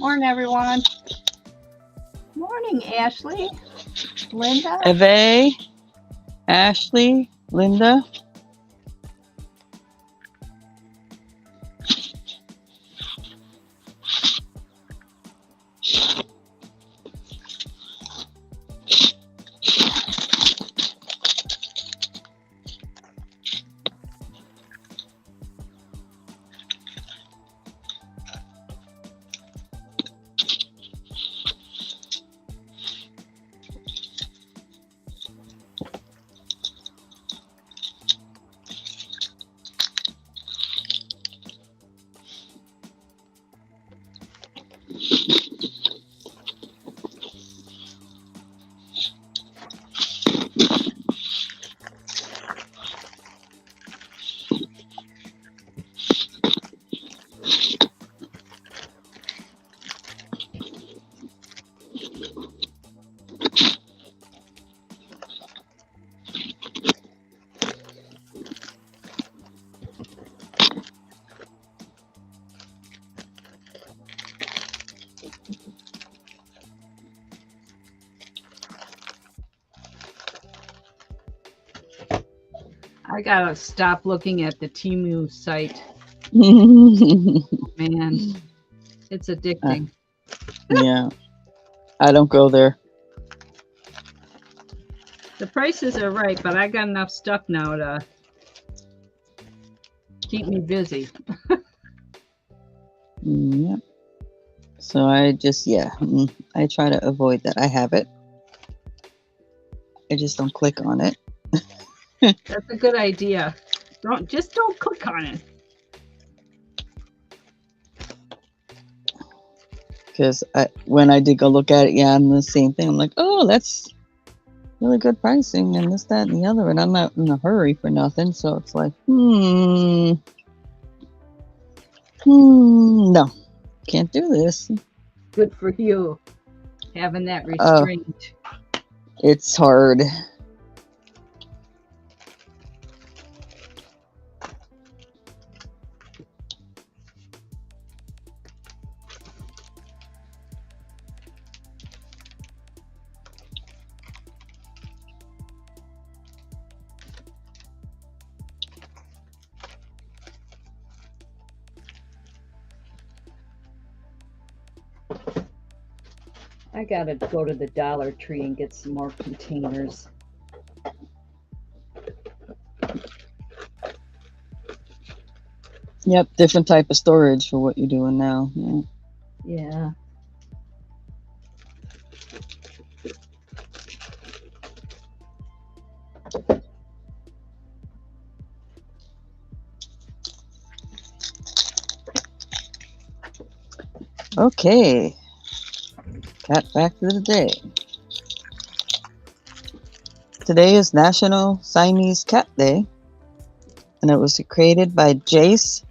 Morning, everyone. Morning, Ashley. Linda. Eve, Ashley, Linda. I gotta stop looking at the Temu site. Man, it's addicting. Yeah, I don't go there. The prices are right, but I got enough stuff now to keep me busy. Yeah. So I just, I try to avoid that. I have it. I just don't click on it. That's a good idea. Don't click on it. Because when I did go look at it, I'm the same thing. I'm like, oh, that's really good pricing and this, that, and the other. And I'm not in a hurry for nothing. So it's like, no, can't do this. Good for you, having that restraint. It's hard. I gotta go to the Dollar Tree and get some more containers. Yep, different type of storage for what you're doing now. Yeah. Okay. Cat fact of the day. Today is National Siamese Cat Day, and it was created by Jace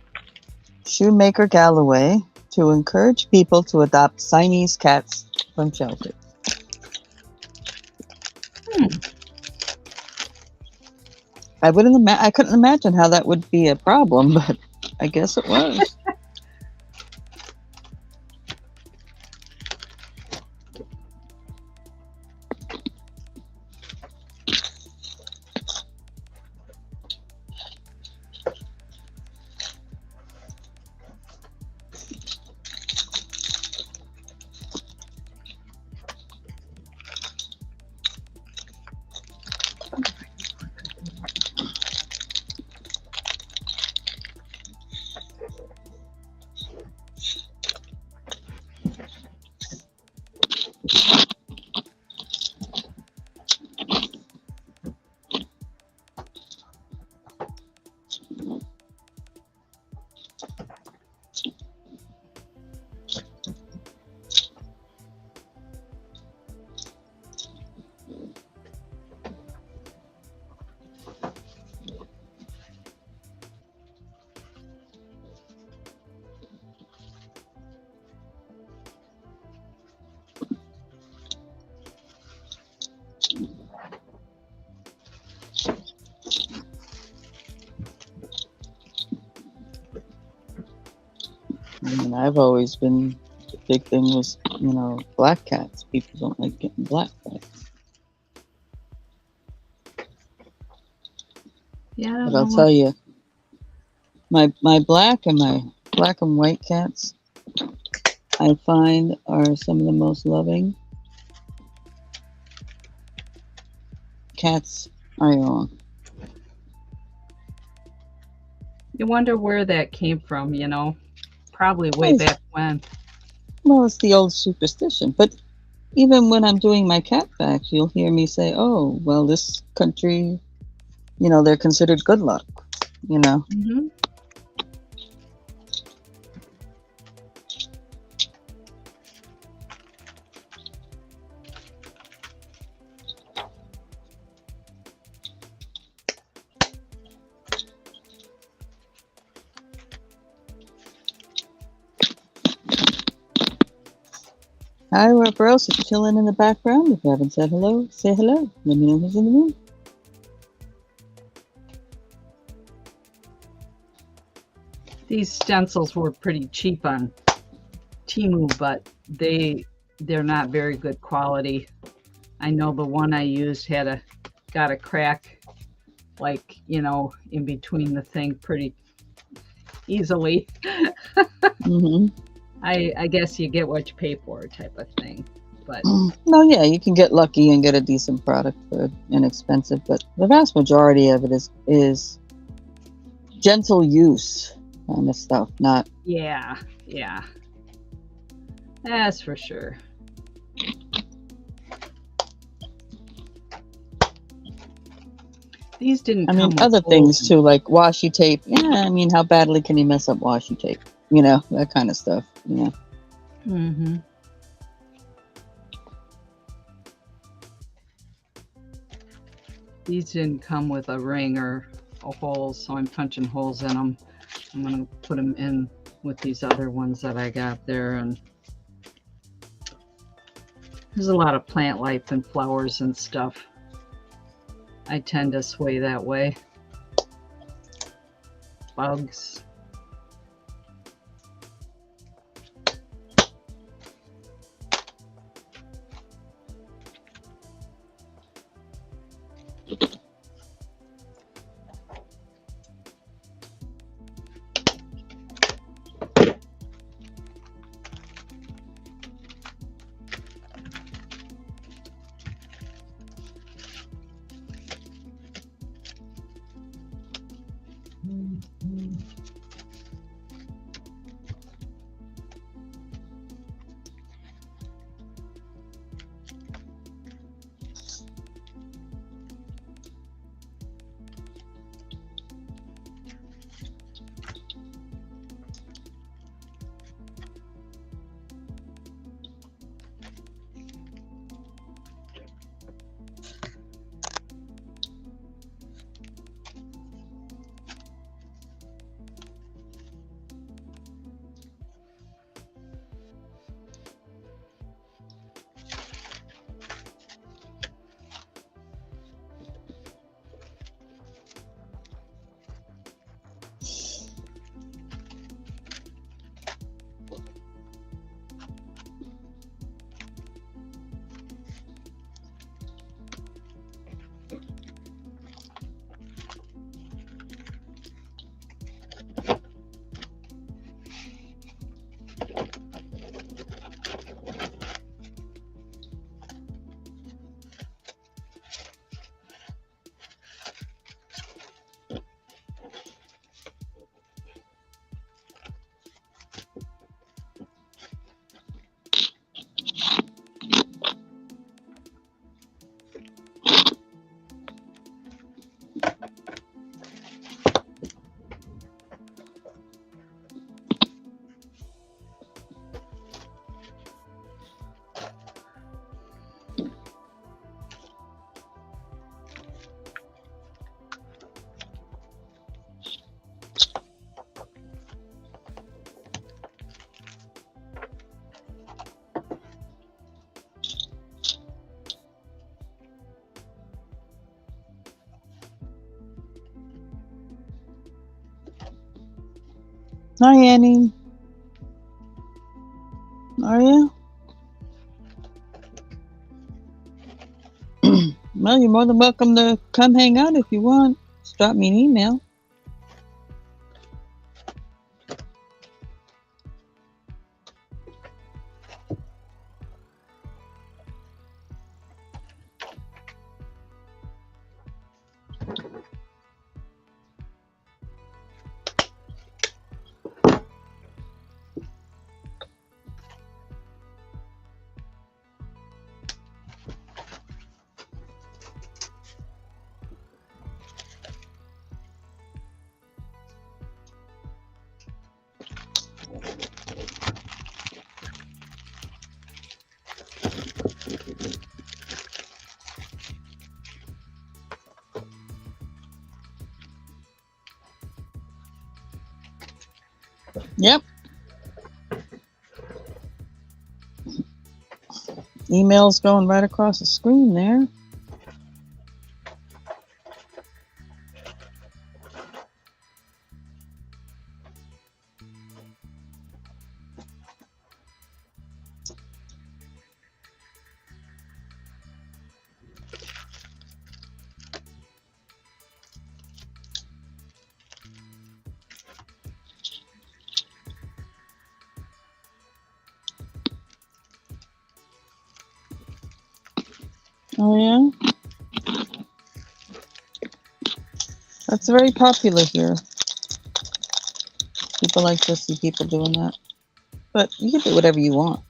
Shoemaker Galloway to encourage people to adopt Siamese cats from shelters. I couldn't imagine how that would be a problem, but I guess it was. And I've always been big thing was, black cats. People don't like getting black cats. Yeah, I don't But I'll know. tell you, my black and white cats, I find are some of the most loving cats I own. You wonder where that came from, Probably way It's- back when. Well, it's the old superstition. But even when I'm doing my cat facts, you'll hear me say, "Oh, well, this country, they're considered good luck." Mm-hmm. Hi, whoever else is chilling in the background. If you haven't said hello, say hello. Let me know who's in the room. These stencils were pretty cheap on Temu, but they're not very good quality. I know the one I used got a crack, like, in between the thing pretty easily. Mm-hmm. I guess you get what you pay for type of thing. But No, yeah, you can get lucky and get a decent product for inexpensive, but the vast majority of it is gentle use kind of stuff, not. yeah, that's for sure. These didn't come with other holes things in too, like washi tape. Yeah, how badly can you mess up washi tape? That kind of stuff. Mm-hmm. These didn't come with a ring or a hole, so I'm punching holes in them. I'm going to put them in with these other ones that I got there. And there's a lot of plant life and flowers and stuff. I tend to sway that way. Bugs. Hi, Annie. Are you Well, you're more than welcome to come hang out if you want. Just drop me an email. Yep. Email's going right across the screen there. Oh, yeah? That's very popular here. People like to see people doing that. But you can do whatever you want.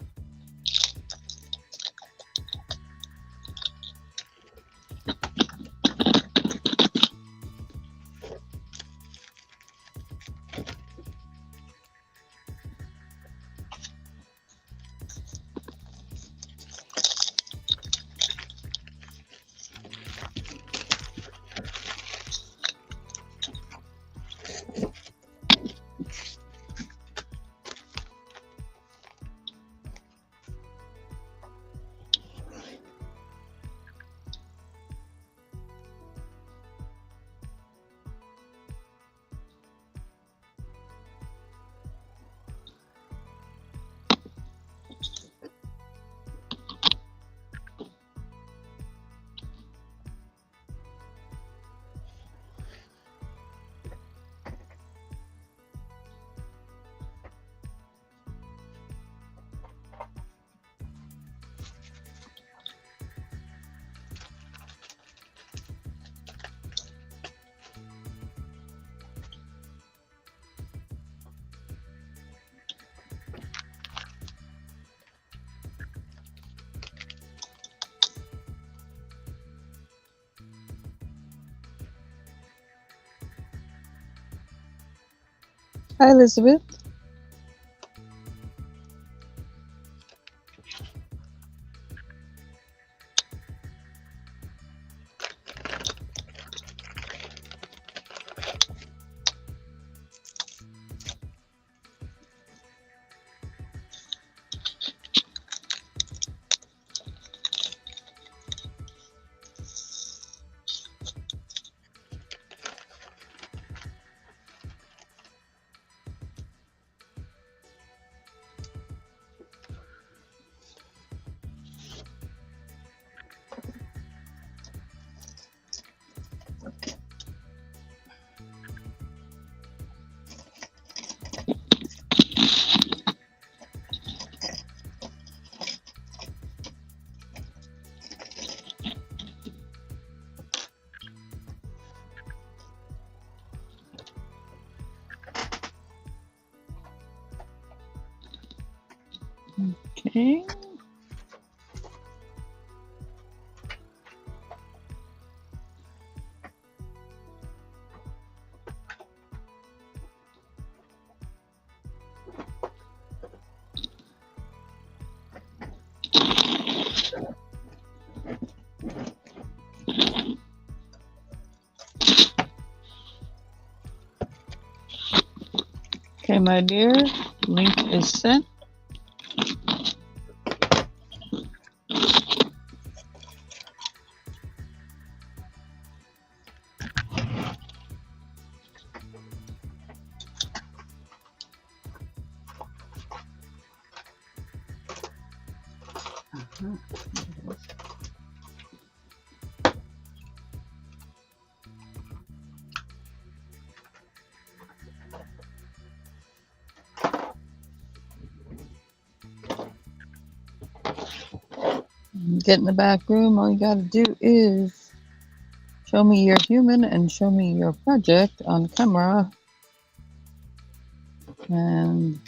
Hi, Elizabeth. Okay. Okay, my dear, link is sent. get in the back room, all you gotta do is show me your human and show me your project on camera. And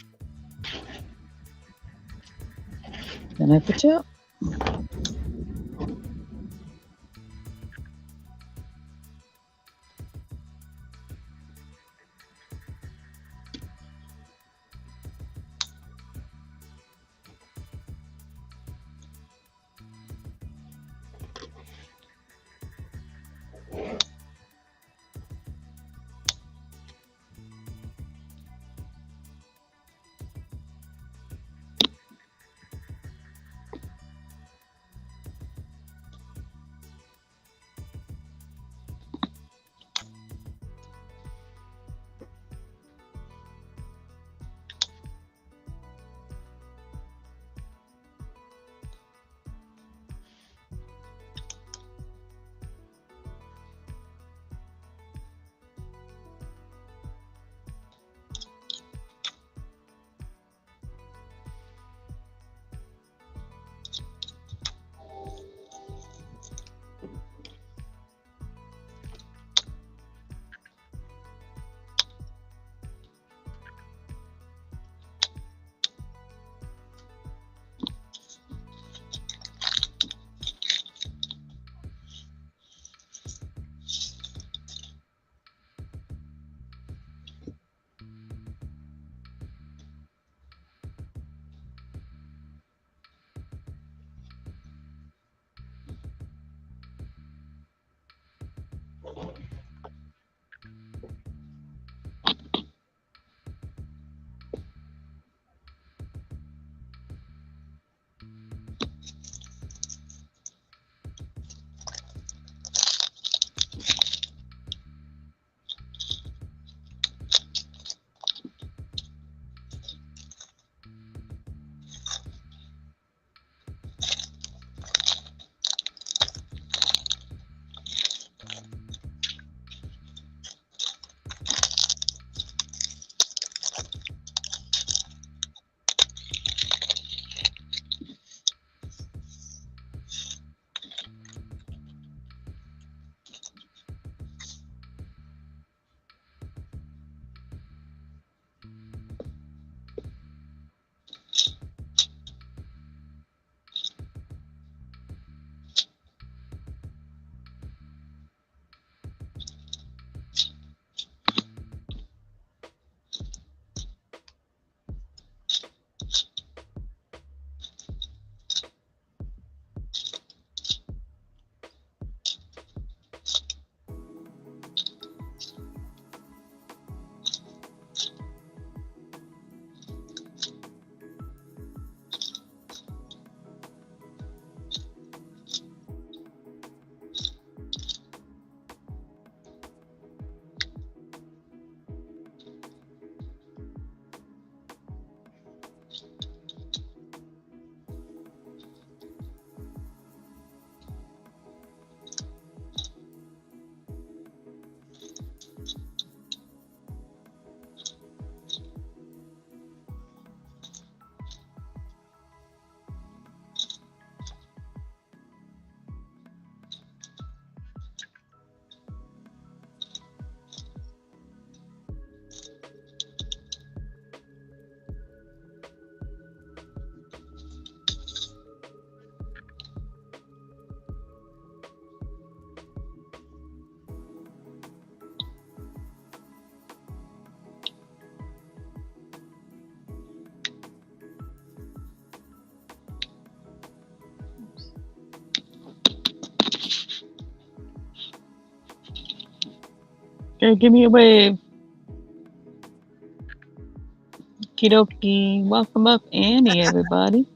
then I put you up. Okay, give me a wave. Kidoki. Welcome up, Annie, everybody.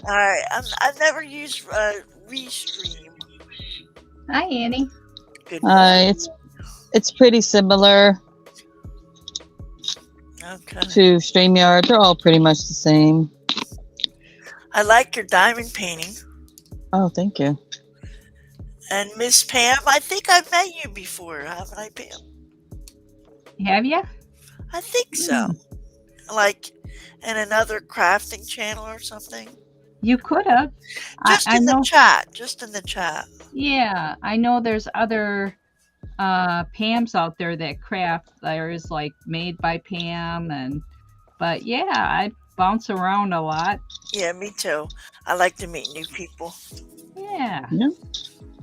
All right, I've never used Restream. Hi, Annie. Good morning. It's pretty similar Okay. to StreamYard. They're all pretty much the same. I like your diamond painting. Oh, thank you. And Miss Pam, I think I've met you before, haven't I, Pam? Have you? I think so. Like in another crafting channel or something. You could have. Just I in the know. chat. Just in the chat. Yeah, I know there's other Pams out there that craft. There's like Made by Pam, but yeah, I bounce around a lot. Yeah, me too. I like to meet new people. Yeah. Yeah.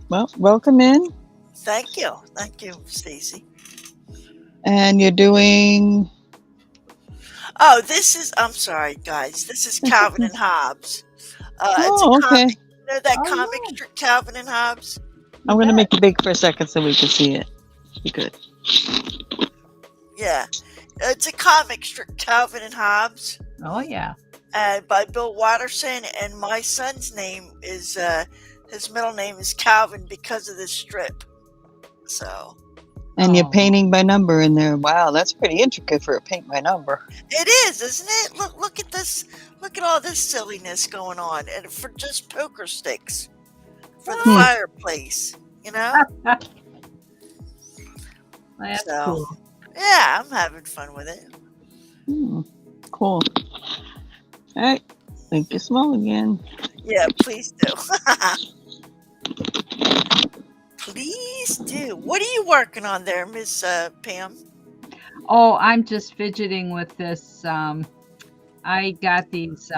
Well, welcome in. Thank you. Thank you, Stacey. And you're doing. Oh, I'm sorry, guys. This is That's Calvin okay. and Hobbes. It's a Oh, okay. comic. You know that Oh comic yeah. strip, Calvin and Hobbes? I'm going to Bet. make it big for a second so we can see it. Be good. Yeah. It's a comic strip, Calvin and Hobbes, Oh yeah. by Bill Watterson. And my son's name is, his middle name is Calvin because of this strip. So. And you're Oh. painting by number in there. Wow, that's pretty intricate for a paint by number. It is, isn't it? Look at this. Look at all this silliness going on. And for just poker sticks for the fireplace, you know? That's So, cool. yeah, I'm having fun with it. Cool. All right. Make it small again. Yeah, please do. Please do. What are you working on there, Miss Pam? Oh, I'm just fidgeting with this. I got these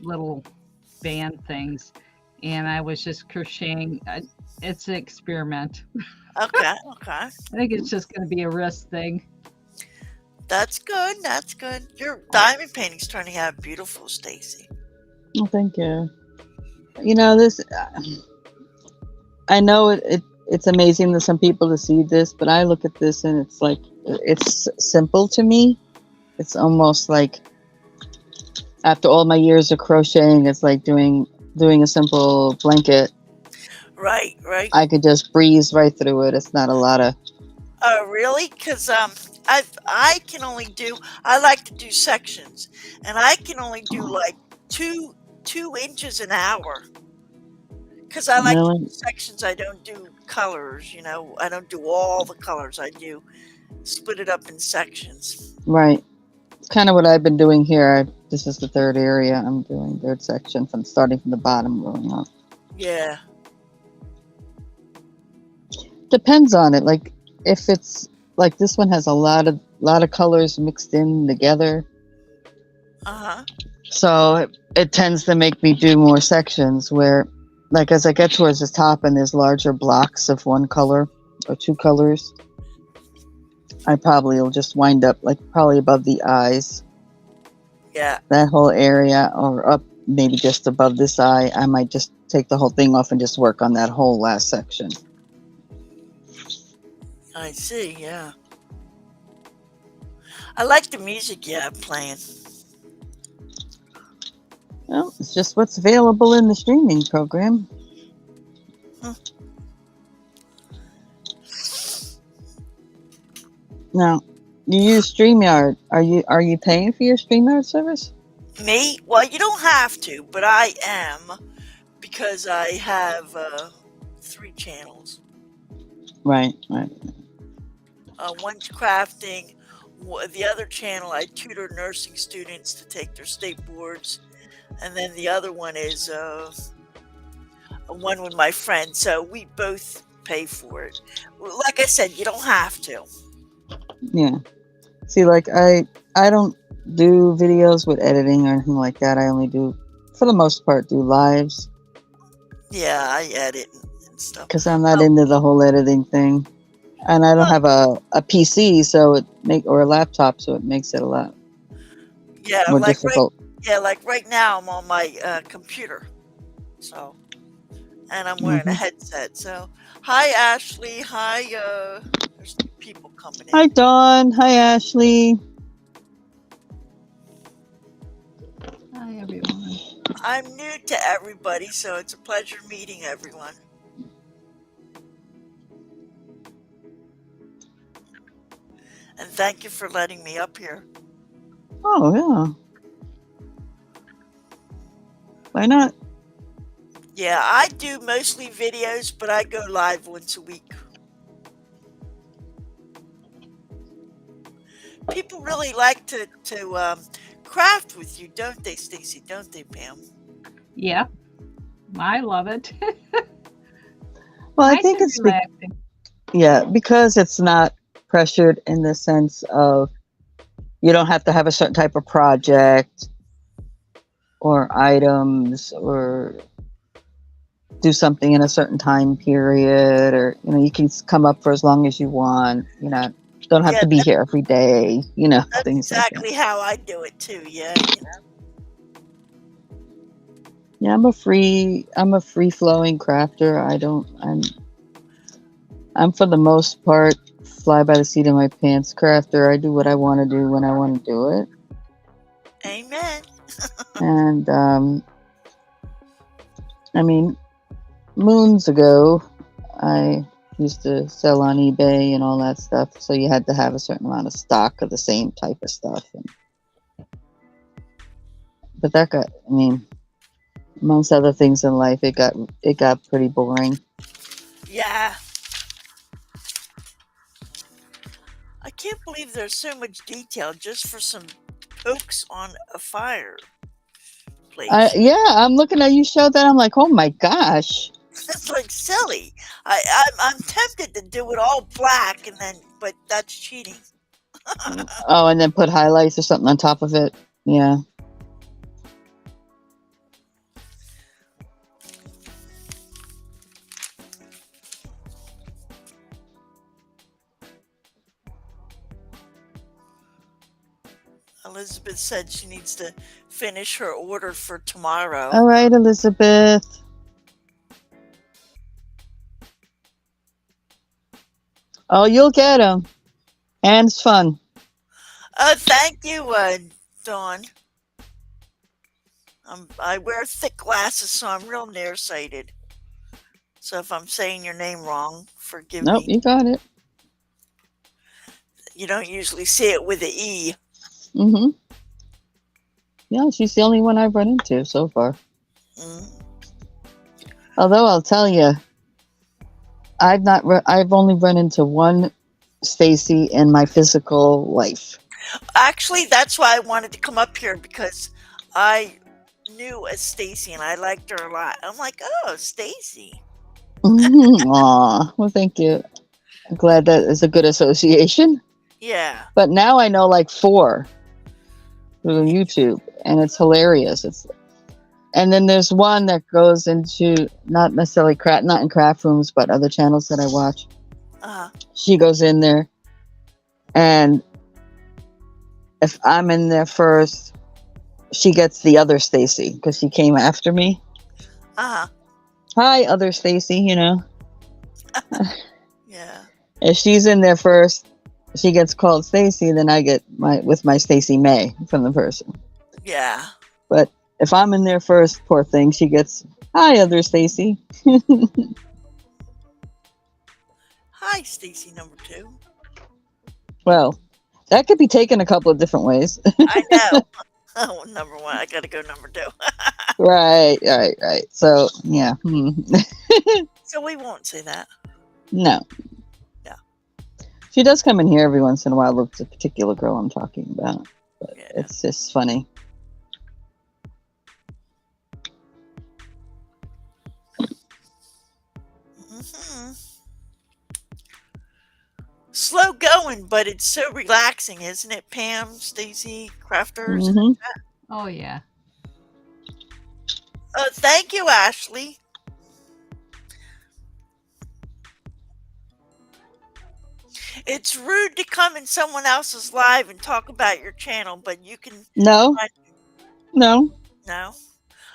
little band things, and I was just crocheting. It's an experiment. Okay. I think it's just going to be a wrist thing. That's good. That's good. Your diamond painting's turning out beautiful, Stacey. Well, thank you. You know, this. I know it's amazing to some people to see this, but I look at this and it's like it's simple to me. It's almost like after all my years of crocheting, it's like doing a simple blanket. Right. I could just breeze right through it. It's not a lot of. Oh, really? Because I can only do. I like to do sections, and I can only do like two inches an hour. Because I like to Really? do sections. I don't do colors. You know, I don't do all the colors. I do split it up in sections. Right. It's kind of what I've been doing here. This is the third area. I'm doing third section from starting from the bottom going up. Yeah. Depends on it. Like if it's like this one has a lot of colors mixed in together. So it tends to make me do more sections where, like, as I get towards the top and there's larger blocks of one color or two colors, I probably will just wind up like probably above the eyes. Yeah. That whole area, or up maybe just above this eye. I might just take the whole thing off and just work on that whole last section. I see. Yeah. I like the music you have playing. Well, it's just what's available in the streaming program. Now, you use StreamYard. Are you paying for your StreamYard service? Me? Well, you don't have to, but I am because I have 3 channels. Right. One's crafting. The other channel, I tutor nursing students to take their state boards, and then the other one is one with my friend. So we both pay for it. Like I said, you don't have to. Yeah. See, like I don't do videos with editing or anything like that. I only do, for the most part, do lives. Yeah, I edit and stuff. Because I'm not into the whole editing thing. And I don't have a PC, or a laptop, so it makes it a lot more difficult. Like right now I'm on my computer, so, and I'm wearing a headset. So, hi Ashley, hi. There's people coming in. Hi Dawn, hi Ashley. Hi everyone. I'm new to everybody, so it's a pleasure meeting everyone. And thank you for letting me up here. Oh yeah. Why not? Yeah, I do mostly videos, but I go live once a week. People really like to craft with you, don't they, Stacey? Don't they, Pam? Yeah, I love it. Well, I Nice think and it's relaxing. because it's not pressured in the sense of you don't have to have a certain type of project or items or do something in a certain time period, or you can come up for as long as you want. Don't have Yeah, to be here every day. that's Things like that. exactly how I do it too. Yeah, Yeah, I'm a free flowing crafter. I'm for the most part fly by the seat of my pants crafter. I do what I want to do when I want to do it. amen. And I mean, moons ago, I used to sell on eBay and all that stuff. So you had to have a certain amount of stock of the same type of stuff. But amongst other things in life, it got pretty boring. Yeah, I can't believe there's so much detail just for some pokes on a fireplace. Yeah, I'm looking at you show that. I'm like, oh my gosh. It's like silly. I'm tempted to do it all black but that's cheating. Oh, and then put highlights or something on top of it. Yeah. Elizabeth said she needs to finish her order for tomorrow. All right, Elizabeth. Oh, you'll get them. And it's fun. Thank you, Dawn. I wear thick glasses, so I'm real nearsighted. So if I'm saying your name wrong, forgive Nope, me. you got it. You don't usually say it with an E. Mm-hmm. Yeah, she's the only one I've run into so far. Mm. Although I'll tell you, I've only run into one Stacey in my physical life. Actually, that's why I wanted to come up here because I knew a Stacey and I liked her a lot. I'm like, oh, Stacey. Aw, well, thank you. I'm glad that is a good association. Yeah. But now I know like 4 through YouTube, and it's hilarious. And then there's one that goes into not necessarily not in craft rooms, but other channels that I watch. She goes in there, and if I'm in there first, she gets the other Stacey because she came after me. Hi, other Stacey. Yeah. If she's in there first, she gets called Stacey, then I get my Stacey Mae from the person. Yeah. But if I'm in there first, poor thing, she gets, hi, other Stacey. Hi, Stacey number 2. Well, that could be taken a couple of different ways. I know. Oh, number 1. I got to go number 2. Right. So, yeah. So we won't say that. No. Yeah. She does come in here every once in a while. Looks a particular girl I'm talking about. But Yeah. It's just funny. Slow going, but it's so relaxing, isn't it, Pam, Stacey, crafters? Mm-hmm. Oh, yeah. Thank you, Ashley. It's rude to come in someone else's live and talk about your channel, but you can. No, No,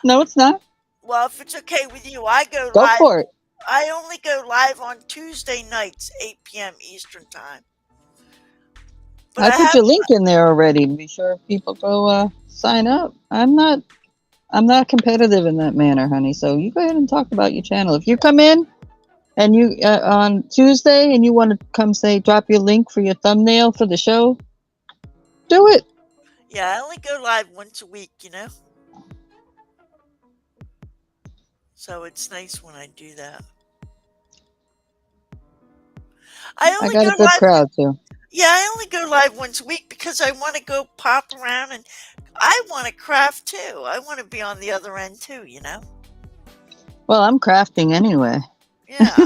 it's not. Well, if it's okay with you, I go Go live. for it. I only go live on Tuesday nights, 8 p.m. Eastern time. But I put your link in there already. Be sure people go sign up. I'm not competitive in that manner, honey. So you go ahead and talk about your channel. If you come in and you on Tuesday and you want to come drop your link for your thumbnail for the show, do it. Yeah, I only go live once a week, So it's nice when I do that. I got a good crowd too. Yeah, I only go live once a week because I want to go pop around and I want to craft too. I want to be on the other end too, you know? Well, I'm crafting anyway. Yeah.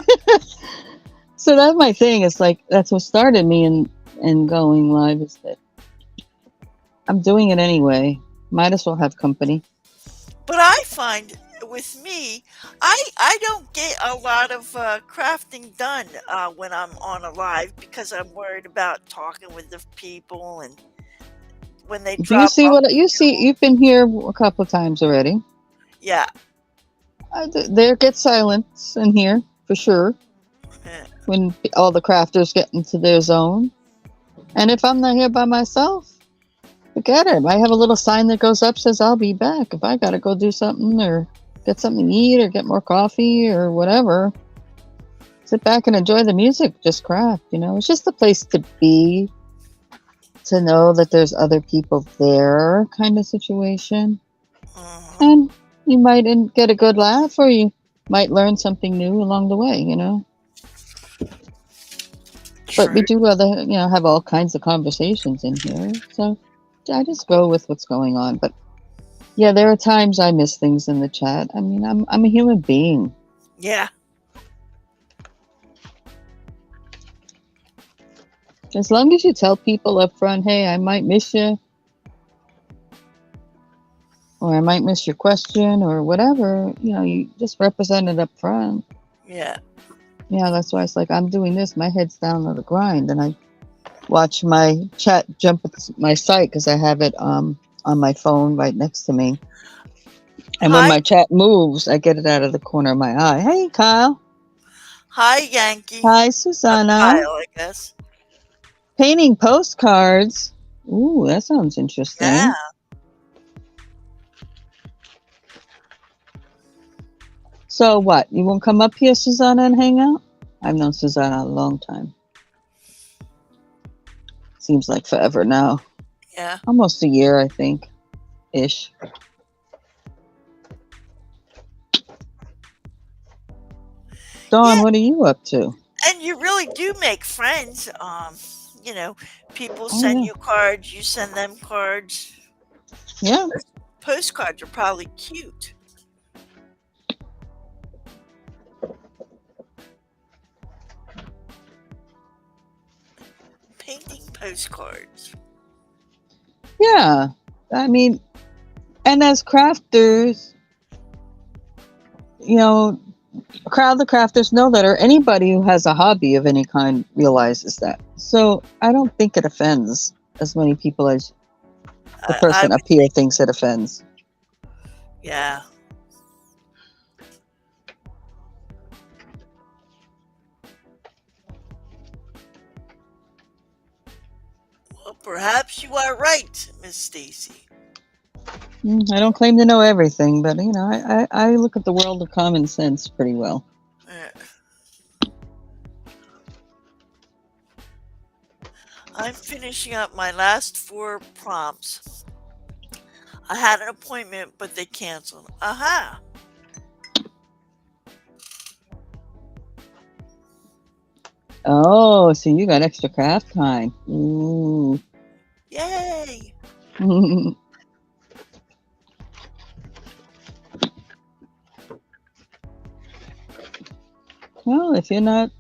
So that's my thing. It's like that's what started me in going live is that I'm doing it anyway. Might as well have company. But I find with me, I don't get a lot of crafting done when I'm on a live because I'm worried about talking with the people and when they Do you drop see off. what you see? You've been here a couple of times already. Yeah. There gets silence in here for sure eh, when all the crafters get into their zone. And if I'm not here by myself, forget it. I have a little sign that goes up says I'll be back if I gotta go do something or get something to eat or get more coffee or whatever. Sit back and enjoy the music. Just craft. It's just a place to be. To know that there's other people there, kind of situation. mhm. And you might get a good laugh or you might learn something new along the way, But we True. do have all kinds of conversations in here. So I just go with what's going on. But yeah, there are times I miss things in the chat. I mean, I'm a human being. Yeah. As long as you tell people up front, hey, I might miss you, or I might miss your question, or whatever, you just represent it up front. Yeah. Yeah, that's why it's like I'm doing this. My head's down on the grind, and I watch my chat jump at my site because I have it on my phone right next to me. And when Hi. my chat moves, I get it out of the corner of my eye. Hey, Kyle. Hi, Yankee. Hi, Susanna. Kyle, I guess. Painting postcards. Ooh, that sounds Yeah. interesting. So what? You won't come up here, Susanna, and hang out? I've known Susanna a long time. Seems like forever now. Yeah. Almost a year, I think, ish. Dawn, Yeah. what are you up to? And you really do make friends. People Oh, send yeah. you cards, you send them cards. Yeah. Postcards are probably cute. Painting postcards. Yeah. I mean, and as crafters, a crowd of crafters know that, or anybody who has a hobby of any kind realizes that. So I don't think it offends as many people as the I person up would here think, thinks it offends. yeah. Well, perhaps you are right, Miss Stacy. I don't claim to know everything, but I look at the world of common sense pretty well. I'm finishing up my last 4 prompts. I had an appointment, but they canceled. Aha! Oh, so you got extra craft time. Ooh. Yay! Well, if you're not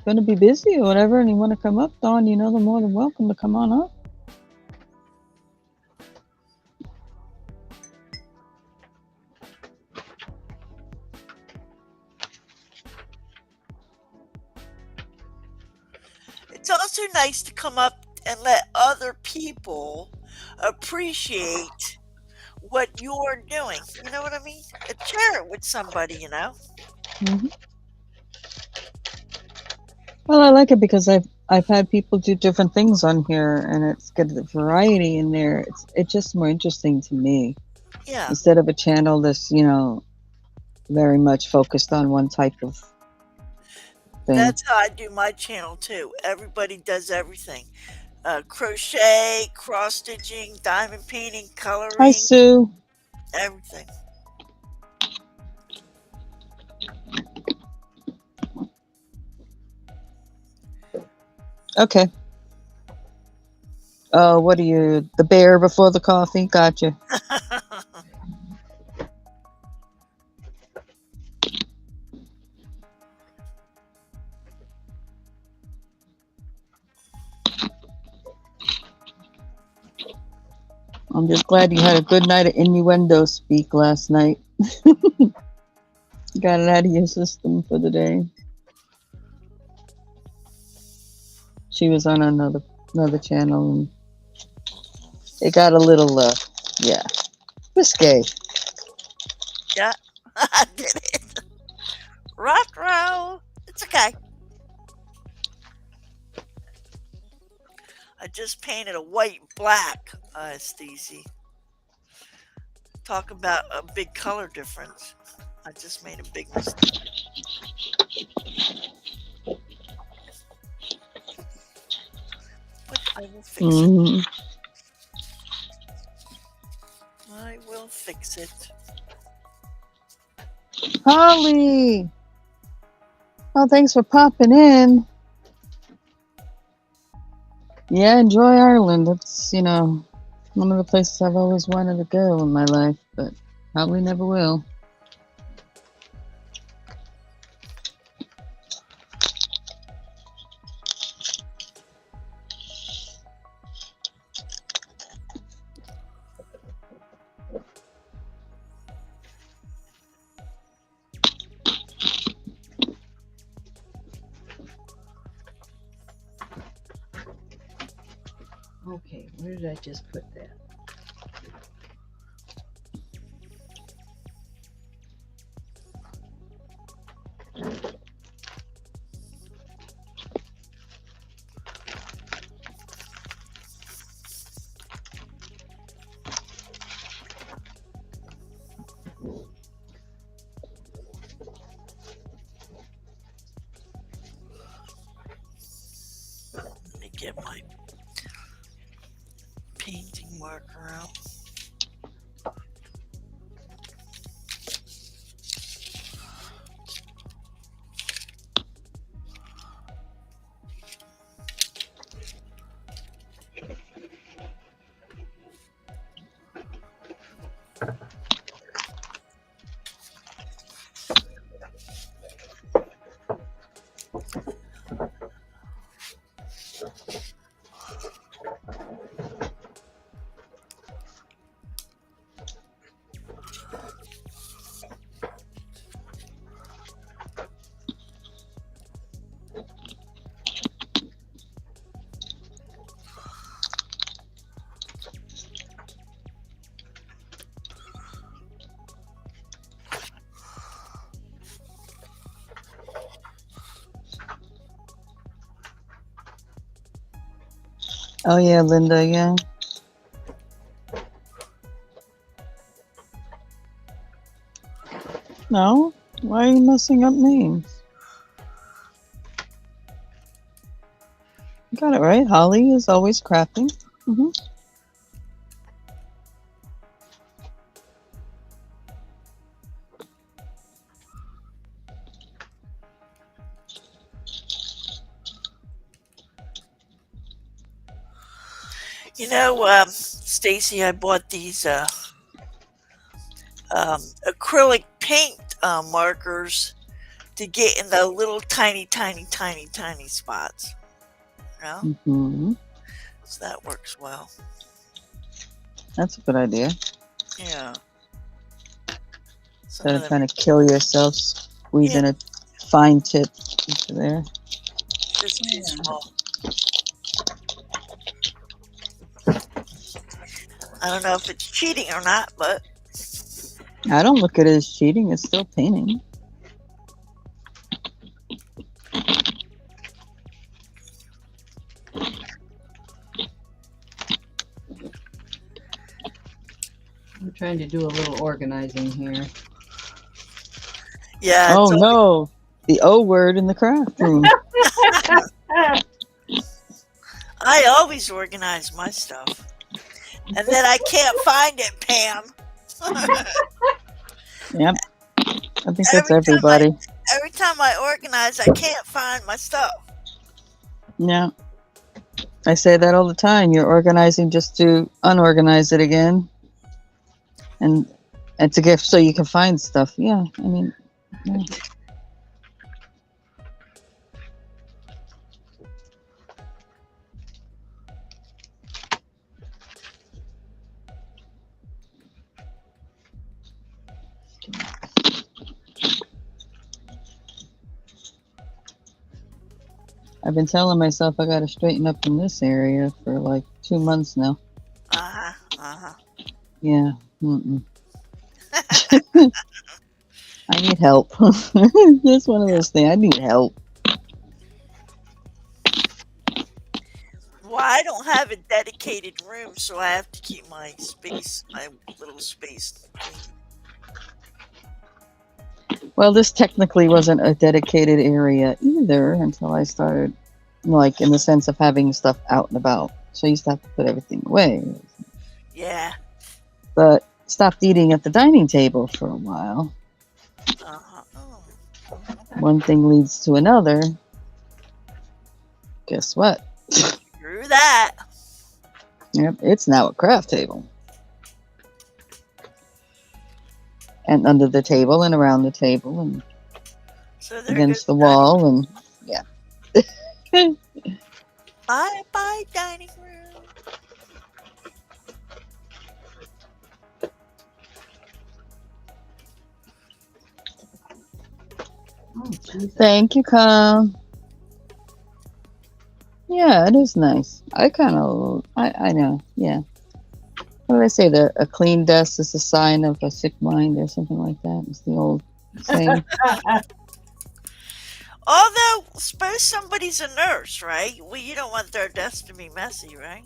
going to be busy or whatever and you want to come up, Dawn, they're more than welcome to come on up. It's also nice to come up and let other people appreciate what you're doing. You know what I mean? Share it with somebody. Mm-hmm. Well, I like it because I've had people do different things on here, and it's got the variety in there. It's just more interesting to me Yeah. instead of a channel that's very much focused on one type of thing. That's how I do my channel too. Everybody does everything. Crochet, cross stitching, diamond painting, Hi, coloring, Sue. everything. Okay. Oh, what are you? The bear before the coffee? Gotcha. I'm just glad you had a good night of innuendo speak last night. Got it out of your system for the day. She was on another channel and it got a little risque. Yeah, I did it. Rock roll. It's okay. I just painted a white and black, Stacey. Talk about a big color difference. I just made a big mistake. But I will fix it. I will fix it. Holly! Oh, thanks for popping in. Yeah, enjoy Ireland. It's, one of the places I've always wanted to go in my life, but probably never will. Okay, where did I just put that? Let me get my painting marker out. Oh, yeah, Linda, yeah. No? Why are you messing up names? You got it right. Holly is always crafting. Mm-hmm. Stacey, I bought these acrylic paint markers to get in the little tiny spots. Mm-hmm. So that works well. That's a good idea. Yeah. Instead of trying to kill yourself, squeezing a fine tip into there. Just too small. I don't know if it's cheating or not, but I don't look at it as cheating. It's still painting. I'm trying to do a little organizing here. yeah. Oh, no. The O word in the craft room. I always organize my stuff. And then I can't find it, Pam. Yep. I think that's everybody. Every time I organize, I can't find my stuff. Yeah. I say that all the time. You're organizing just to unorganize it again, and it's a gift so you can find stuff. Yeah, I mean, yeah. I've been telling myself I got to straighten up in this area for like 2 months now. Yeah. Mm-mm. I need help. It's one of those things. I need help. Well, I don't have a dedicated room, so I have to keep my space, my little space clean. Well, this technically wasn't a dedicated area either until I started, like, in the sense of having stuff out and about. So I used to have to put everything away. Yeah. But stopped eating at the dining table for a while. Oh. One thing leads to another. Guess what? Screw that. Yep, it's now a craft table. And under the table and around the table and So there against goes the wall and yeah. bye dining room. Oh, Jesus. Thank you, Con. Yeah, it is nice. I know, yeah. What did I say? A clean desk is a sign of a sick mind or something like that. It's the old saying. Although, suppose somebody's a nurse, right? Well, you don't want their desk to be messy, right?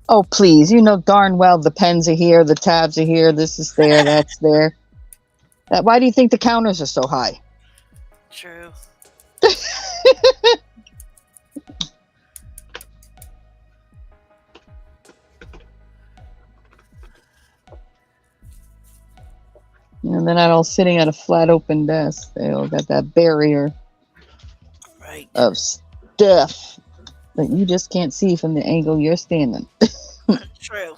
Oh, please. You know darn well the pens are here, the tabs are here, this is there, that's there. Why do you think the counters are so high? True. And they're not all sitting at a flat open desk. They all got that barrier Right. of stuff that you just can't see from the angle you're standing. True.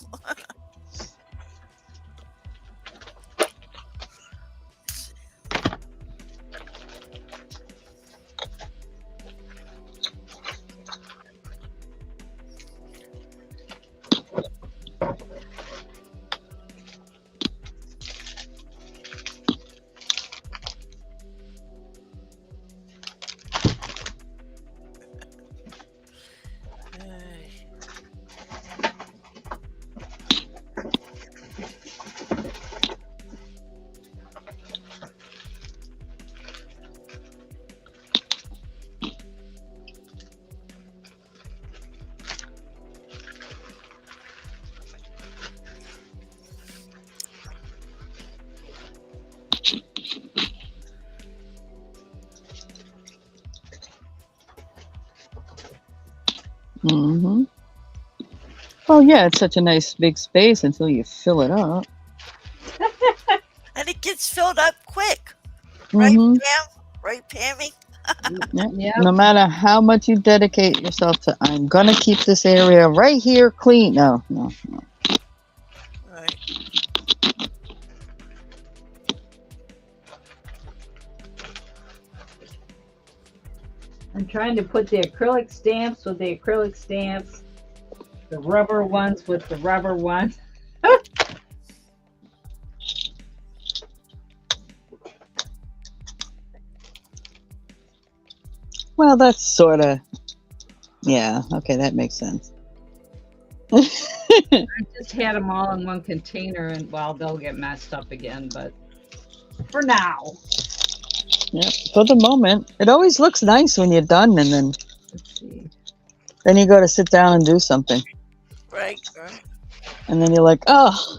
Mm-hmm. Well, yeah, it's such a nice big space until you fill it up. And it gets filled up quick. Right, Mm-hmm. Pam? Right, Pammy? Yeah. Yep. No matter how much you dedicate yourself to, I'm gonna keep this area right here clean. No. Right. I'm trying to put the acrylic stamps with the acrylic stamps, the rubber ones with the rubber ones. Well, that's sort of, yeah, okay, that makes sense. I just had them all in one container, and well, they'll get messed up again, but for now. Yeah, for the moment. It always looks nice when you're done, and then Let's see. then you go to sit down and do something. Right. And then you're like, oh,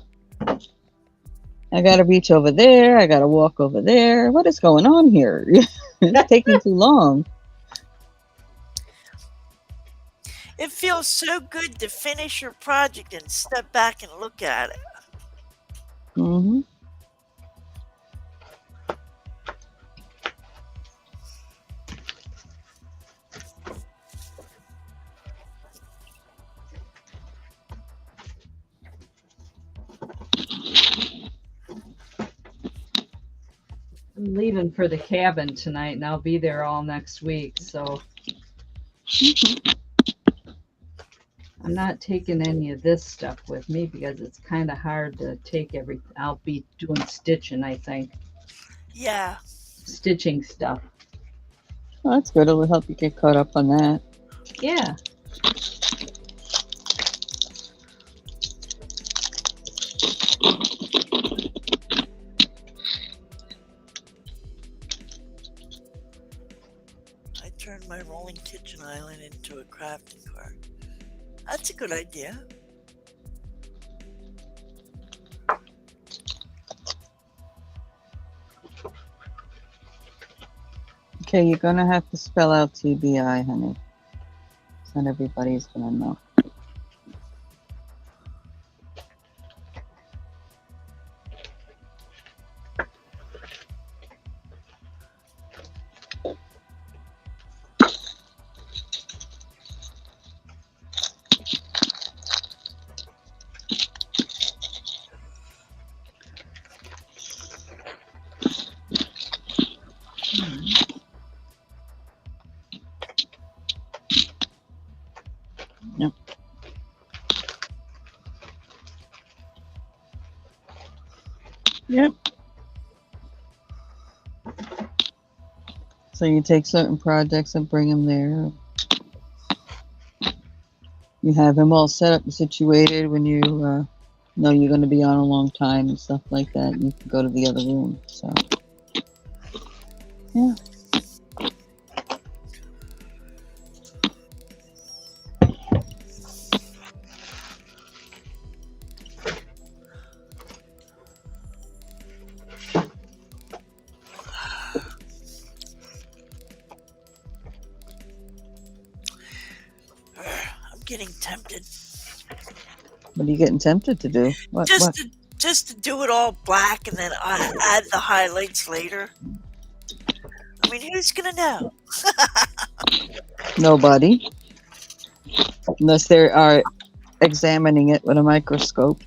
I got to reach over there. I got to walk over there. What is going on here? It's taking too long. It feels so good to finish your project and step back and look at it. Mm-hmm. I'm leaving for the cabin tonight, and I'll be there all next week. So I'm not taking any of this stuff with me because it's kind of hard to take everything. I'll be doing stitching, I think. Yeah. Stitching stuff. Well, that's good. It'll help you get caught up on that. Yeah. I turned my rolling kitchen island into a crafting cart. That's a good idea. Okay, you're gonna have to spell out TBI, honey. Not everybody's gonna know. Yep. Yep. So you take certain projects and bring them there. You have them all set up and situated when you know you're going to be on a long time and stuff like that. You can go to the other room. So, yeah. I'm getting tempted. What are you getting tempted to do? What? Just to do it all black and then add the highlights later. I mean, who's gonna know? Nobody. Unless they are examining it with a microscope.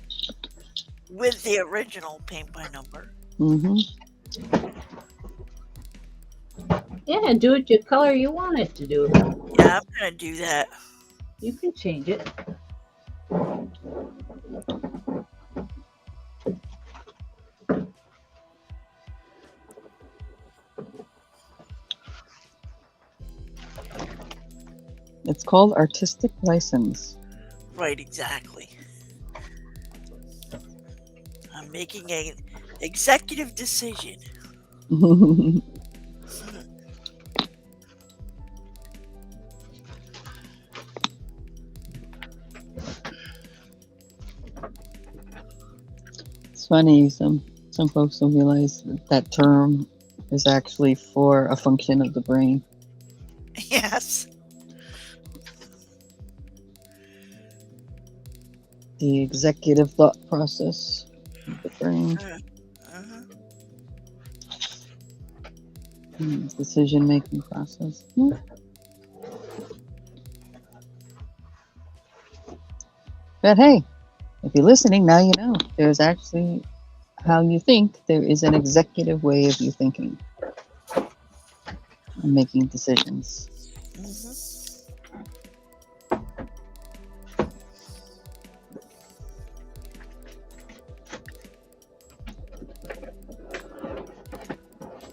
With the original paint by number. Mm-hmm. Yeah, do it your color you want it to do. Yeah, I'm gonna do that. You can change it. It's called artistic license. Right, exactly. I'm making an executive decision. It's funny, some folks don't realize that term is actually for a function of the brain. Yes. The executive thought process of the brain. Decision-making process. Yeah. But hey, if you're listening, now you know. There's actually how you think. There is an executive way of you thinking and making decisions.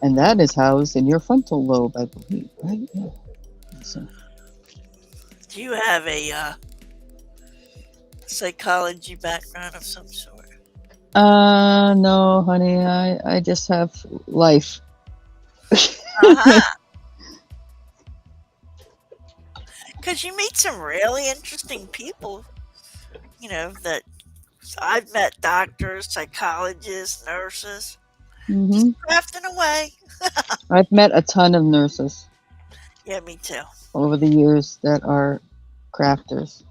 And that is housed in your frontal lobe, I believe, right? Yeah. So. Do you have a psychology background of some sort? No, honey. I just have life. Because you meet some really interesting people, you know, that I've met doctors, psychologists, nurses, just crafting away. I've met a ton of nurses. Yeah, me too. Over the years that are crafters.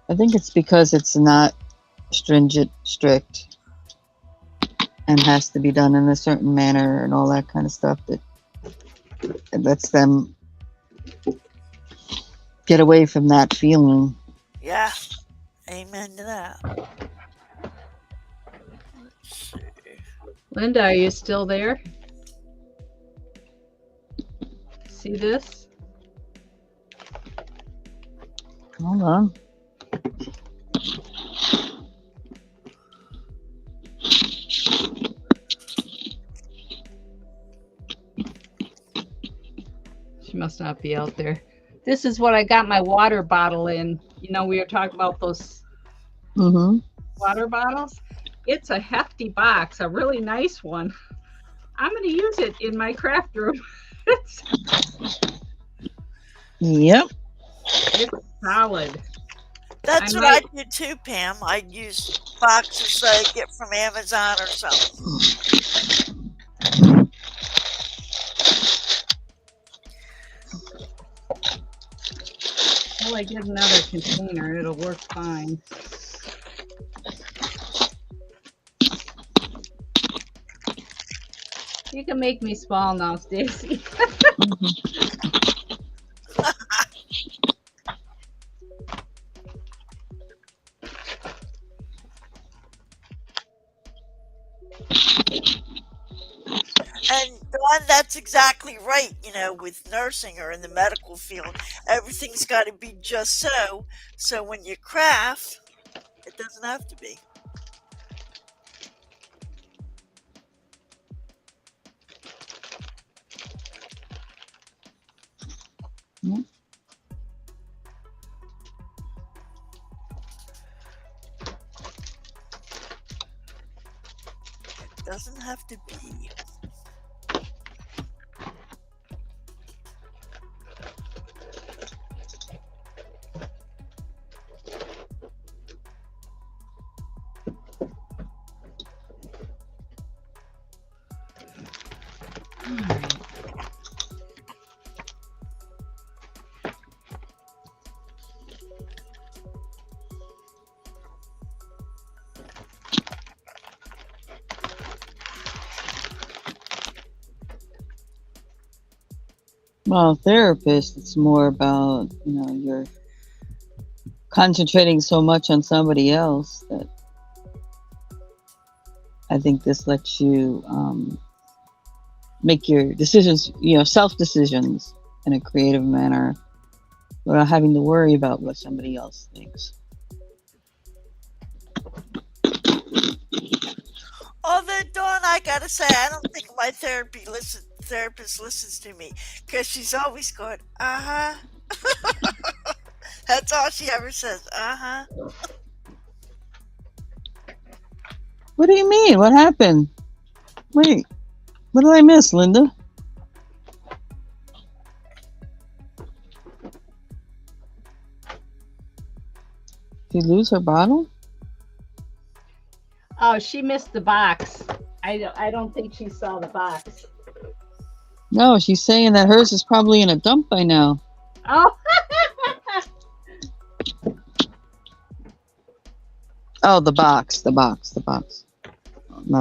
I think it's because it's not stringent, strict, and has to be done in a certain manner and all that kind of stuff that it lets them get away from that feeling. Yeah. Amen to that. Let's see. Linda, are you still there? See this? Hold on. She must not be out there. This is what I got my water bottle in. You know, we were talking about those Mm-hmm. water bottles. It's a hefty box, a really nice one. I'm going to use it in my craft room. Yep. It's solid. That's I what I do too, Pam. I use boxes that I get from Amazon or something. Well, I get another container. It'll work fine. You can make me small now, Stacey. And Dawn, that's exactly right. You know, with nursing or in the medical field, everything's got to be just so. So when you craft, it doesn't have to be. Yep. It doesn't have to be. Well, therapist, it's more about, you know, you're concentrating so much on somebody else that I think this lets you make your decisions, you know, self decisions in a creative manner without having to worry about what somebody else thinks. Although, Dawn, I gotta say, I don't think my therapist listens to me because she's always going, uh huh. That's all she ever says, uh huh. What do you mean? What happened? Wait, what did I miss, Linda? Did you lose her bottle? Oh, she missed the box. I don't think she saw the box. No, she's saying that hers is probably in a dump by now. Oh. Oh, the box. Not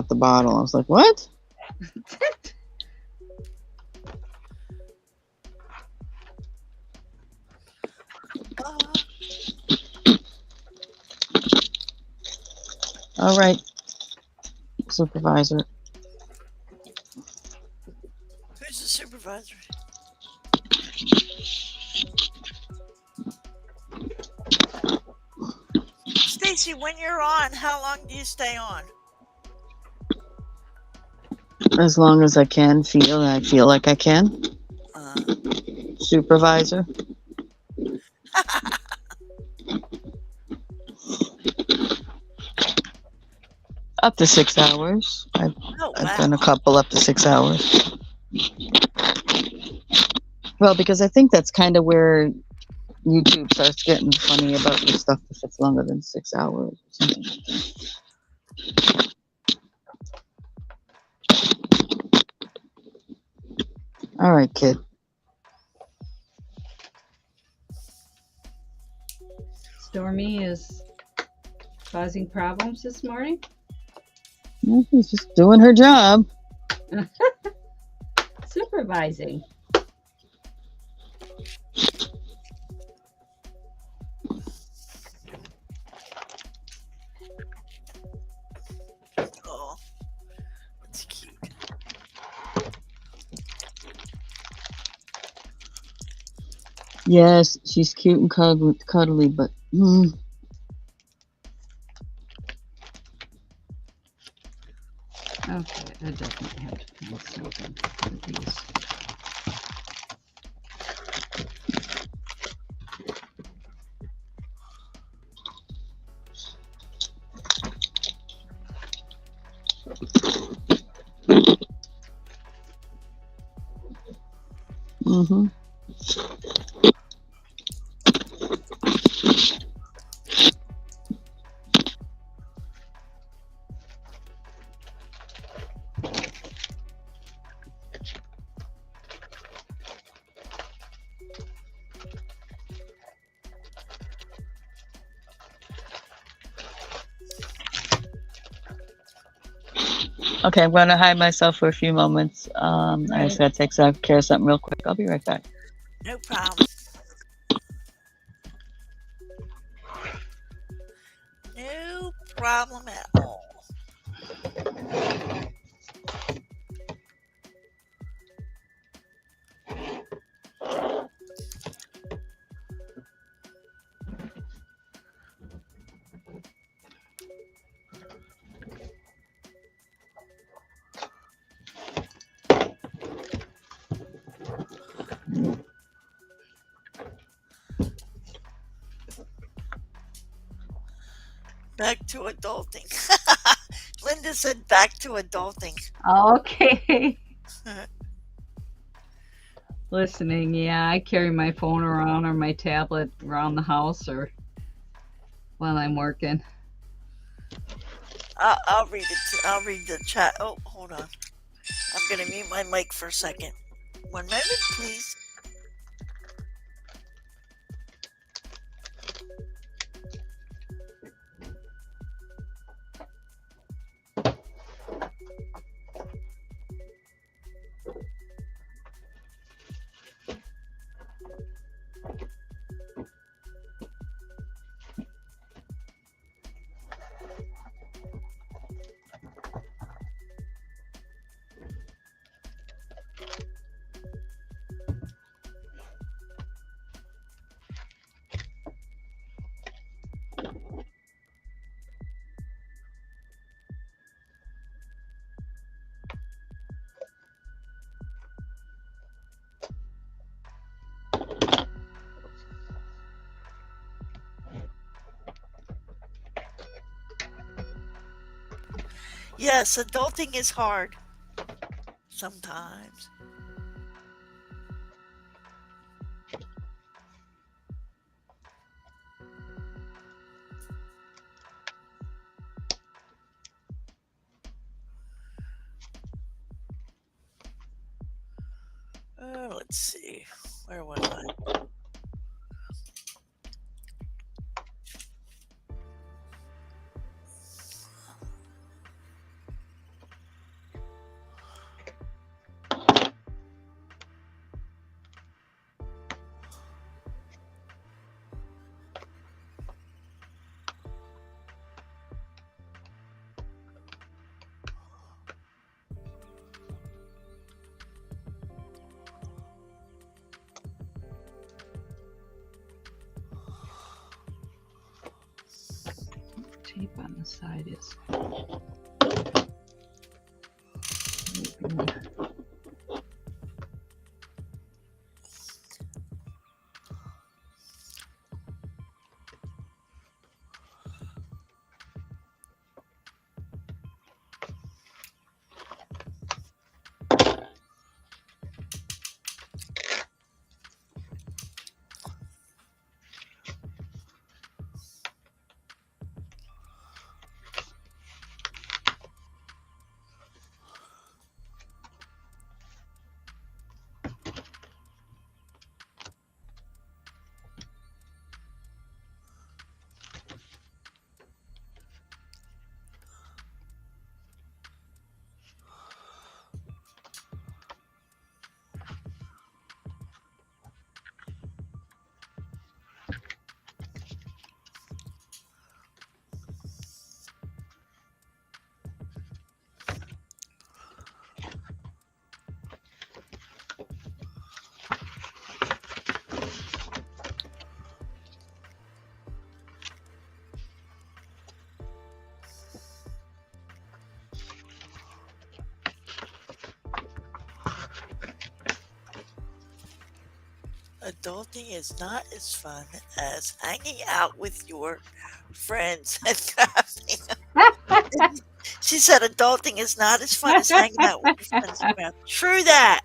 the bottle. I was like, what? All right, supervisor. Who's the supervisor? Stacey, when you're on, how long do you stay on? As long as I can feel, I feel like I can. Supervisor. Up to 6 hours. I've done a couple up to 6 hours. Well, because I think that's kind of where YouTube starts getting funny about the stuff if it's longer than 6 hours or something like that. All right, kid. Stormy is causing problems this morning. Well, she's just doing her job. Supervising. Oh, let's Yes, she's cute and cuddly, but Okay, I definitely have to find something for these. mm-hmm. Okay, I'm gonna hide myself for a few moments. I just gotta take care of something real quick. I'll be right back. No problem. No problem at all. Back to adulting. Linda said back to adulting. Okay. Listening, yeah, I carry my phone around or my tablet around the house or while I'm working. I'll read it. I'll read the chat. Oh, hold on. I'm gonna mute my mic for a second. One moment, please. Yes, adulting is hard. Sometimes. Let's see. Where was I? Tape on the side is. Adulting is not as fun as hanging out with your friends and crafting. She said adulting is not as fun as hanging out with your friends and crafting. True that.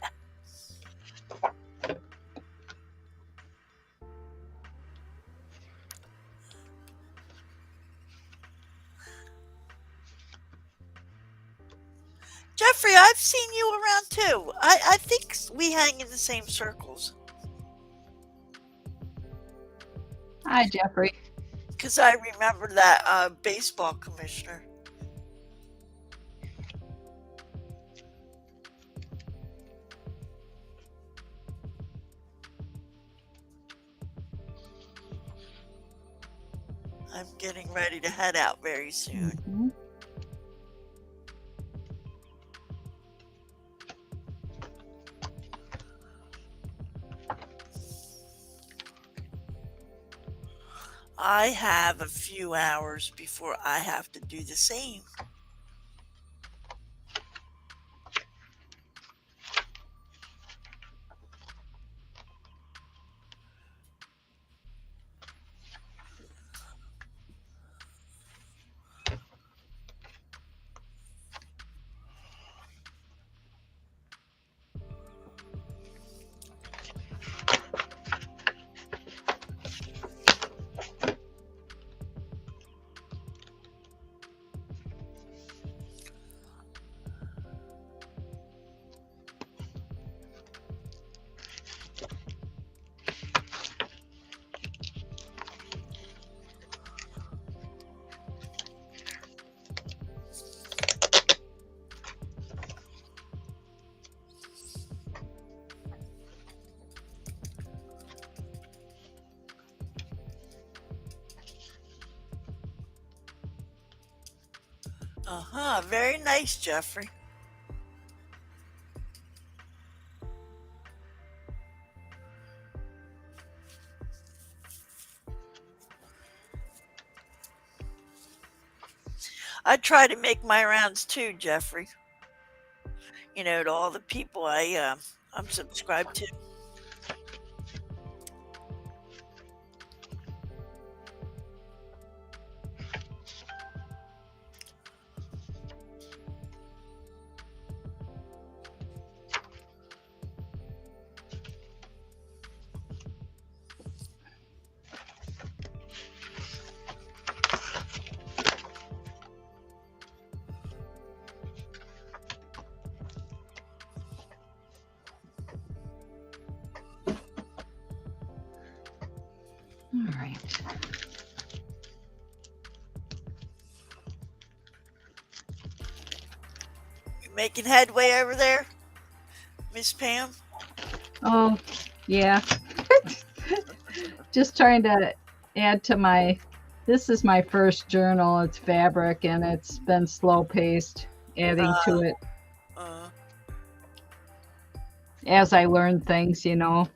Jeffrey, I've seen you around too. I think we hang in the same circles. Hi, Jeffrey. Because I remember that baseball commissioner. I'm getting ready to head out very soon. Mhm. I have a few hours before I have to do the same. Very nice, Jeffrey. I try to make my rounds too, Jeffrey. You know, to all the people I'm subscribed to. All right. You making headway over there, Miss Pam? Oh, yeah. Just trying to add to my, this is my first journal. It's fabric and it's been slow paced, adding to it Uh, as I learn things, you know.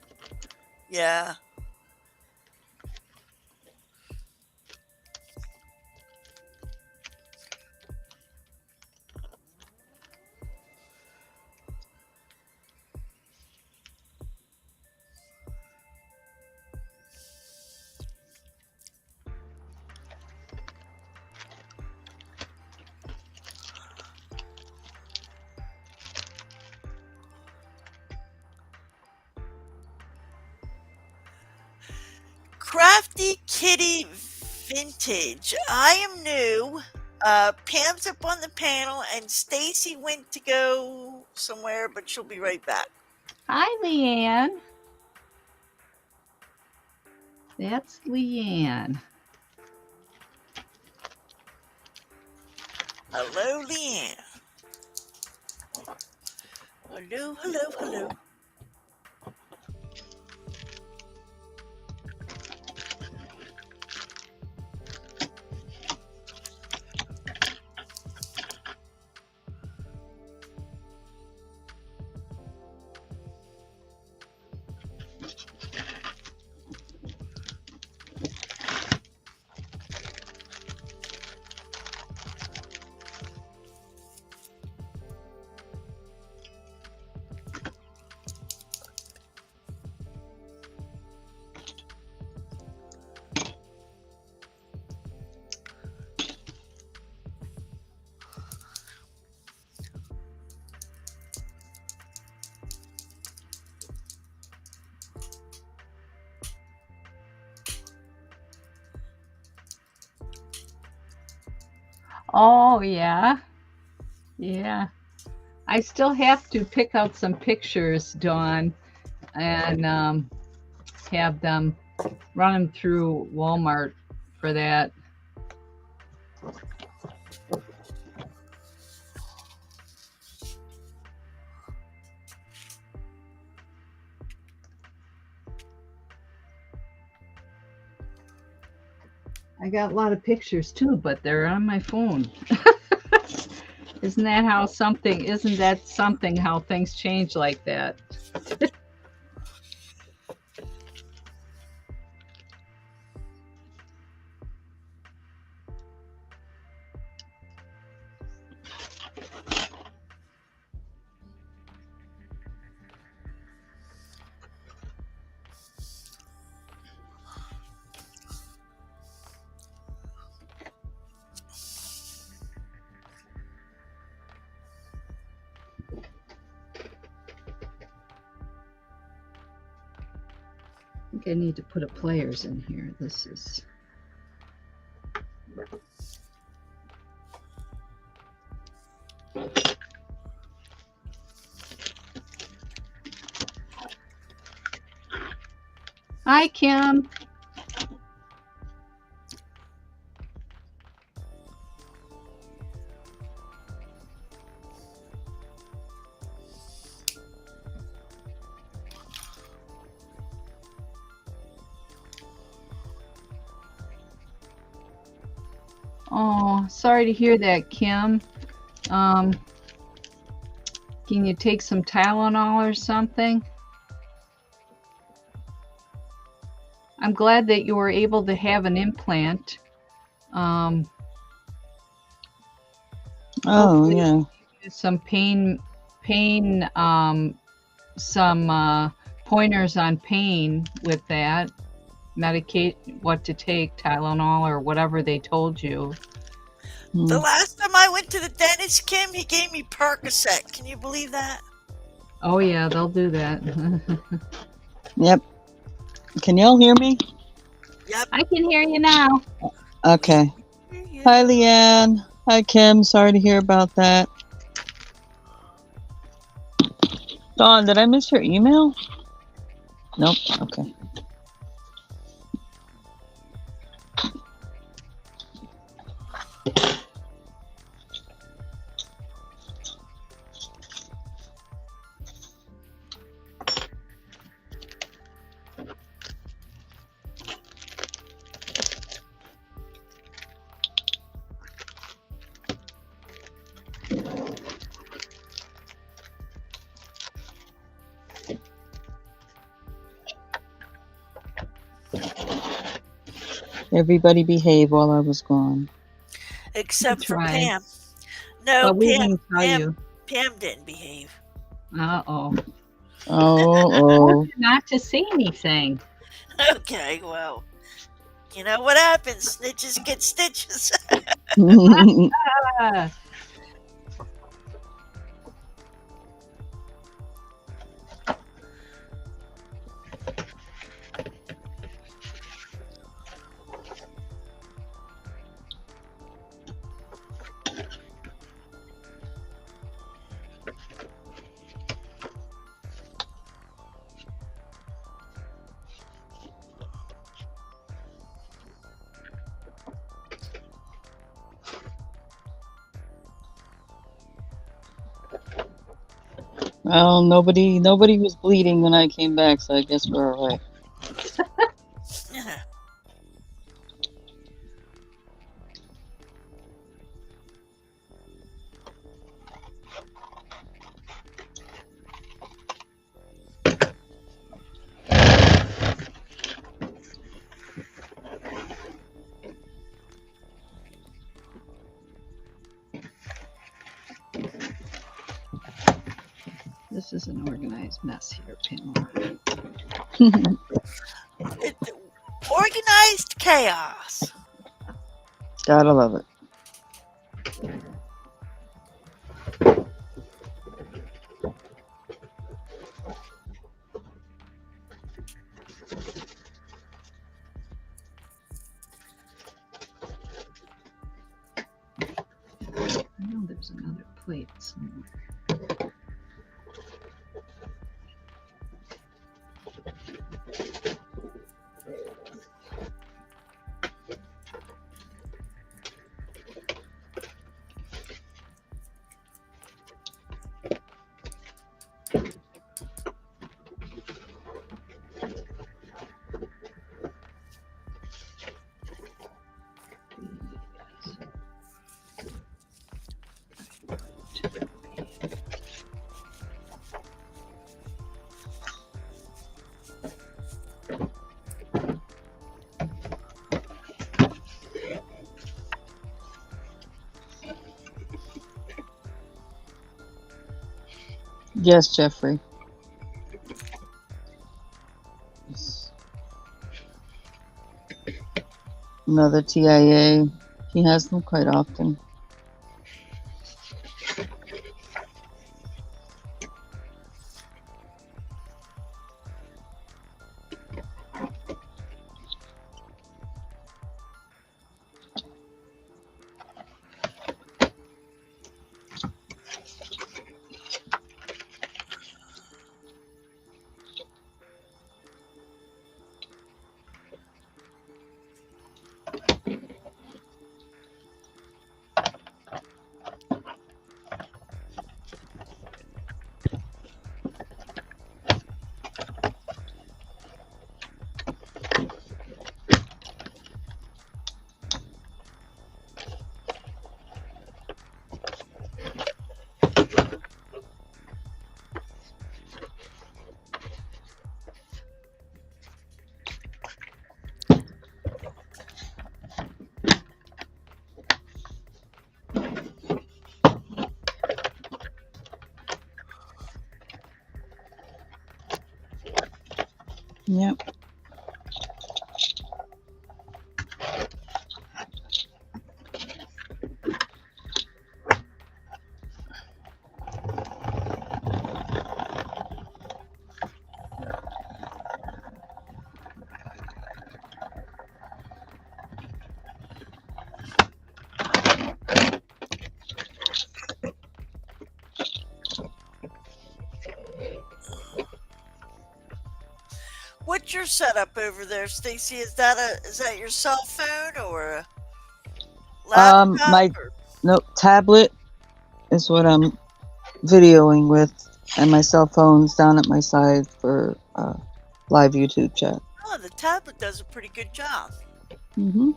yeah. Crafty Kitty Vintage. I am new. Pam's up on the panel, and Stacy went to go somewhere, but she'll be right back. Hi, Leanne. That's Leanne. Hello, Leanne. Hello, hello, hello. Oh, yeah. Yeah. I still have to pick out some pictures, Dawn, and have them run them through Walmart for that. I got a lot of pictures too, but they're on my phone. Isn't that something how things change like that? I think I need to put a players in here. This is. Hi, Kim. Oh, sorry to hear that, Kim. Can you take some Tylenol or something? I'm glad that you were able to have an implant. Oh, Hopefully yeah. some some pointers on pain with that. Medicate what to take, Tylenol or whatever they told you. The last time I went to the dentist, Kim, he gave me Percocet. Can you believe that? Oh yeah, they'll do that. Yep. Can y'all hear me? Yep. I can hear you now. Okay. Hi, Leanne. Hi, Kim. Sorry to hear about that. Dawn, did I miss your email? Nope. Okay. Everybody behave while I was gone. Except for Try. Pam. No, But we Pam. won't tell you. Pam didn't behave. Uh-oh. Oh, Not to say anything. Okay, well, you know what happens? Snitches get stitches. oh. Ah, Well, nobody was bleeding when I came back, so I guess we're all right. this is an organized mess here, Pamela. Organized chaos. Gotta love it. There's another plate somewhere. Yes, Jeffrey. Another TIA. He has them quite often. Yep. What's your setup over there, Stacy? Is that your cell phone or a laptop? My tablet is what I'm videoing with, and my cell phone's down at my side for live YouTube chat. Oh, the tablet does a pretty good job. Mm-hmm.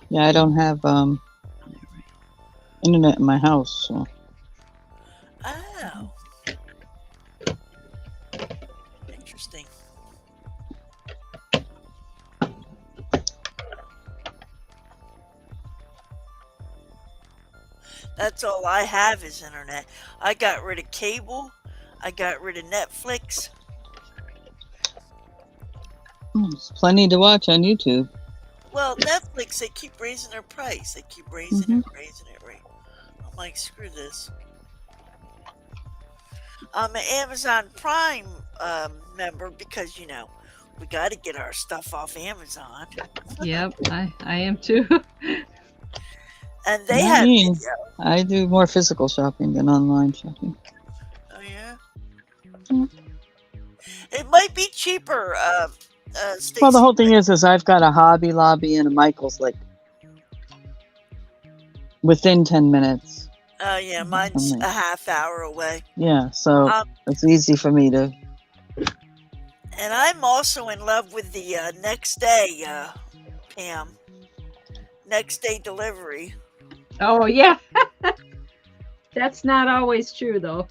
Yeah, I don't have internet in my house, so. Oh. Interesting. That's all I have is internet. I got rid of cable. I got rid of Netflix. There's plenty to watch on YouTube. Well, Netflix, they keep raising their price. They keep raising it. I'm like, screw this. I'm an Amazon Prime member because, we got to get our stuff off Amazon. Yep, I am too. And they have video. I do more physical shopping than online shopping. Oh, yeah? Mm. It might be cheaper, Stacey. Well, the whole thing is I've got a Hobby Lobby and a Michael's like within 10 minutes. Oh, yeah, mine's a half hour away. Yeah, so it's easy for me to. And I'm also in love with the next day, Pam. Next day delivery. Oh, yeah. That's not always true, though.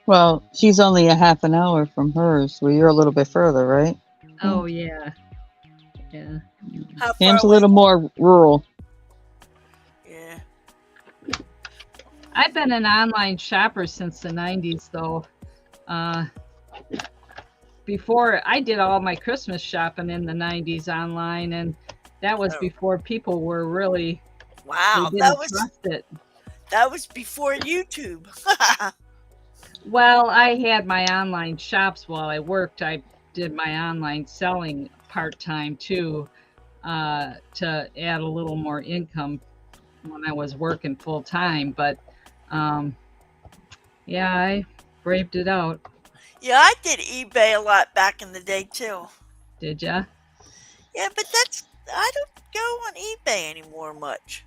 Well, she's only a half an hour from hers, where you're a little bit further, right? Oh, yeah. Yeah. Pam's a little more rural. Yeah. I've been an online shopper since the 90s, though. Before, I did all my Christmas shopping in the 90s online, and that was before people were really... Wow, trust it. That was before YouTube. Well, I had my online shops while I worked. I did my online selling part-time too, to add a little more income when I was working full-time. But yeah, I braved it out. Yeah, I did eBay a lot back in the day too. Did ya? Yeah, but I don't go on eBay anymore much.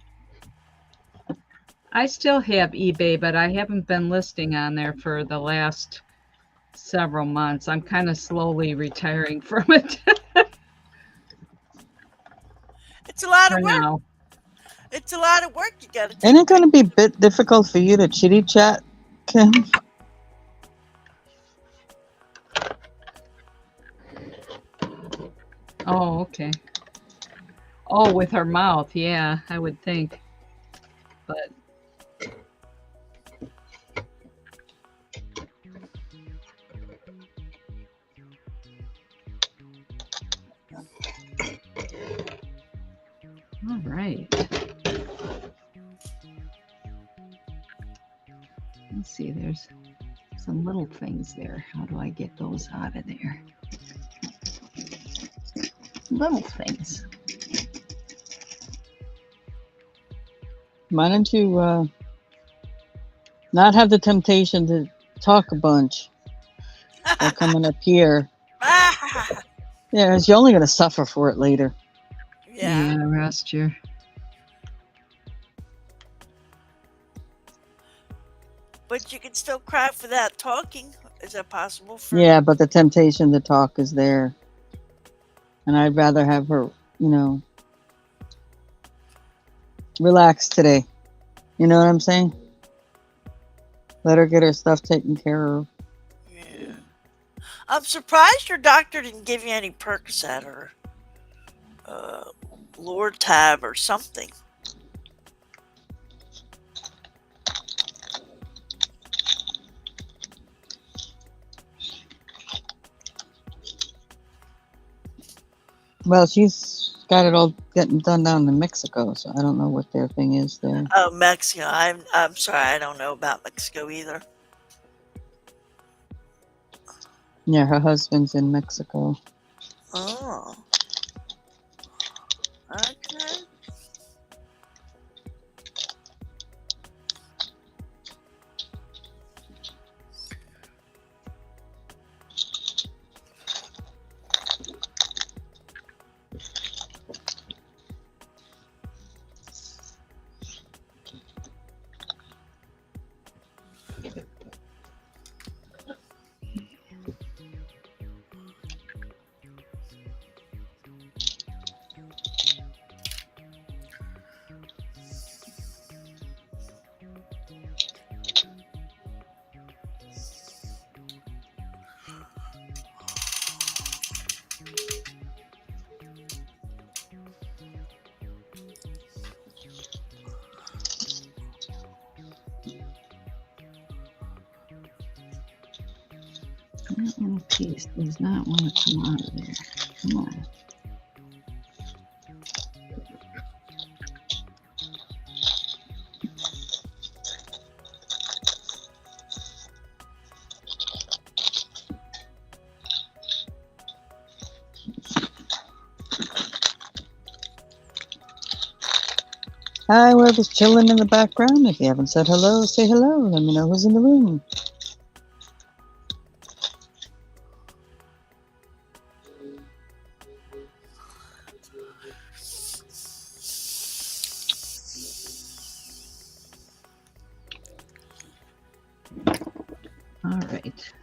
I still have eBay, but I haven't been listing on there for the last several months. I'm kind of slowly retiring from it It's a lot for of work. now. It's a lot of work. You got to Isn't take it going to be a bit difficult for you to chitty chat, Kim? Oh, okay. Oh, with her mouth, yeah, I would think. But all right. Let's see, there's some little things there. How do I get those out of there? Little things. Why don't you not have the temptation to talk a bunch by coming up here? Yeah, you're only going to suffer for it later. Yeah. Yeah, rest your. But you can still craft without talking. Is that possible for Yeah, but the temptation to talk is there. And I'd rather have her, relax today. You know what I'm saying? Let her get her stuff taken care of. Yeah. I'm surprised your doctor didn't give you any Percocet or Lortab or something. Well, she's got it all getting done down in Mexico, so I don't know what their thing is there. Oh, Mexico. I'm sorry. I don't know about Mexico either. Yeah, her husband's in Mexico. Oh. Okay. That little piece does not want to come out of there. Come on. Hi, whoever's chilling in the background. If you haven't said hello, say hello. Let me know who's in the room. All right.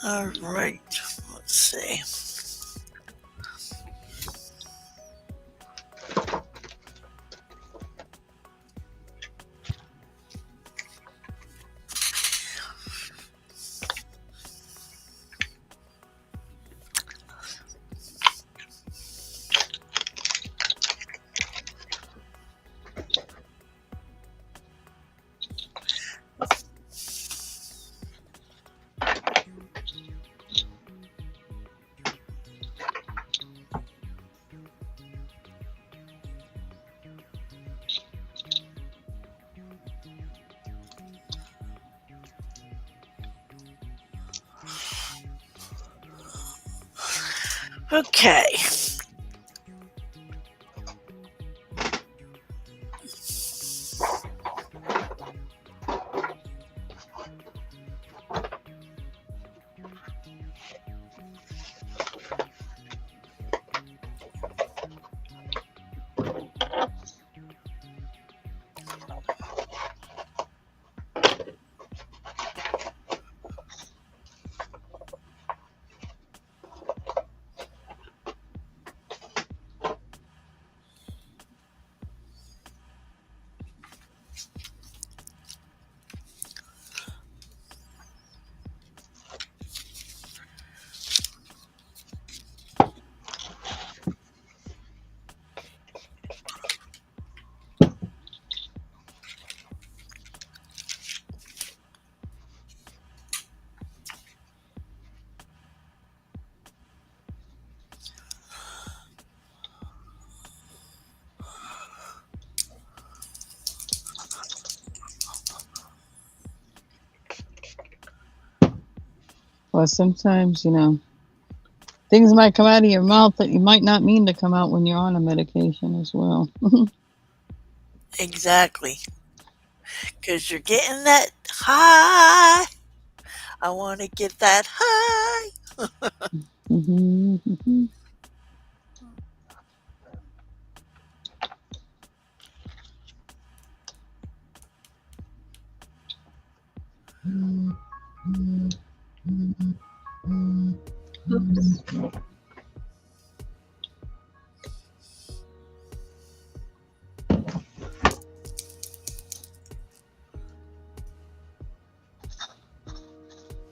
All right. Let's see. Okay. Well, sometimes, things might come out of your mouth that you might not mean to come out when you're on a medication as well. Exactly. Because you're getting that high. I want to get that high. Mhm. Oops.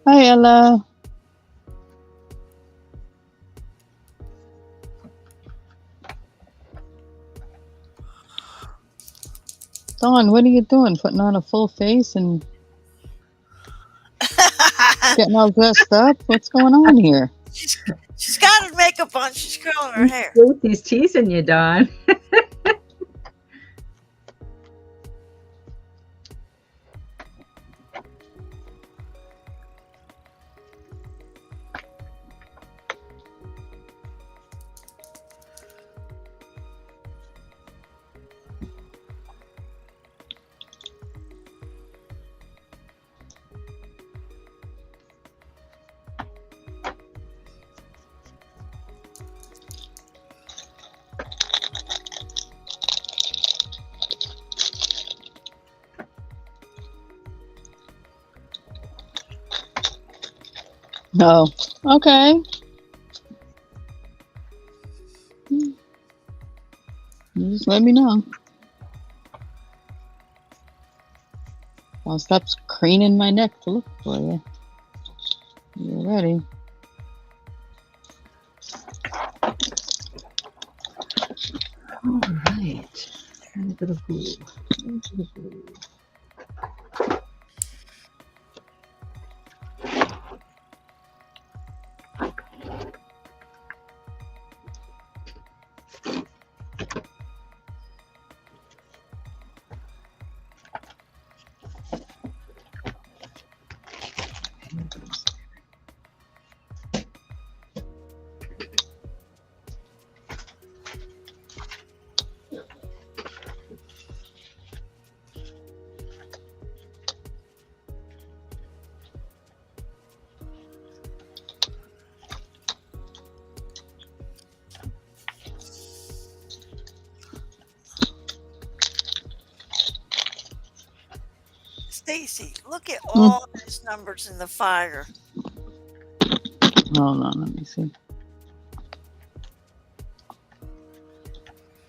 Hi, Ella. Dawn, what are you doing? Putting on a full face and getting all dressed up? What's going on here? she's got her makeup on. She's curling her hair. He's teasing you, Dawn. Oh, okay. You just let me know. I'll stop craning my neck to look for you. You're ready. All right. A little bit of glue. A little bit of glue. Stacy, look at all those numbers in the fire. Hold on, let me see.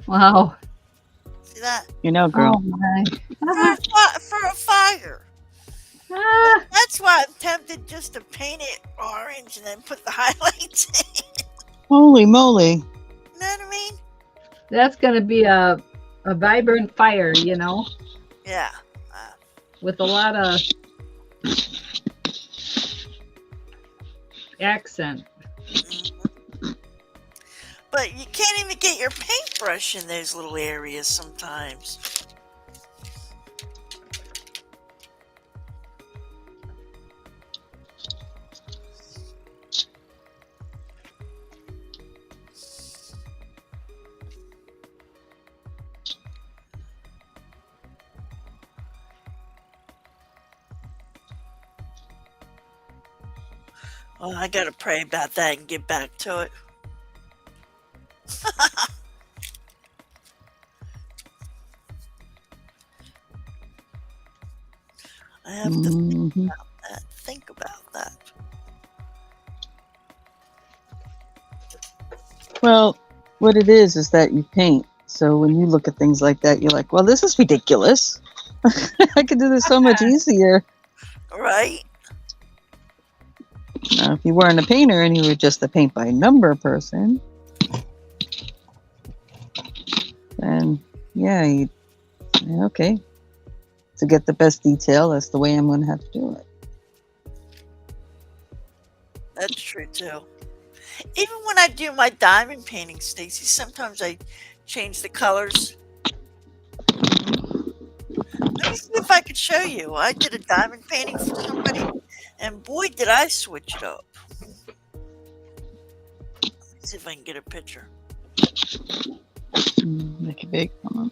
Wow. See that? Girl. Oh my. For a fire. Ah, That's why I'm tempted just to paint it orange and then put the highlights in. Holy moly. You know what I mean? that's going to be a vibrant fire, Yeah. with a lot of accent. But you can't even get your paintbrush in those little areas sometimes. Well, I gotta pray about that and get back to it. I have to Hmm. think about that. Well, what it is that you paint. So when you look at things like that, you're like, well, this is ridiculous. I could do this so much easier. Right? Now, if you weren't a painter and you were just a paint by number person, then yeah, okay. To get the best detail, that's the way I'm going to have to do it. That's true too. Even when I do my diamond painting, Stacy, sometimes I change the colors. Let me see if I could show you. I did a diamond painting for somebody, and boy, did I switch it up. Let's see if I can get a picture. Make it big. Come on.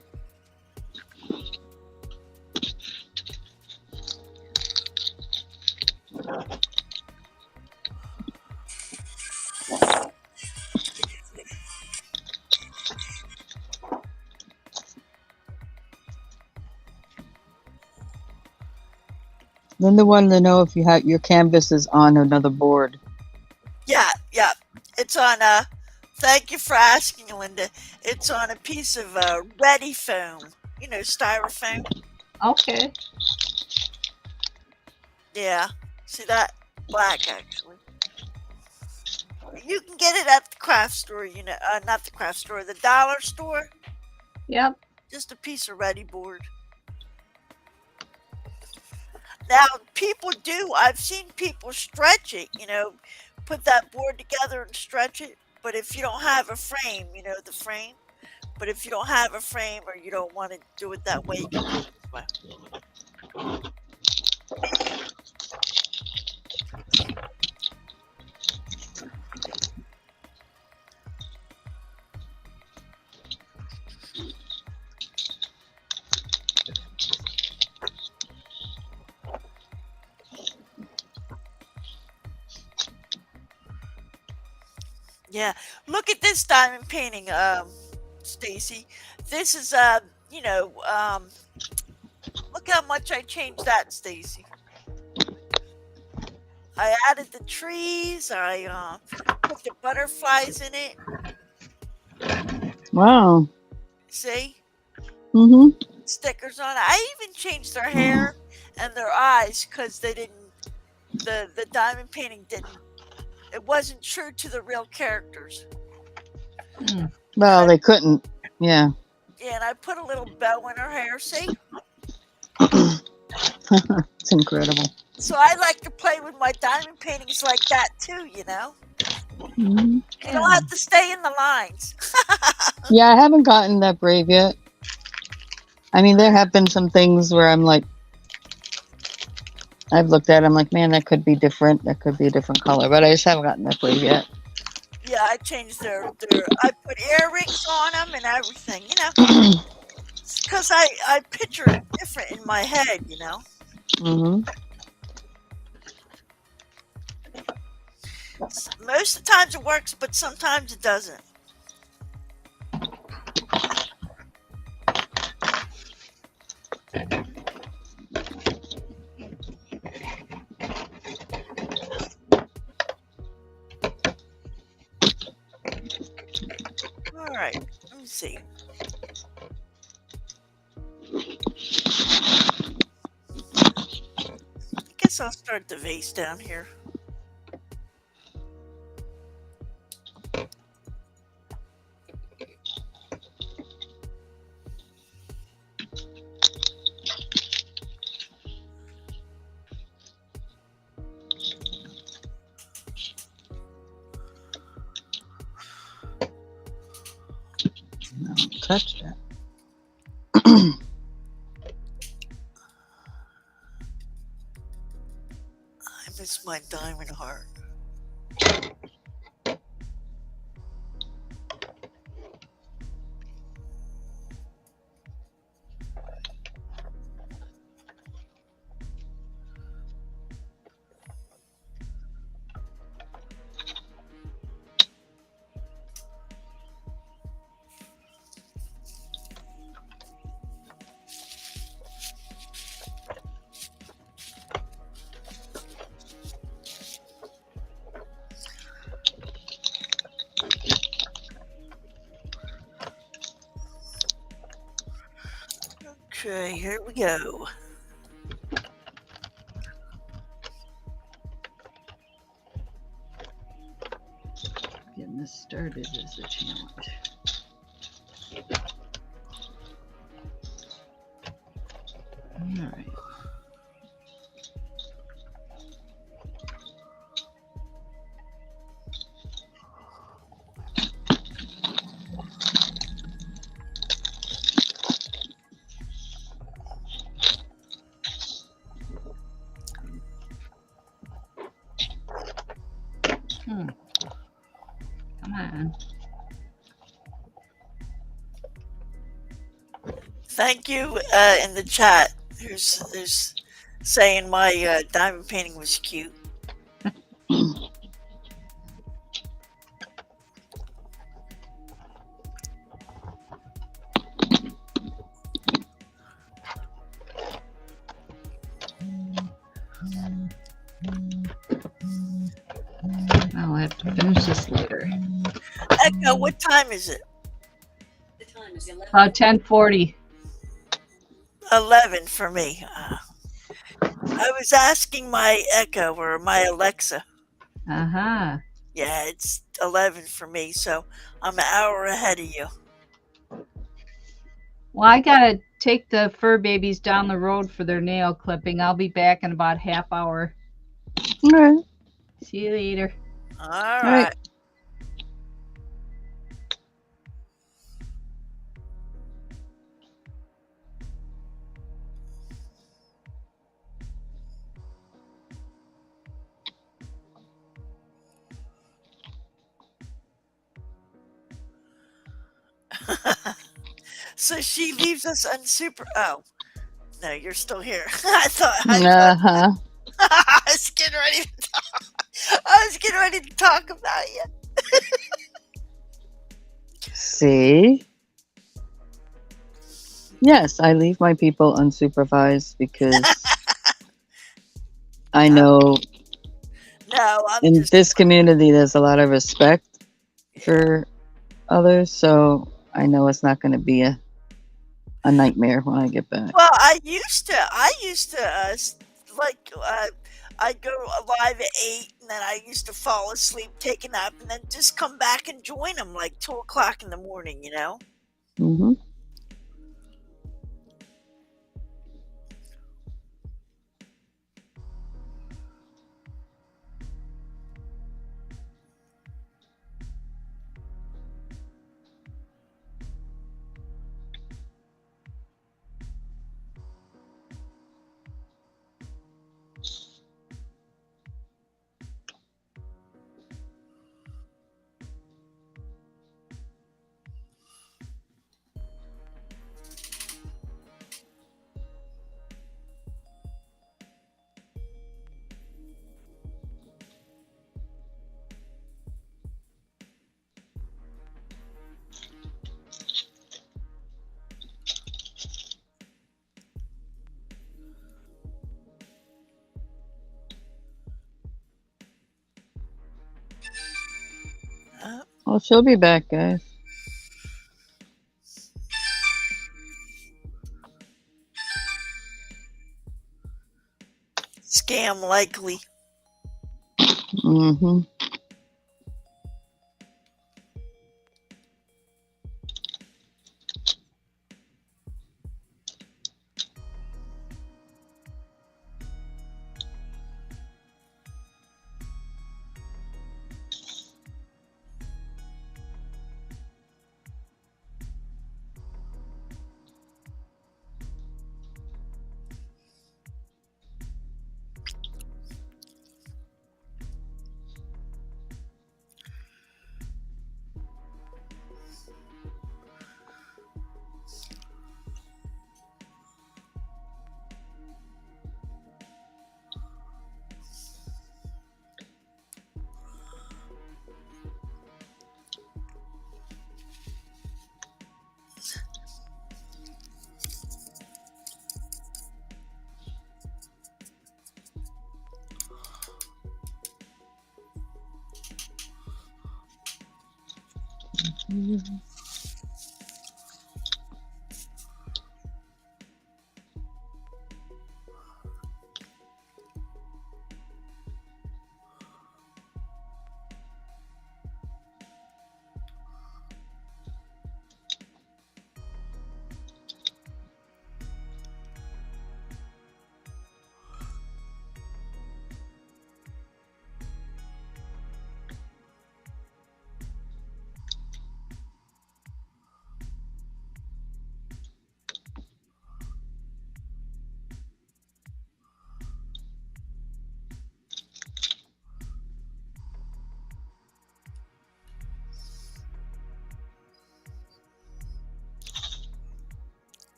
Then they wanted to know if you had your canvas is on another board. Yeah. It's on thank you for asking, Linda. It's on a piece of ready foam. You know, styrofoam. Okay. Yeah. See that? Black, actually. You can get it at the craft store, you know, not the craft store, the dollar store. Yep. Just a piece of ready board. Now, people do, I've seen people stretch it, you know, put that board together and stretch it. But if you don't have a frame, you know, the frame. But if you don't have a frame or you don't want to do it that way, you can do it this way. Yeah. Look at this diamond painting, Stacy. This is you know, look how much I changed that, Stacy. I added the trees, I put the butterflies in it. Wow. See? Mm-hmm. Stickers on it. I even changed their hair and their eyes because they didn't the diamond painting didn't it wasn't true to the real characters. Well, they couldn't. Yeah. Yeah, and I put a little bow in her hair, see? It's incredible. So I like to play with my diamond paintings like that too, you know? Mm-hmm. You don't have to stay in the lines. Yeah, I haven't gotten that brave yet. I mean, there have been some things where I'm like, I've looked at it, I'm like, man, that could be different. That could be a different color. But I just haven't gotten that brave yet. Yeah, I changed their I put earrings on them and everything, you know? Because I picture it different in my head, you know? Mm-hmm. Most of the times it works, but sometimes it doesn't. All right, let me see. I guess I'll start the vase down here. No, touch that. I miss my diamond heart. Okay, here we go. Getting this started is a challenge. All right. Come on. Thank you in the chat. Who's saying my diamond painting was cute. I'll have to finish this later. Echo, what time is it? The time is 11. About 10:40. 11 for me. I was asking my Echo or my Alexa. Uh-huh. Yeah, it's 11 for me, so I'm an hour ahead of you. Well, I gotta take the fur babies down the road for their nail clipping. I'll be back in about half hour. All right. See you later. All right. right. So she leaves us unsuper. Oh, no, you're still here. I thought Uh-huh. I was getting ready to talk. I was getting ready to talk about you. See? Yes, I leave my people unsupervised because I know No, I'm in just. this community there's a lot of respect for others, so I know it's not going to be a nightmare when I get back. Well, I used to I'd go live at 8, and then I used to fall asleep, take a nap, and then just come back and join them like 2 o'clock in the morning. You know. Mm-hmm. Well, she'll be back, guys. Scam likely. Mm-hmm.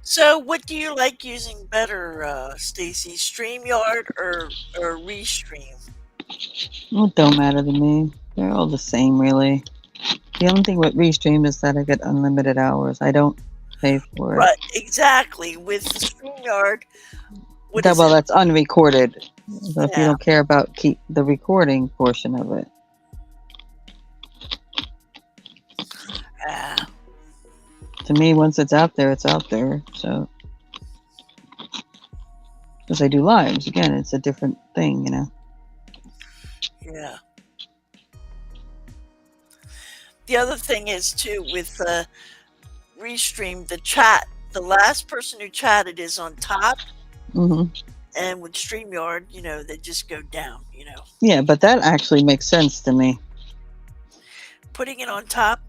So, what do you like using better, Stacy? StreamYard or Restream? Well, it don't matter to me. They're all the same, really. The only thing with Restream is that I get unlimited hours. I don't pay for it. Right, exactly. With the StreamYard, what That is well, it? that's unrecorded. So if you Yeah, don't care about keep the recording portion of it, yeah, to me, once it's out there, it's out there. So because I do lives again, it's a different thing, you know. yeah. The other thing is too with Restream, the chat. The last person who chatted is on top, Hmm. and with StreamYard, they just go down. Yeah, but that actually makes sense to me. Putting it on top.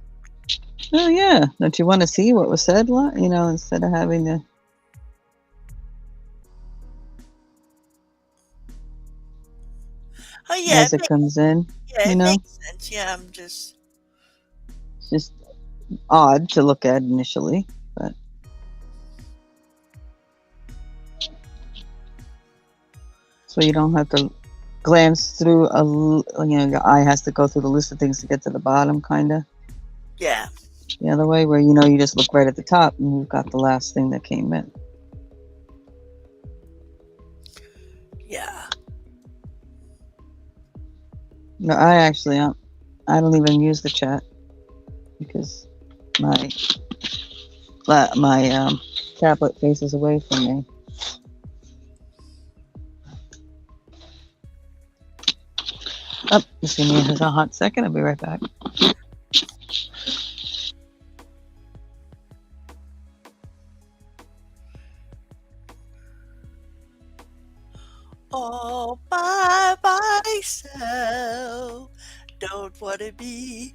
Oh yeah, don't you want to see what was said? You know, instead of having to. Oh yeah, As it comes in, you it know, makes sense. Yeah, I'm just. it's just odd to look at initially, but so you don't have to glance through you know, your eye has to go through the list of things to get to the bottom, kind of. Yeah, The other way, where you know you just look right at the top and you've got the last thing that came in. yeah. No, I don't even use the chat because my my tablet faces away from me. Oh, just give me a hot second. I'll be right back. All by myself. Don't want to be.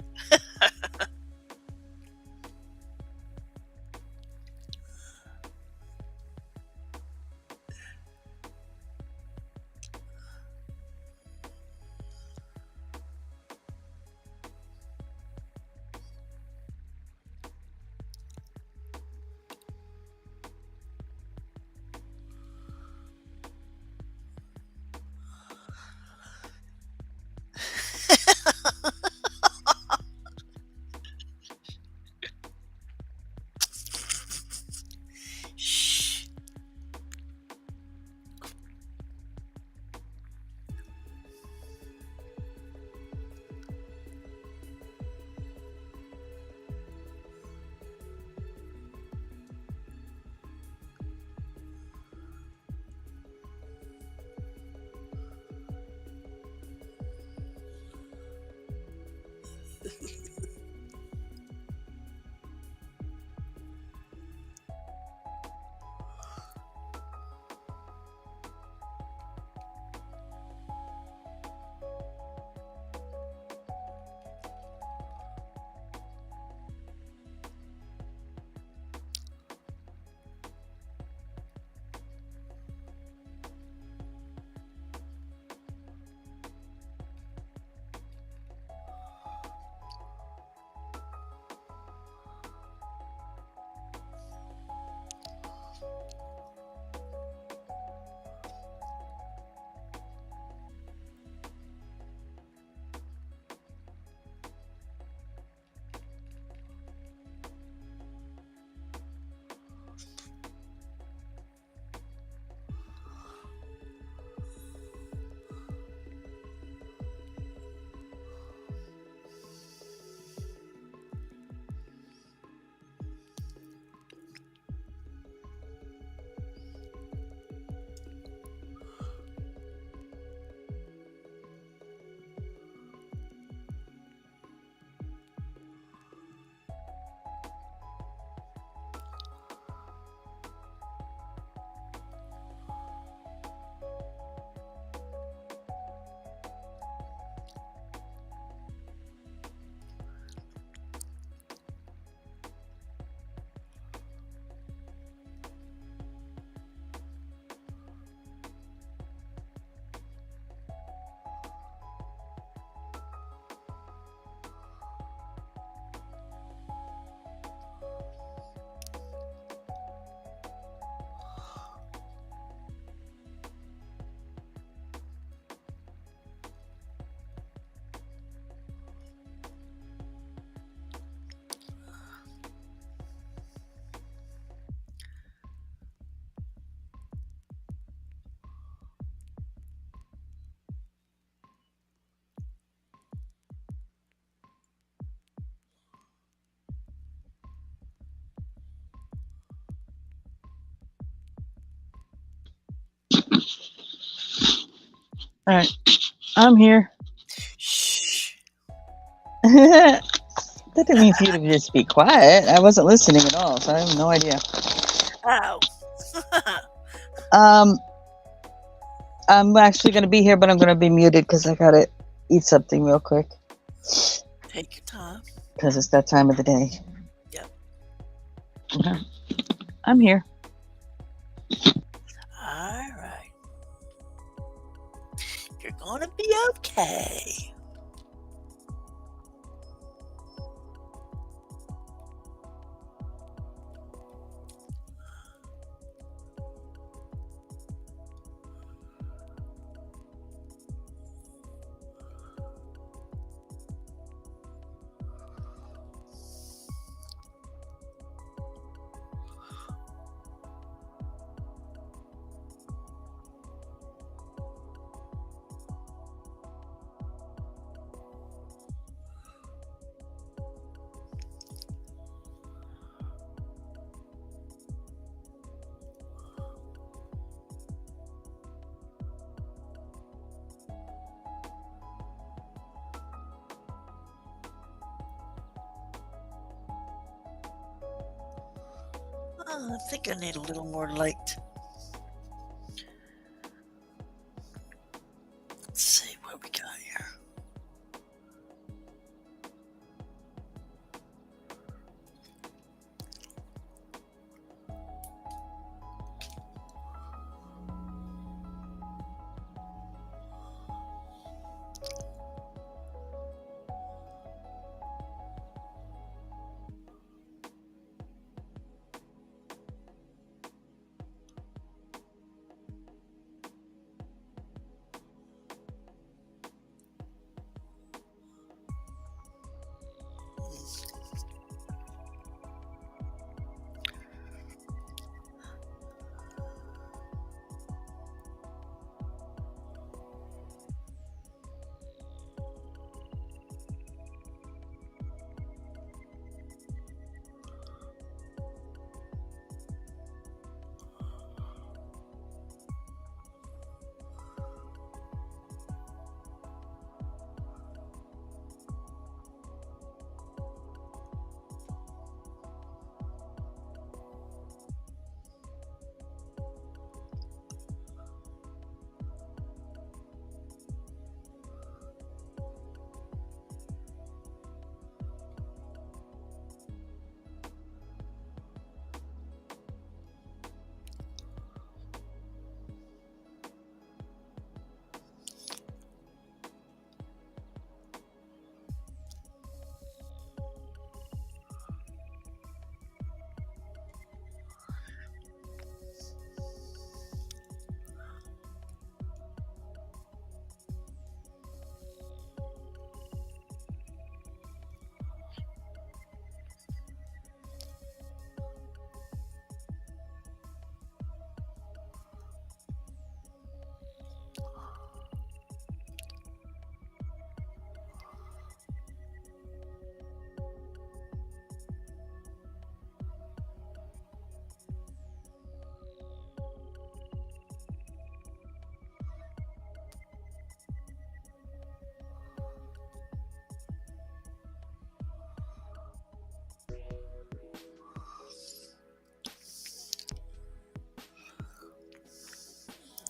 All right, I'm here. Shh. That didn't mean for you to just be quiet. I wasn't listening at all, so I have no idea. Oh. Um, I'm actually gonna be here, but I'm gonna be muted because I gotta eat something real quick Take your time. because it's that time of the day. Yep. Okay. I'm here. All right. You're gonna be okay. Oh, I think I need a little more light. Let's see what we got here.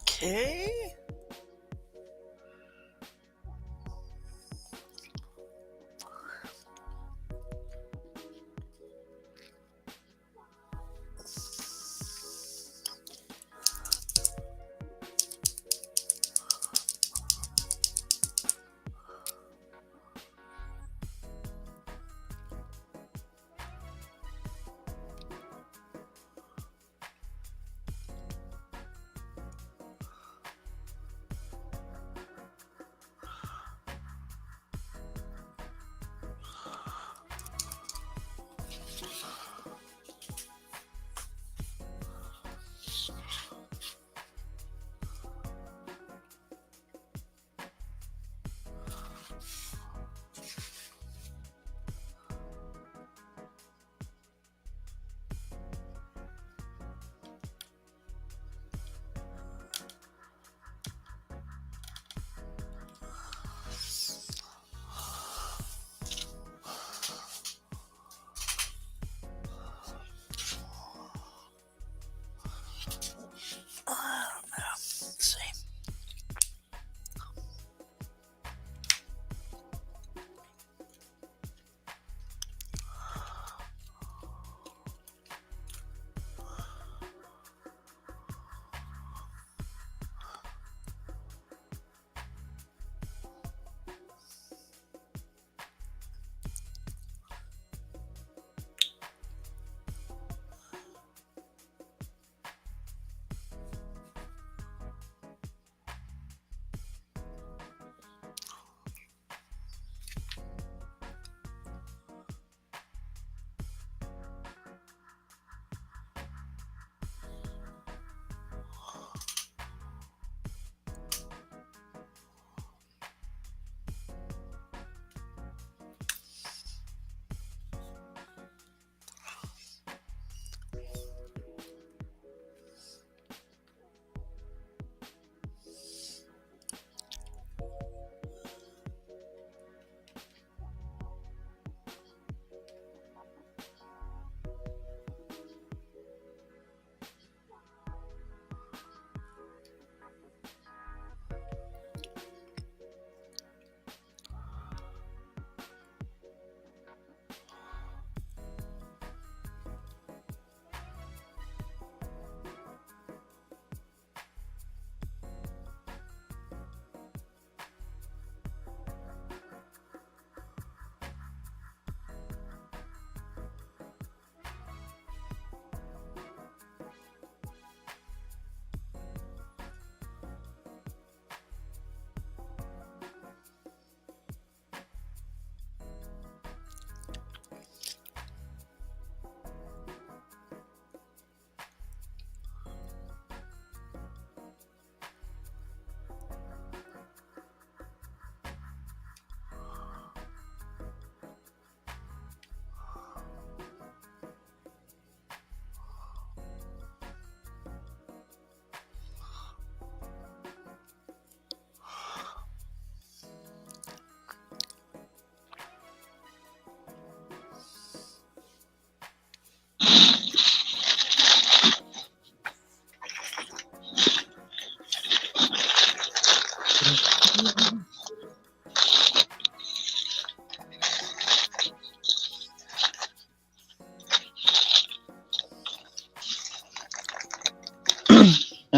Okay.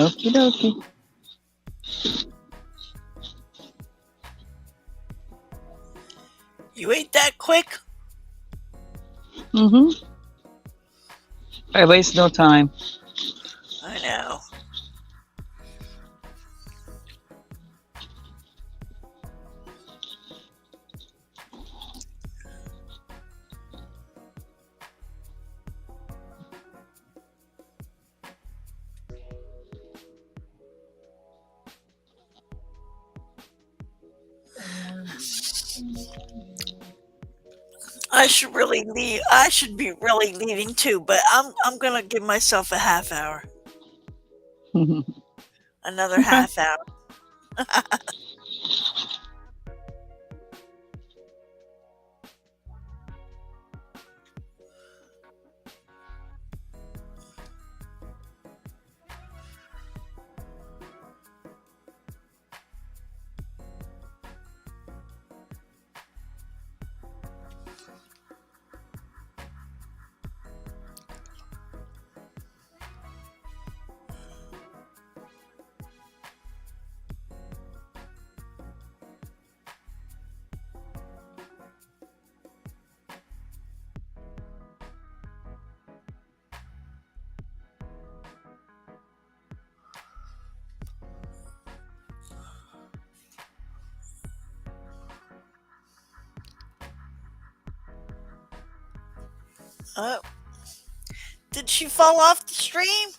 Okie dokie. You ate that quick? Mm-hmm. I waste no time. I know. I should really leave. I should be really leaving too, but I'm gonna give myself a half hour. Another half hour. Oh, did she fall off the stream?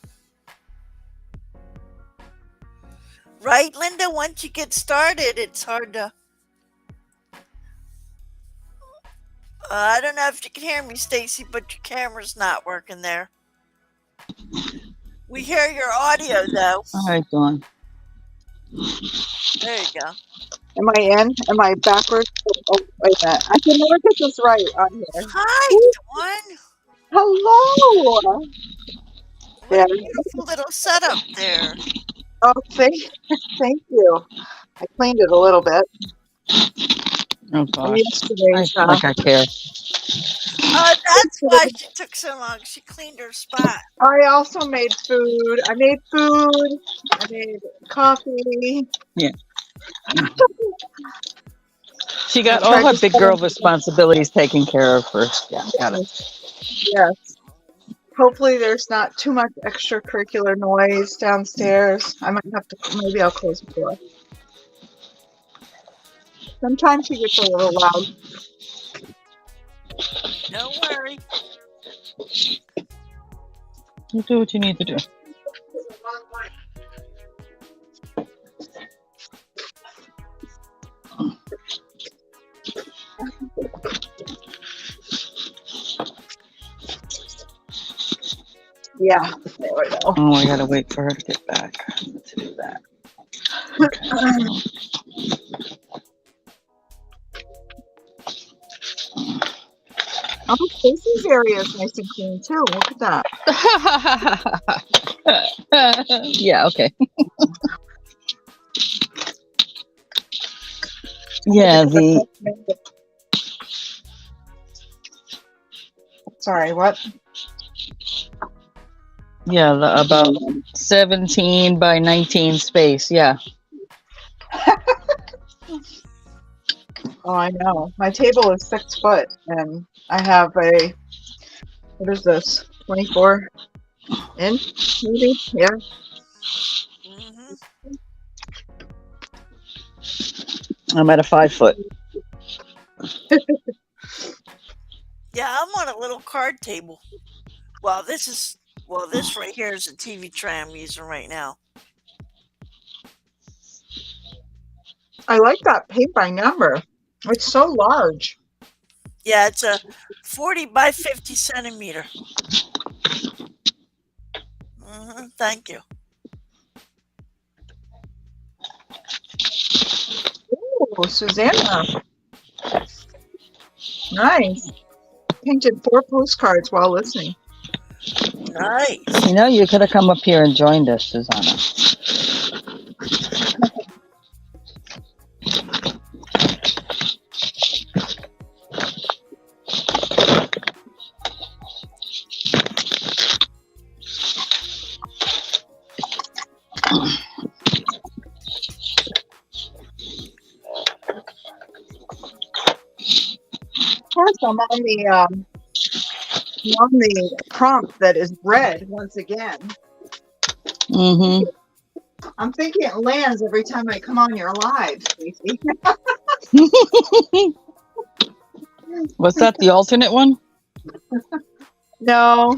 Right, Linda? Once you get started, it's hard to. I don't know if you can hear me, Stacy, but your camera's not working there. We hear your audio, though. All right, Dawn. There you go. Am I in? Am I backwards? Oh, wait a minute. I can never get this right on here. Hi, Dawn. Hello. What Yeah. a beautiful little setup there. Oh, thank you. I cleaned it a little bit. Oh I'm gosh. used to I these, feel like I care. That's why she took so long. She cleaned her spot. I also made food. I made coffee. Yeah. She got I all tried her to big set girl up- responsibilities taken care of first. Yeah, got it. Yes. Hopefully there's not too much extracurricular noise downstairs. I might have to, maybe I'll close the door. Sometimes it gets a little loud. Don't worry. You do what you need to do. Yeah, there we go. Oh, I gotta wait for her to get back to do that. Oh, Stacey's area is nice and clean too. Look at that. Yeah, okay. Yeah, Sorry, what? the about 17 by 19 space. Yeah. Oh, I know. My table is 6 foot, and I have a, what is this? 24 inch, maybe? Yeah. Hmm. I'm at a 5 foot. Yeah, I'm on a little card table. Well, this right here is a TV tray I'm using right now. I like that paint by number. It's so large. Yeah, it's a 40 by 50 centimeter. Thank you. Oh, Susanna. Nice. Painted 4 postcards while listening. Nice. You know, you could have come up here and joined us, Susanna. I'm on the prompt that is red once again. Mm-hmm. I'm thinking it lands every time I come on your live, Stacey. Was that the alternate one? No,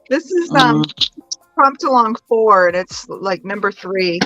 this is Mm. prompt along 4, and it's like number 3.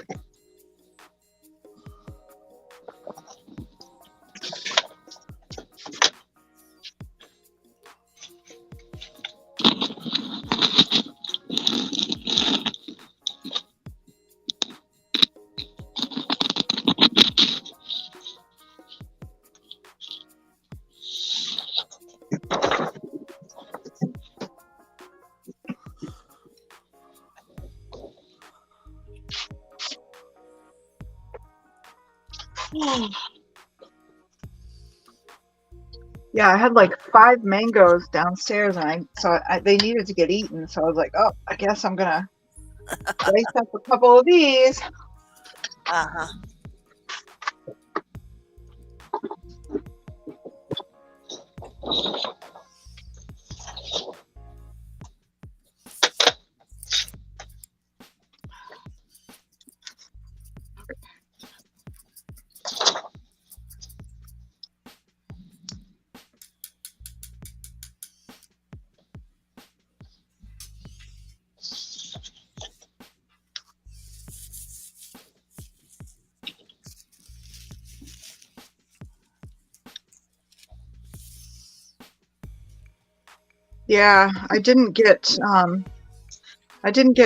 Yeah, I had like 5 mangoes downstairs, and they needed to get eaten. So I was like, oh, I guess I'm gonna dice up a couple of these. Uh-huh. Yeah, I didn't get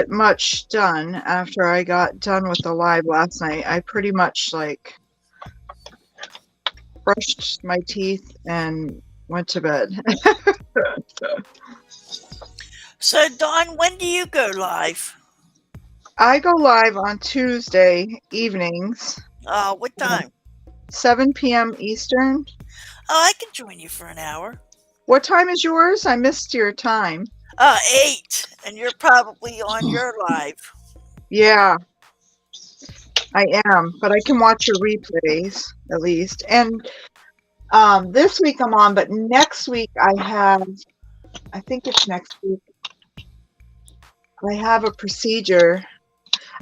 much done after I got done with the live last night. I pretty much like brushed my teeth and went to bed. So, Dawn, when do you go live? I go live on Tuesday evenings, What time? 7 p.m. Eastern. Oh, I can join you for an hour. What time is yours? I missed your time. 8, and you're probably on your live. Yeah, I am, but I can watch your replays at least. And this week I'm on, but next week I think it's next week, I have a procedure.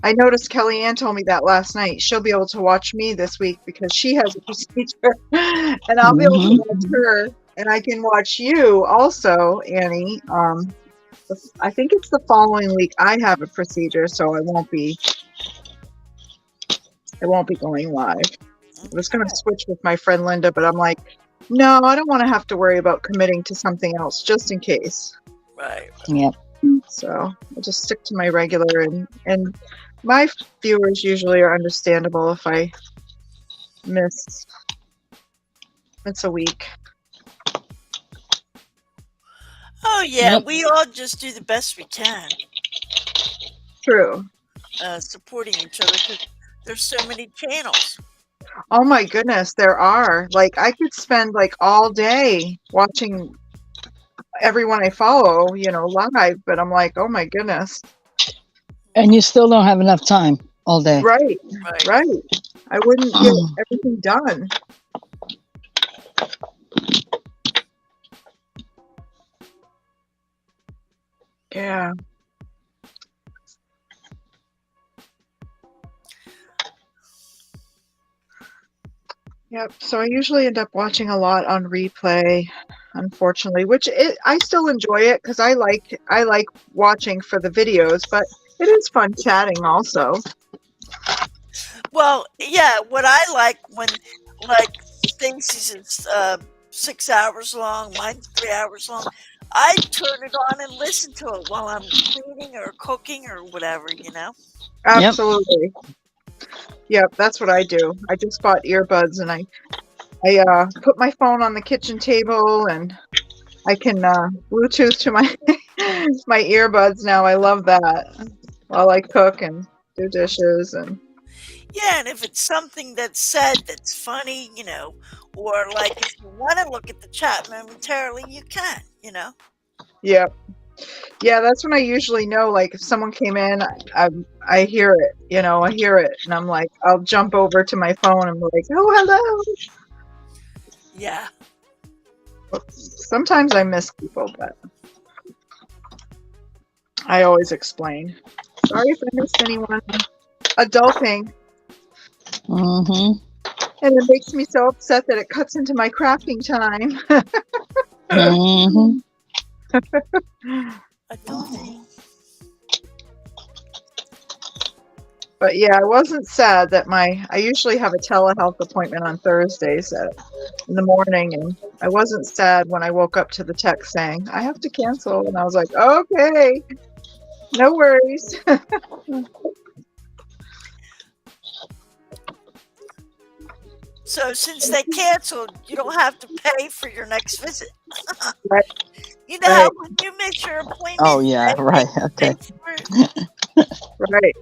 I noticed Kellyanne told me that last night. She'll be able to watch me this week because she has a procedure, and I'll be able to watch her, and I can watch you also, Annie. I think it's the following week I have a procedure, so I won't be going live. I was going to switch with my friend Linda, but I'm like, no, I don't want to have to worry about committing to something else just in case. Right. Yep. So I'll just stick to my regular, and my viewers usually are understandable if I miss a week. Oh, yeah, Yep. we all just do the best we can, True. supporting each other because there's so many channels. Oh my goodness, there are. Like, I could spend like all day watching everyone I follow, live, but I'm like, oh my goodness. And you still don't have enough time all day. Right. I wouldn't get everything done. Yeah. Yep. So I usually end up watching a lot on replay, unfortunately, I still enjoy it because I like watching for the videos, but it is fun chatting also. Well, yeah, what I like when, like, Stacey's is 6 hours long, mine's 3 hours long, I turn it on and listen to it while I'm cleaning or cooking or whatever, Absolutely. Yep, that's what I do. I just bought earbuds, and I put my phone on the kitchen table, and I can Bluetooth to my my earbuds now. I love that while I cook and do dishes. And Yeah, and if it's something that's said that's funny, or like if you want to look at the chat momentarily, you can, Yep. Yeah, that's when I usually know, like, if someone came in, I hear it, I hear it, and I'm like, I'll jump over to my phone and be like, oh, hello. Yeah. Sometimes I miss people, but I always explain. Sorry if I missed anyone. Adulting. Mm-hmm. And it makes me so upset that it cuts into my crafting time. Mm-hmm. Adulting. But yeah, I wasn't sad that I usually have a telehealth appointment on Thursdays in the morning, and I wasn't sad when I woke up to the text saying, I have to cancel. And I was like, okay, no worries. So since they canceled, you don't have to pay for your next visit. Right. You know how when you miss your appointment, Oh yeah, they right. make you Okay. pay for it, Right.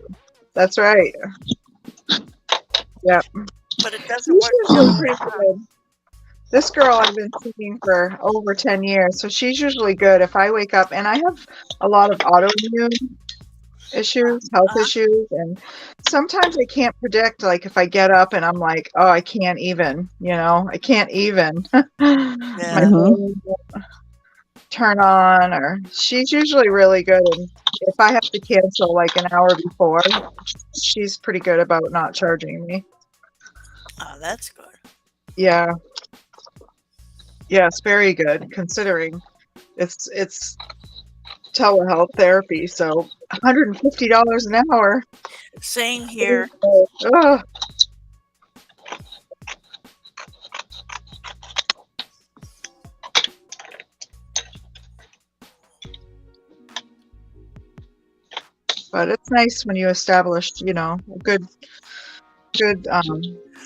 That's right. Yep. but it doesn't She's work. usually pretty good. This girl I've been seeing for over 10 years, so she's usually good. If I wake up, and I have a lot of autoimmune issues, health issues, and sometimes I can't predict, like if I get up and I'm like, oh, I can't even, I can't even. My Yeah. brain won't turn on, or she's usually really good. And if I have to cancel like an hour before, she's pretty good about not charging me. Oh, that's good. Yeah. Yes, very good considering it's telehealth therapy, so $150 an hour. Same here. Ugh. But it's nice when you establish, a good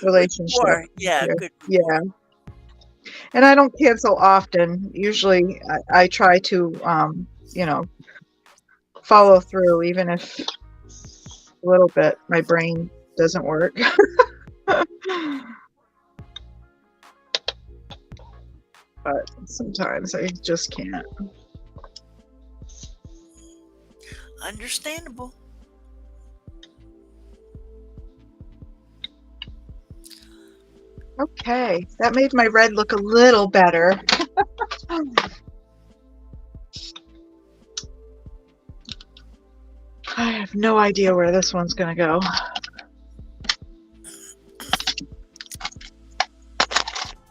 relationship. Or, yeah, here. good. Yeah. And I don't cancel often. Usually I try to, follow through, even if a little bit my brain doesn't work. But sometimes I just can't. Understandable. Okay, that made my red look a little better. I have no idea where this one's gonna go.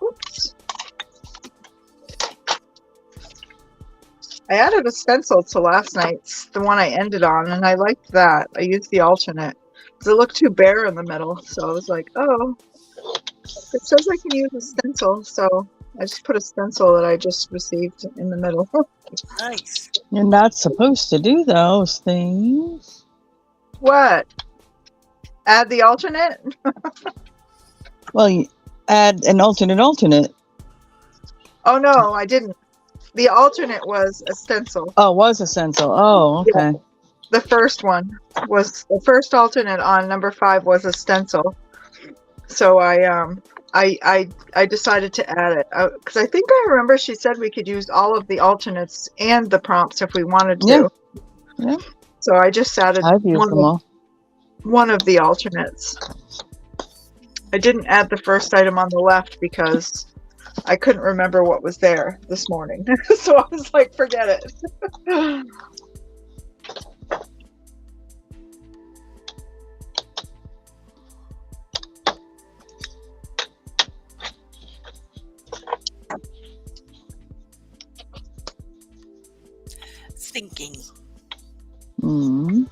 Oops. I added a stencil to last night's, the one I ended on, and I liked that. I used the alternate because it looked too bare in the middle, so I was like, oh, it says I can use a stencil, so I just put a stencil that I just received in the middle. Nice. You're not supposed to do those things. What? Add the alternate? Well, you add an alternate. Oh no, I didn't. The alternate was a stencil. Oh, it was a stencil. Oh, okay. The first one was the first alternate on number 5 was a stencil. So I decided to add it because I think I remember she said we could use all of the alternates and the prompts if we wanted to. Yeah. So I just added I've used them all. one of the alternates. I didn't add the first item on the left because I couldn't remember what was there this morning. So I was like, forget it. Thinking. Mm.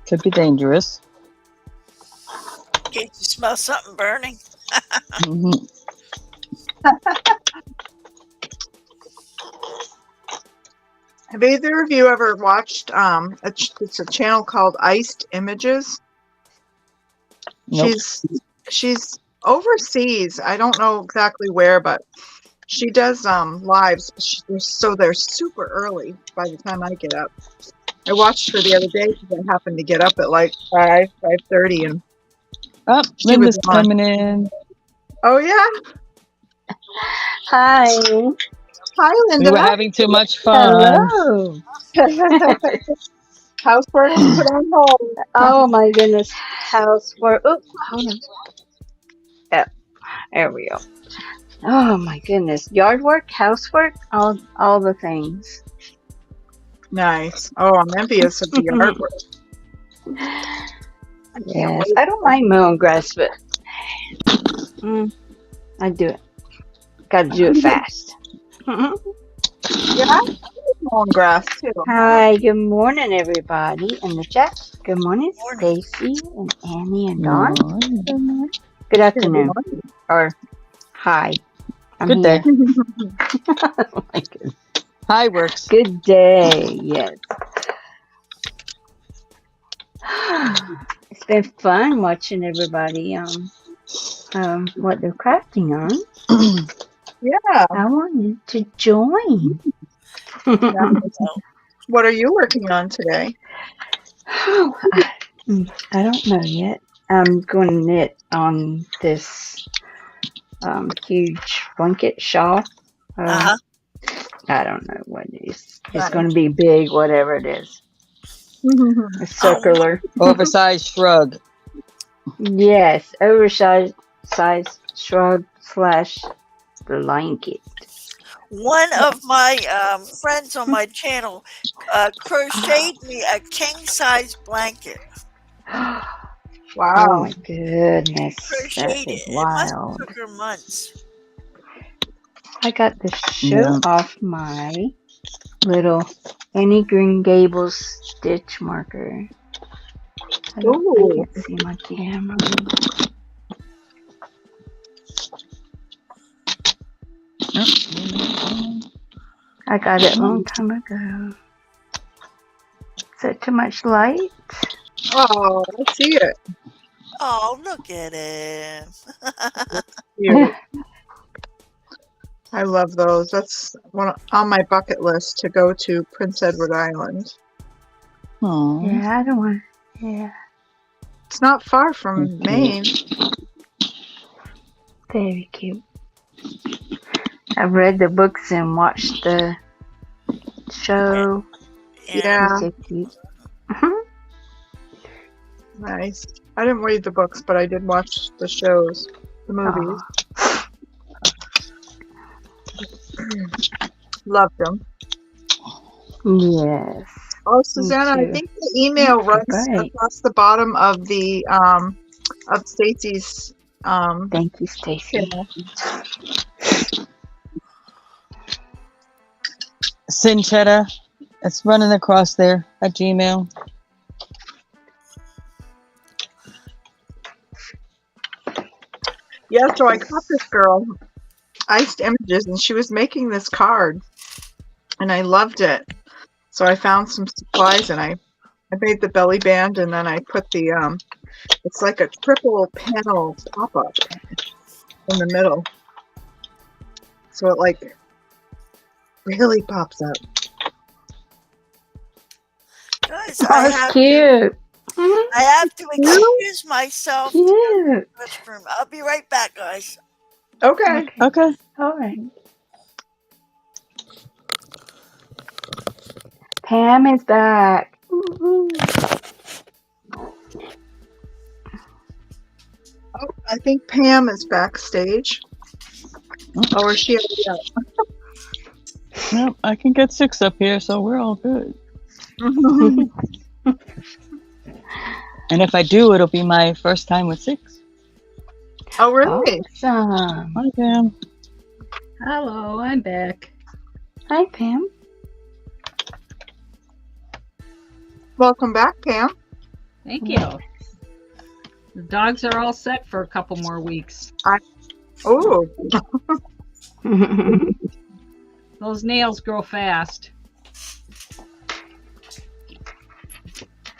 Could be dangerous. In case you smell something burning. Mm-hmm. Have either of you ever watched it's a channel called Iced Images? Nope. She's overseas. I don't know exactly where, but she does lives. So they're super early by the time I get up. I watched her the other day because I happened to get up at like 5:30 and Oh, she Linda's was on. coming in. Oh yeah. Hi. Hi, Linda. We were having too much fun. Hello. Housework is put on hold. Oh my goodness. Housework. Oh, hold on. Yeah. There we go. Oh my goodness. Yard work, housework, all the things. Nice. Oh, I'm envious of the artwork. I can't Yes. wait. I don't mind mowing grass, but I do it. Gotta do it fast. Yeah, I like mowing grass too. Hi, good morning, everybody in the chat. Good morning, Morning. Stacy and Annie and Dawn. Morning. Good afternoon, or hi. I'm Good day. here. Oh my goodness. Hi, works. Good day. Yes. It's been fun watching everybody what they're crafting on. Yeah. I wanted to join. What are you working on today? I don't know yet. I'm going to knit on this huge blanket shawl. Uh-huh. I don't know what it is. It's going to be big, whatever it is. A circular. Oversized shrug. Yes, oversized shrug / blanket. One of my friends on my channel crocheted me a king-size blanket. Oh Wow. my goodness. That Crocheted is it. It must have wild. took her months. I got to show Yeah. off my little Annie Green Gables stitch marker. I can't see my camera. I got it a long time ago. Is that too much light? Oh, I see it. Oh, look at him. Cute. I love those. That's one on my bucket list to go to Prince Edward Island. Aw. Yeah, I don't want. Yeah, It's not far from Maine. very cute. I've read the books and watched the show. Yeah, It's so cute. nice. I didn't read the books, but I did watch the shows, the movies. Loved them. Yes. Oh, Susanna, I too. think the email runs Right. across the bottom of the of Stacy's Thank you, Stacy. channel. Cinchetta. It's running across there at Gmail. Yeah, so I caught this girl, Iced Images, and she was making this card, and I loved it. So I found some supplies, and I made the belly band, and then I put the it's like a triple panel pop-up in the middle. So it like really pops up. Guys, Oh, it's cute. I have to excuse myself to go to Cute. the restroom. I'll be right back, guys. Okay. Okay. All right. Pam is back. Woo-hoo. Oh, I think Pam is backstage. Oh, is she already up? Nope, I can get 6 up here, so we're all good. And if I do, it'll be my first time with 6. Oh, really? Awesome. Hi, Pam. Hello, I'm back. Hi, Pam. Welcome back, Pam. Thank you. The dogs are all set for a couple more weeks. Oh, Those nails grow fast.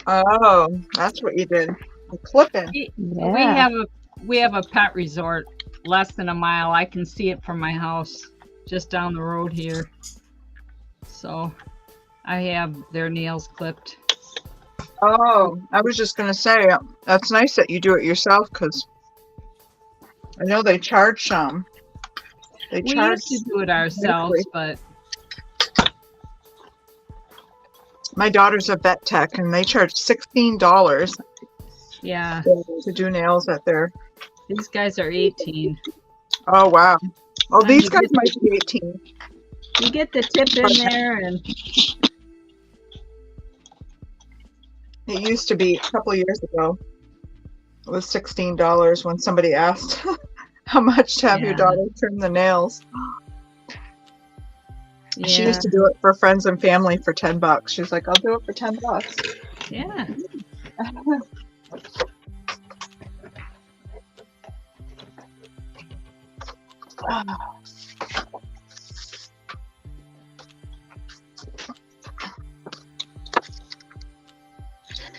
oh, that's what you did. A clipping. Yeah. We have a pet resort less than a mile. I can see it from my house just down the road here. So I have their nails clipped. Oh, I was just going to say, that's nice that you do it yourself, because I know they charge some. They We charge. used to do it ourselves, but My daughter's a vet tech, and they charge $16 yeah, to do nails at their. these guys are 18. Oh wow. Oh, And these you guys get, might be 18. you get the tip in there, and It used to be a couple of years ago. It was $16 when somebody asked how much to have your yeah, daughter trim the nails. She yeah, used to do it for friends and family for $10. She's like, I'll do it for $10. yeah.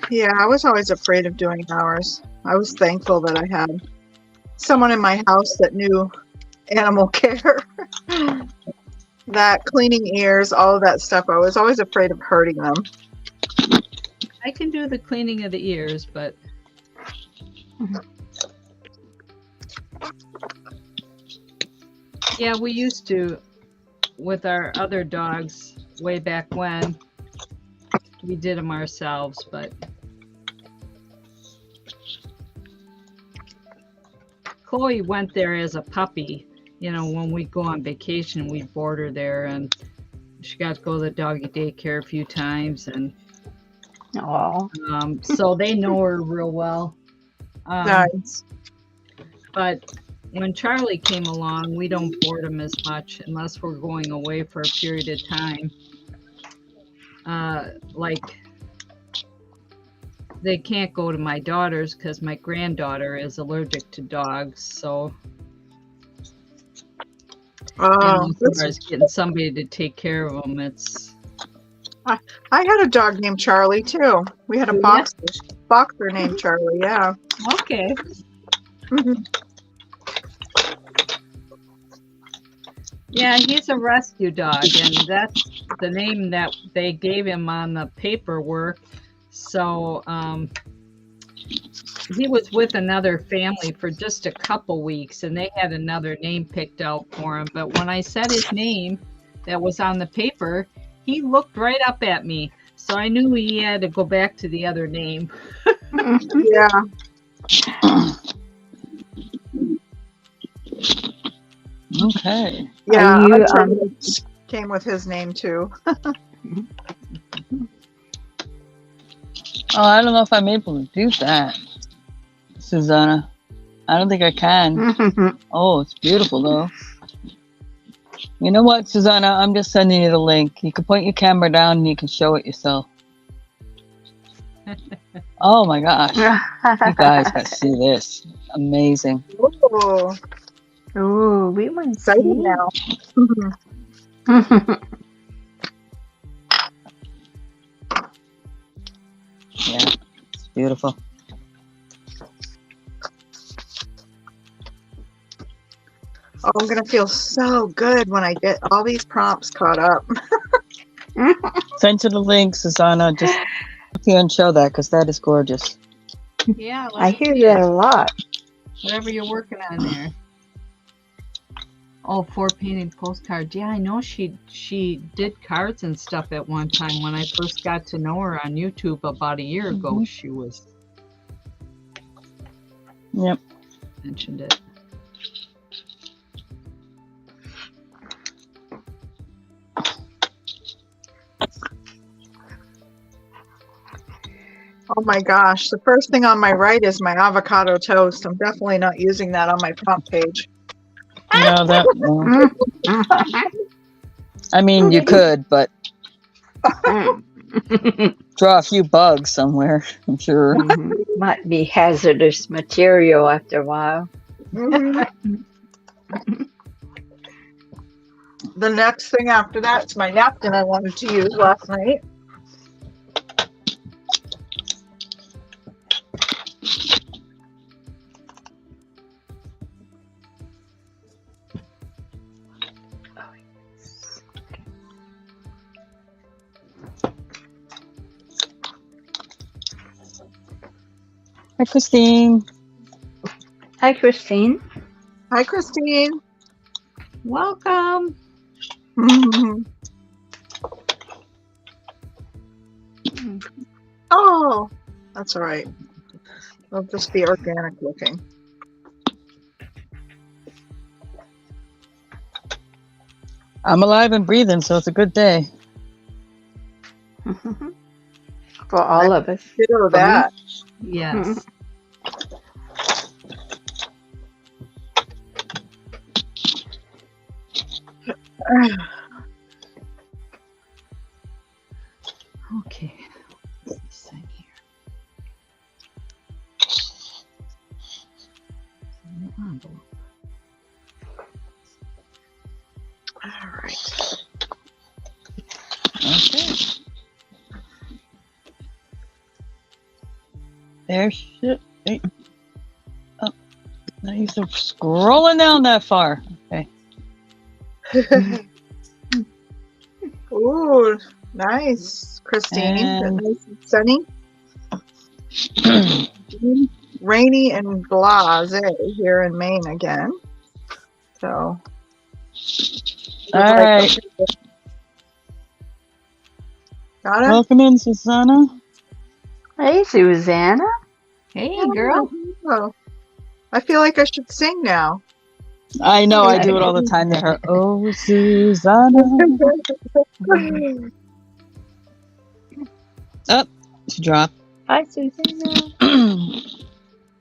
Yeah, I was always afraid of doing ours. I was thankful that I had someone in my house that knew animal care. That cleaning ears, all of that stuff. I was always afraid of hurting them. I can do the cleaning of the ears, but yeah, we used to with our other dogs way back when. We did them ourselves, but Chloe went there as a puppy. You know, when we go on vacation, we board her there, and she got to go to the doggy daycare a few times, and Oh. so they know her real well. Nice. But when Charlie came along, we don't board him as much unless we're going away for a period of time. Like, they can't go to my daughter's because my granddaughter is allergic to dogs. So, Oh, as far as getting somebody to take care of them, it's I had a dog named Charlie too. We had a Yeah. boxer named Charlie. Yeah. okay. Yeah, he's a rescue dog, and that's the name that they gave him on the paperwork. So he was with another family for just a couple weeks, and they had another name picked out for him. But when I said his name that was on the paper, he looked right up at me. So I knew he had to go back to the other name. Yeah. Okay. Yeah. Are you, our Charlie came with his name too. Oh, I don't know if I'm able to do that, Susanna. I don't think I can. Oh, it's beautiful though. You know what, Susanna? I'm just sending you the link. You can point your camera down and you can show it yourself. Oh my gosh. You guys gotta see this. Amazing. Oh, Ooh, we want to excited see. now. Yeah, it's beautiful. Oh, I'm gonna feel so good when I get all these prompts caught up. Send to the link, Susanna. Just look here and show that because that is gorgeous. Yeah, I hear that a lot. whatever you're working on there. Oh, 4 painted postcards. Yeah, I know she did cards and stuff at one time. When I first got to know her on YouTube about a year ago, she was Yep. mentioned it. Oh my gosh, the first thing on my right is my avocado toast. I'm definitely not using that on my prompt page. No, that. No. I mean, you could, but draw a few bugs somewhere. I'm sure. Might be hazardous material after a while. Mhm. The next thing after that is my napkin I wanted to use last night. Hi, Christine. Hi, Christine. Hi, Christine. Welcome. Oh, that's all right. It'll just be organic looking. I'm alive and breathing, so it's a good day. For all of us. Feel For me? that. Yes. Okay. This thing here. New envelope. All right. Okay. There should be. Oh, now you're scrolling down that far. Okay. Ooh, nice, Christine. And- Nice and sunny. Rainy and blase here in Maine again. So. All right. Got it? Welcome in, Susanna. Hey, Susanna. Hey, girl. Oh, I feel like I should sing now. I know, I do it all the time to her. Oh, Susanna. Oh, she dropped. Hi, Susanna.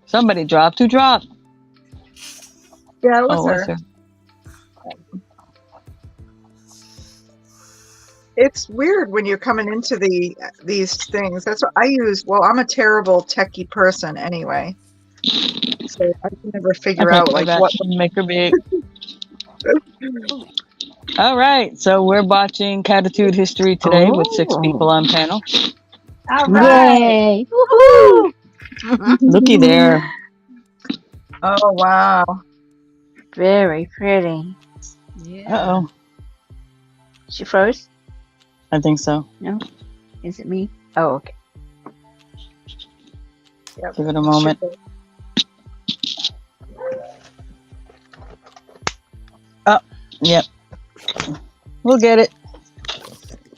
Somebody dropped. Who dropped? Yeah, it was Oh, her. her. It's weird when you're coming into these things. That's what I use. Well, I'm a terrible techie person anyway, so I can never figure out like what. Make her big. All right, so we're watching Cattitude history today with 6 Oh. people on panel. All right. Yay. Woohoo! Looky there. Oh wow. Very pretty. Yeah. Uh-oh. She froze? I think so. No? Is it me? Oh, okay. Yep. Give it a moment. Oh, yep. We'll get it.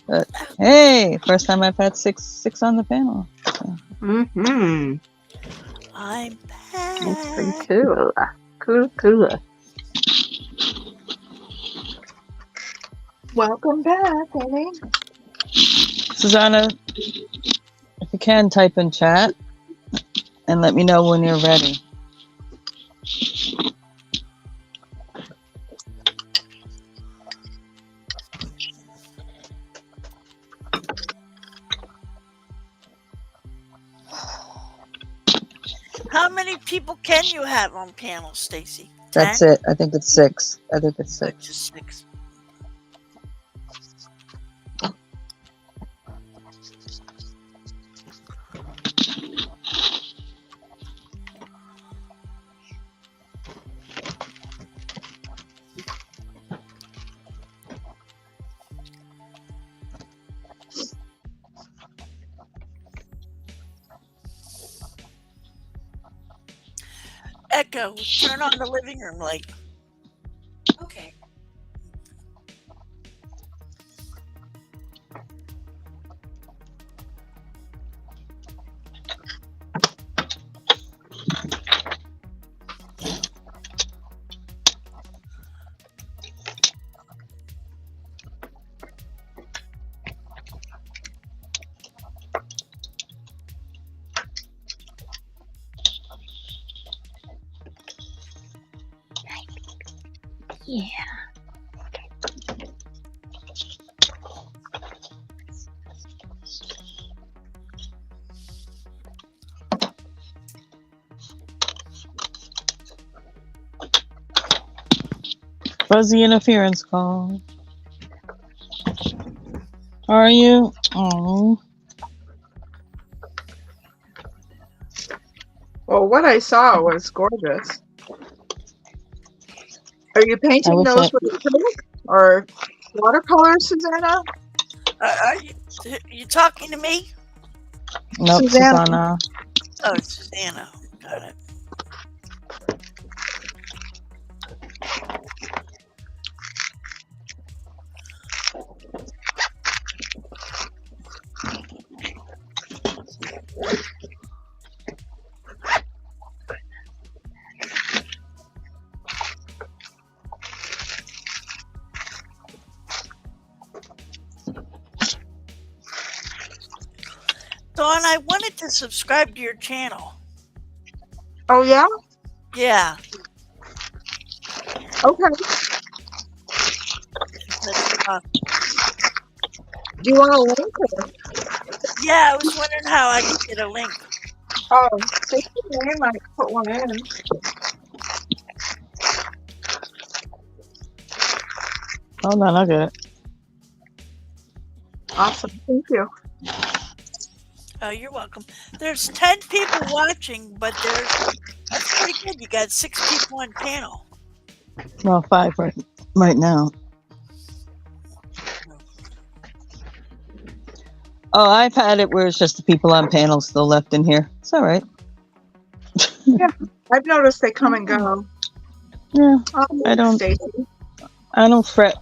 But hey, first time I've had six on the panel. Mm-hmm. I'm back. That's pretty cool. Cool. Welcome back, Amy. Susanna, if you can, type in chat and let me know when you're ready. How many people can you have on panel, Stacey? That's 10? it. I think it's 6. Just 6. Echo, turn on the living room light. Okay. Yeah. Fuzzy interference call. Are you? Oh. Well, what I saw was gorgeous. Are you painting wish those that- with acrylic or watercolor, Susanna? Are you talking to me? Nope, Susanna. Susanna. Oh, it's Susanna. Got it. Dawn, I wanted to subscribe to your channel. Oh yeah. Yeah. Okay. That's, Do you want a link? Or? yeah, I was wondering how I could get a link. Oh, Stacey Mae might put one in. Hold on, I'll get it. Awesome. Thank you. Oh, you're welcome. There's 10 people watching, but that's pretty good. You got 6 people on panel. Well, 5 right now. Oh, I've had it where it's just the people on panel still left in here. It's all right. Yeah, I've noticed they come and go. Yeah, I don't- Stacey. I don't fret.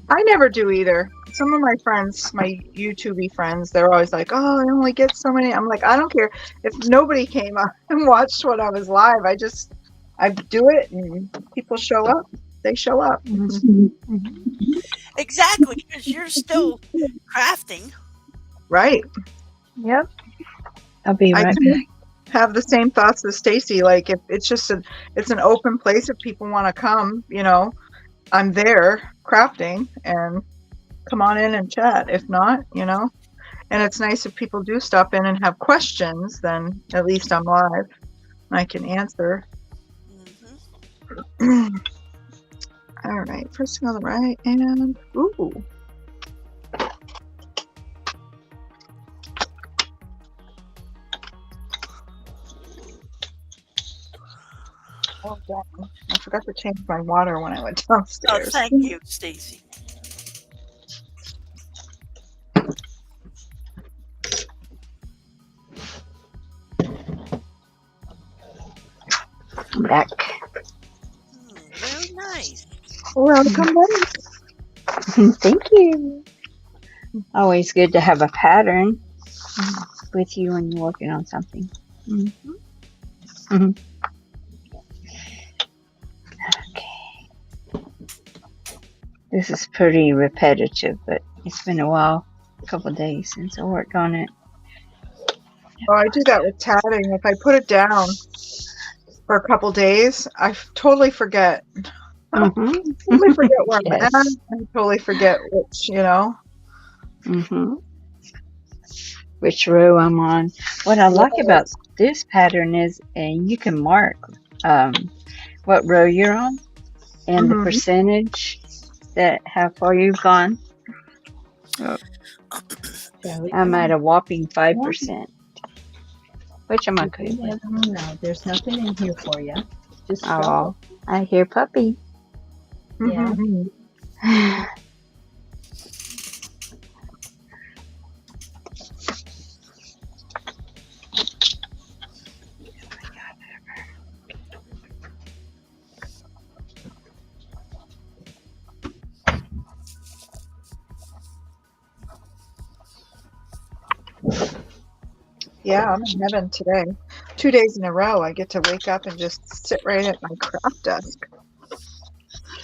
I never do either. Some of my friends, my YouTube friends, they're always like, "Oh, I only get so many." I'm like, I don't care if nobody came up and watched when I was live. I do it, and people show up. They show up. Exactly, because you're still crafting. Right. Yep. I'll be I right do back. have the same thoughts as Stacey. Like, if it's just it's an open place. If people want to come, I'm there crafting, and come on in and chat. If not, and it's nice if people do stop in and have questions. Then at least I'm live and I can answer. Mm-hmm. All right, first thing on the right, and ooh. Oh, damn. I forgot to change my water when I went Oh, downstairs. thank you, Stacey. I'm back. Very nice. Welcome back. Thank you. Always good to have a pattern with you when you're working on something. Okay. This is pretty repetitive, but it's been a while, a couple of days since I worked on it. Oh, I do that with tatting. If I put it down for a couple days, I totally forget. Totally forget where I'm at. Yes. I totally forget which, Which row I'm on. What I like about this pattern is, and you can mark what row you're on and the percentage that how far you've gone. I'm at a whopping 5%, which I'm okay with. No, there's nothing in here for you. Just Oh, I hear puppy. Yeah. Yeah, I'm in heaven today. 2 days in a row, I get to wake up and just sit right at my craft desk.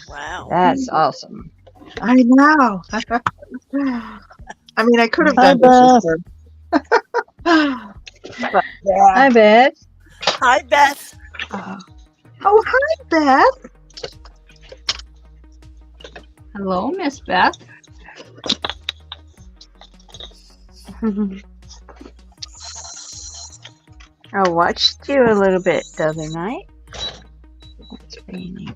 Wow. That's awesome. I know. I mean, I could have Hi, done this before. But yeah. Hi, Beth. Hi, Beth. Oh, hi, Beth. Hello, Miss Beth. I watched you a little bit the other night. That's pretty neat.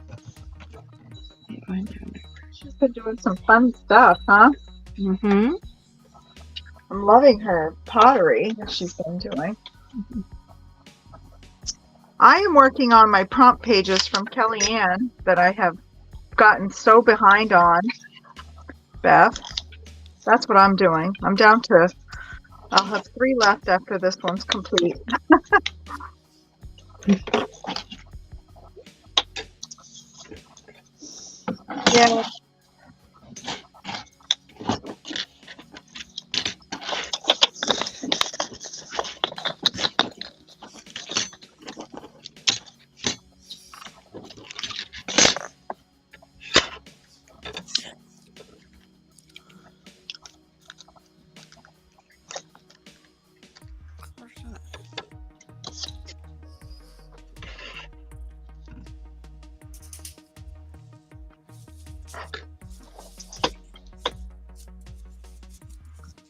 She's been doing some fun stuff, huh? Mm-hmm. I'm loving her pottery that she's been doing. I am working on my prompt pages from Kellyanne that I have gotten so behind on, Beth. That's what I'm doing. I'm down to, I'll have 3 left after this one's complete. Yeah.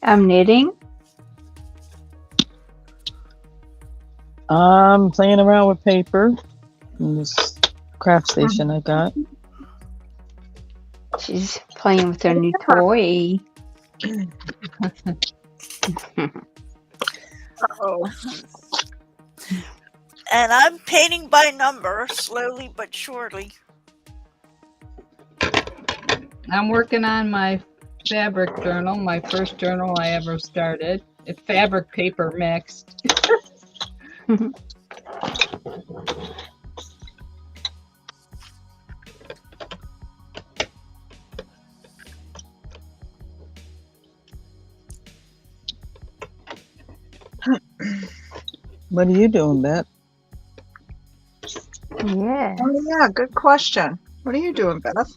I'm knitting. I'm playing around with paper in this craft station I got. She's playing with her new toy. Oh, And I'm painting by number, slowly but surely. I'm working on my fabric journal, my first journal I ever started. It's fabric paper mixed. What are you doing, Beth? Yeah. oh yeah, good question. What are you doing, Beth?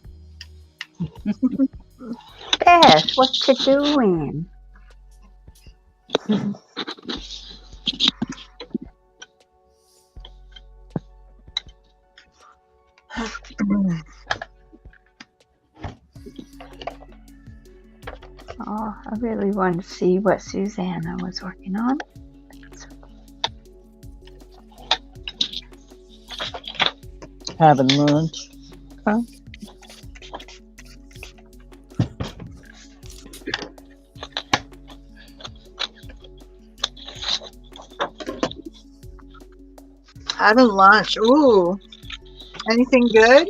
Beth, what you doing? Oh, I really wanted to see what Susanna was working on. Having lunch. Huh? Having lunch. Ooh, anything good?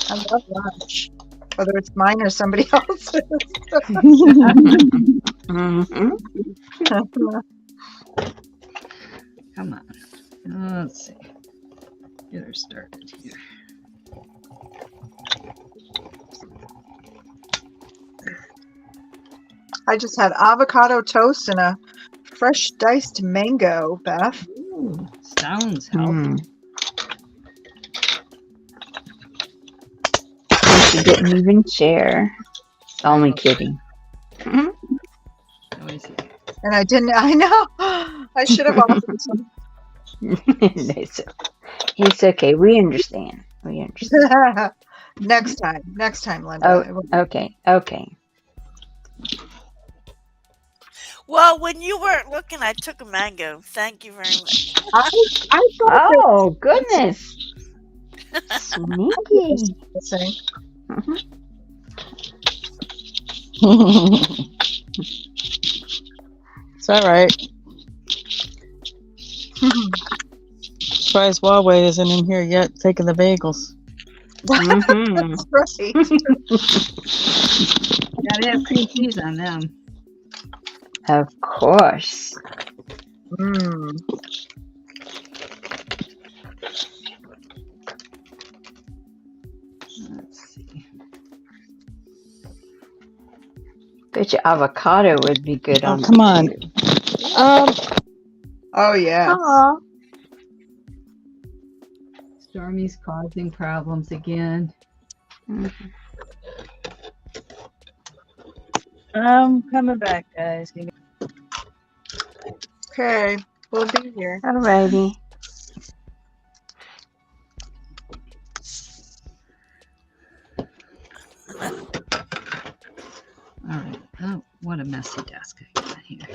I love lunch, whether it's mine or somebody else's. Mm-hmm. Come on. Let's see. Get her started here. I just had avocado toast and a fresh diced mango, Beth. Ooh, sounds healthy. Mm. And she didn't even share. Only kidding. Noisy. And I didn't, I know, I should have offered some. It's okay. We understand. We understand. Next time, Linda. Oh, okay. Okay. Well, when you weren't looking, I took a mango. Thank you very much. I thought Oh, goodness. Sneaky. saying, It's all right. Surprised Huawei isn't in here yet taking the bagels. Mhm. that's right. Gotta have cream cheese on them. Of course. Mm. Let's see. Bet you avocado would be good Oh, on come on. too. Oh yeah. Aw. Stormy's causing problems again. Mhm. I'm coming back, guys. Okay, we'll be here. Alrighty. All right. Oh, what a messy desk I got here.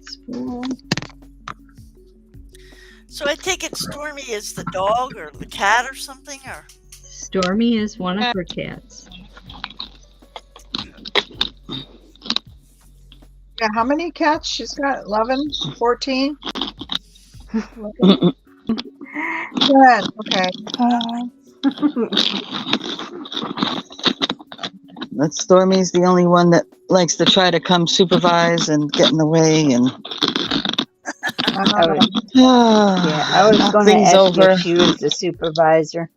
Spool. So I take it Stormy is the dog or the cat or something, or Stormy is one of her cats. Yeah, how many cats she's got? 11? 14? 10. Okay. That Stormy's the only one that likes to try to come supervise and get in the way and Yeah, I was knock going to things ask you over. if she was the supervisor.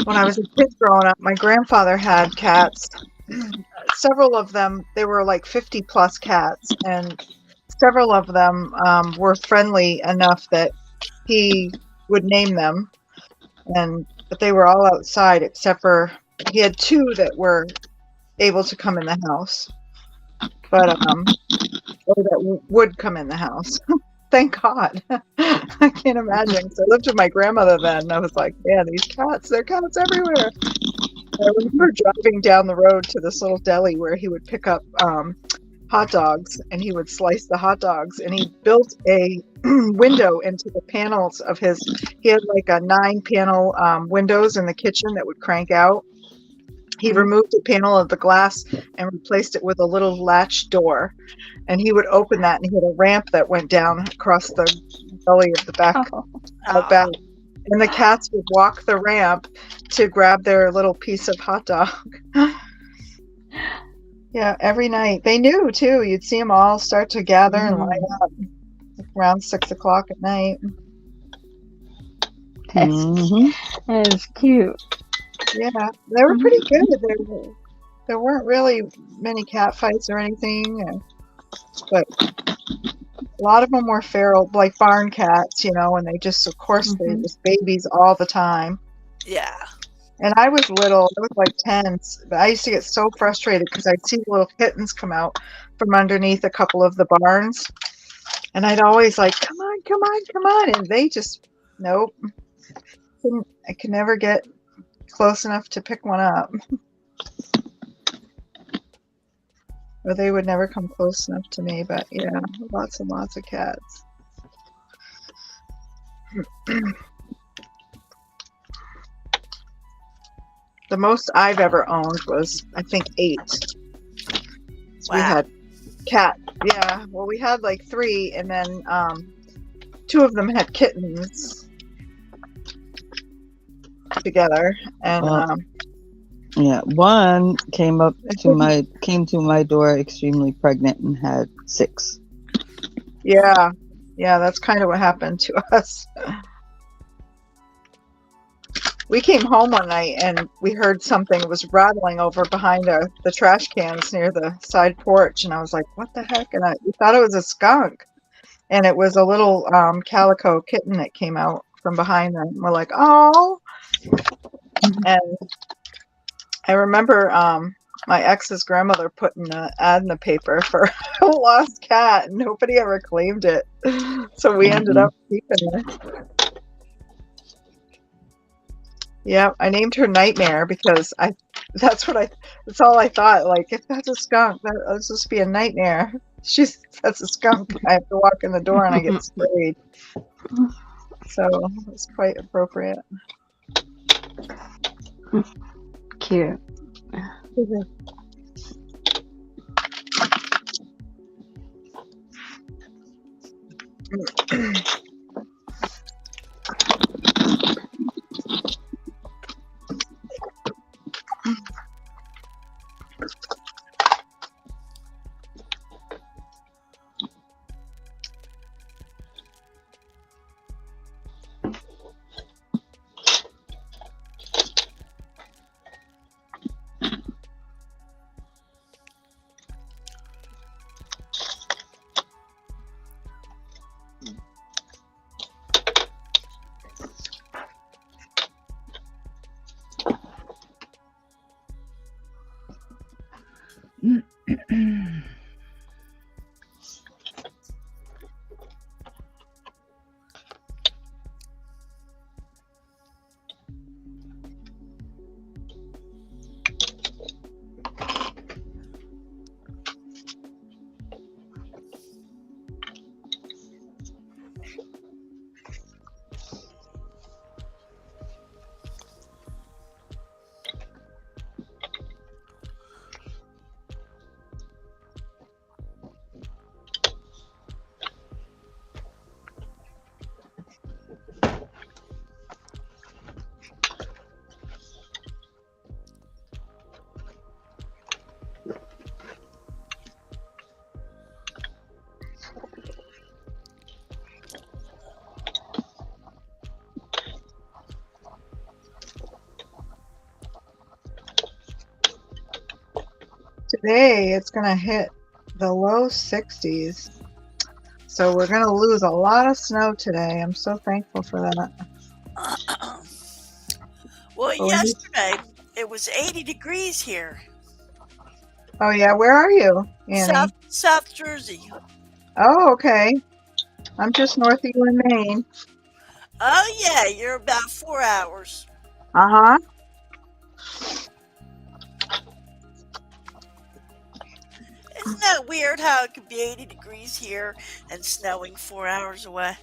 When I was a kid growing up, my grandfather had cats. Several of them, they were like 50 plus cats, and several of them were friendly enough that he would name them. But they were all outside except for he had 2 that were able to come in the house, but or that would come in the house. thank God. I can't imagine. So I lived with my grandmother then, and I was like, man, these cats, there are cats everywhere. I remember driving down the road to this little deli where he would pick up hot dogs, and he would slice the hot dogs, and he built a window into the panels of his. He had like a 9-panel windows in the kitchen that would crank out. He removed a panel of the glass and replaced it with a little latch door, and he would open that, and he had a ramp that went down across the belly of the back out back. And the cats would walk the ramp to grab their little piece of hot dog. Yeah, every night. They knew, too. You'd see them all start to gather and line up around 6 o'clock at night. That's cute. Yeah, they were pretty good. There weren't really many cat fights or anything, but a lot of them were feral, like barn cats, you know, and they just, of course, they just babies all the time. Yeah. And I was little, I was like 10, but I used to get so frustrated because I'd see little kittens come out from underneath a couple of the barns. And I'd always like, come on, come on, come on. And they just, nope. I could never get close enough to pick one up. Or they would never come close enough to me, but yeah, lots and lots of cats. The most I've ever owned was, I think, 8. So Wow. we had cat. Yeah, well, we had like 3, and then 2 of them had kittens together, and Yeah, one came to my door extremely pregnant and had 6. yeah, that's kind of what happened to us. We came home one night and we heard something was rattling over behind the trash cans near the side porch, and I was like, what the heck? And we thought it was a skunk, and it was a little calico kitten that came out from behind them. We're like, oh. And I remember my ex's grandmother putting an ad in the paper for a lost cat, and nobody ever claimed it, so we ended up keeping her. Yeah, I named her Nightmare because that's all I thought. Like, if that's a skunk, that's just be a nightmare. That's a skunk. I have to walk in the door and I get sprayed. So it's quite appropriate. Cute. Today it's going to hit the low 60s. So we're going to lose a lot of snow today. I'm so thankful for that. Well, Oh, yesterday it was 80 degrees here. Oh, yeah. Where are you, Annie? South Jersey. Oh, okay. I'm just north of you in Maine. Oh yeah, you're about 4 hours. Uh-huh. Isn't that weird how it could be 80 degrees here and snowing 4 hours away?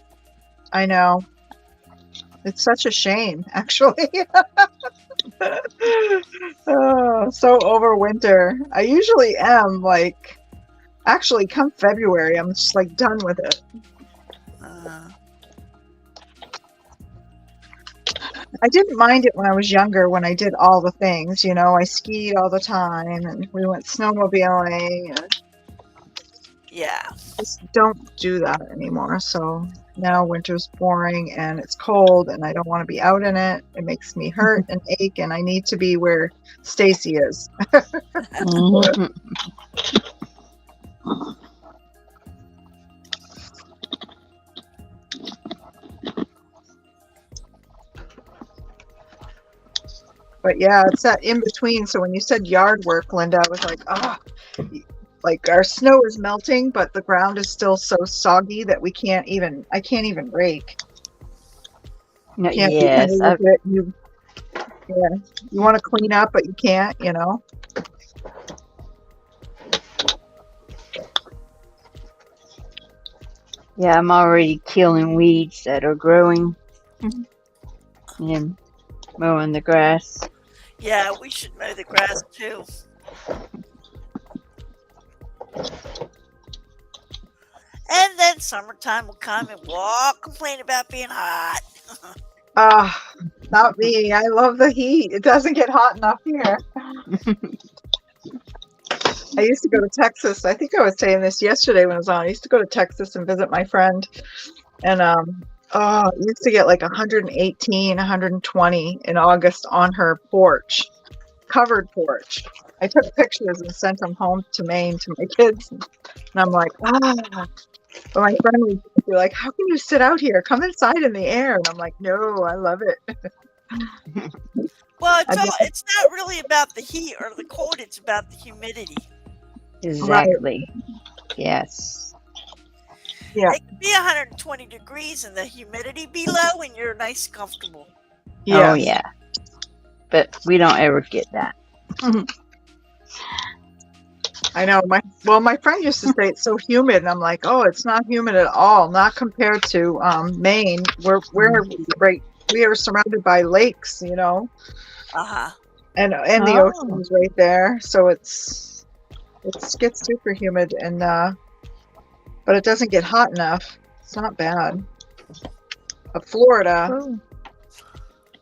I know. It's such a shame, actually. Oh, so over winter. I usually am like, actually, come February, I'm just like done with it. I didn't mind it when I was younger, when I did all the things. You know, I skied all the time, and we went snowmobiling. And Yeah. just don't do that anymore. So now winter's boring, and it's cold, and I don't want to be out in it. It makes me hurt and ache, and I need to be where Stacey is. Mhm. But yeah, it's that in between. So when you said yard work, Linda, I was like, like our snow is melting, but the ground is still so soggy that I can't even rake. No, Can't yes, move it. You want to clean up, but you can't, you know. yeah, I'm already killing weeds that are growing and mowing the grass. Yeah, we should mow the grass too. And then summertime will come and we'll all complain about being hot. Not me. I love the heat. It doesn't get hot enough here. I used to go to Texas. I think I was saying this yesterday when I was on. I used to go to Texas and visit my friend. And it used to get like 118, 120 in August on her porch, covered porch. I took pictures and sent them home to Maine to my kids. And I'm like, But my friend would be like, how can you sit out here? Come inside in the air. And I'm like, no, I love it. Well, it's not really about the heat or the cold. It's about the humidity. Exactly. Yes. Yeah. It could be 120 degrees and the humidity be low and you're nice and comfortable. Oh, yeah. But we don't ever get that. I know. My friend used to say it's so humid, and I'm like, oh, it's not humid at all. Not compared to Maine. We are surrounded by lakes, you know, and the ocean is right there, so it gets super humid, and but it doesn't get hot enough. It's not bad. But Florida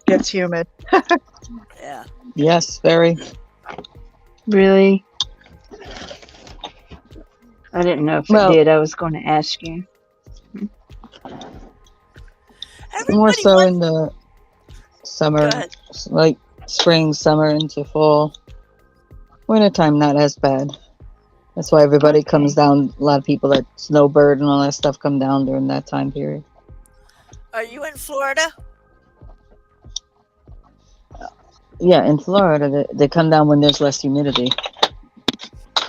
gets humid. Yeah. Yes, very. Really? I didn't know if it did. I was going to ask you. More so in the summer, like spring, summer into fall. Wintertime, not as bad. That's why everybody comes down. A lot of people that snowbird and all that stuff come down during that time period. Are you in Florida? Yeah, in Florida, they come down when there's less humidity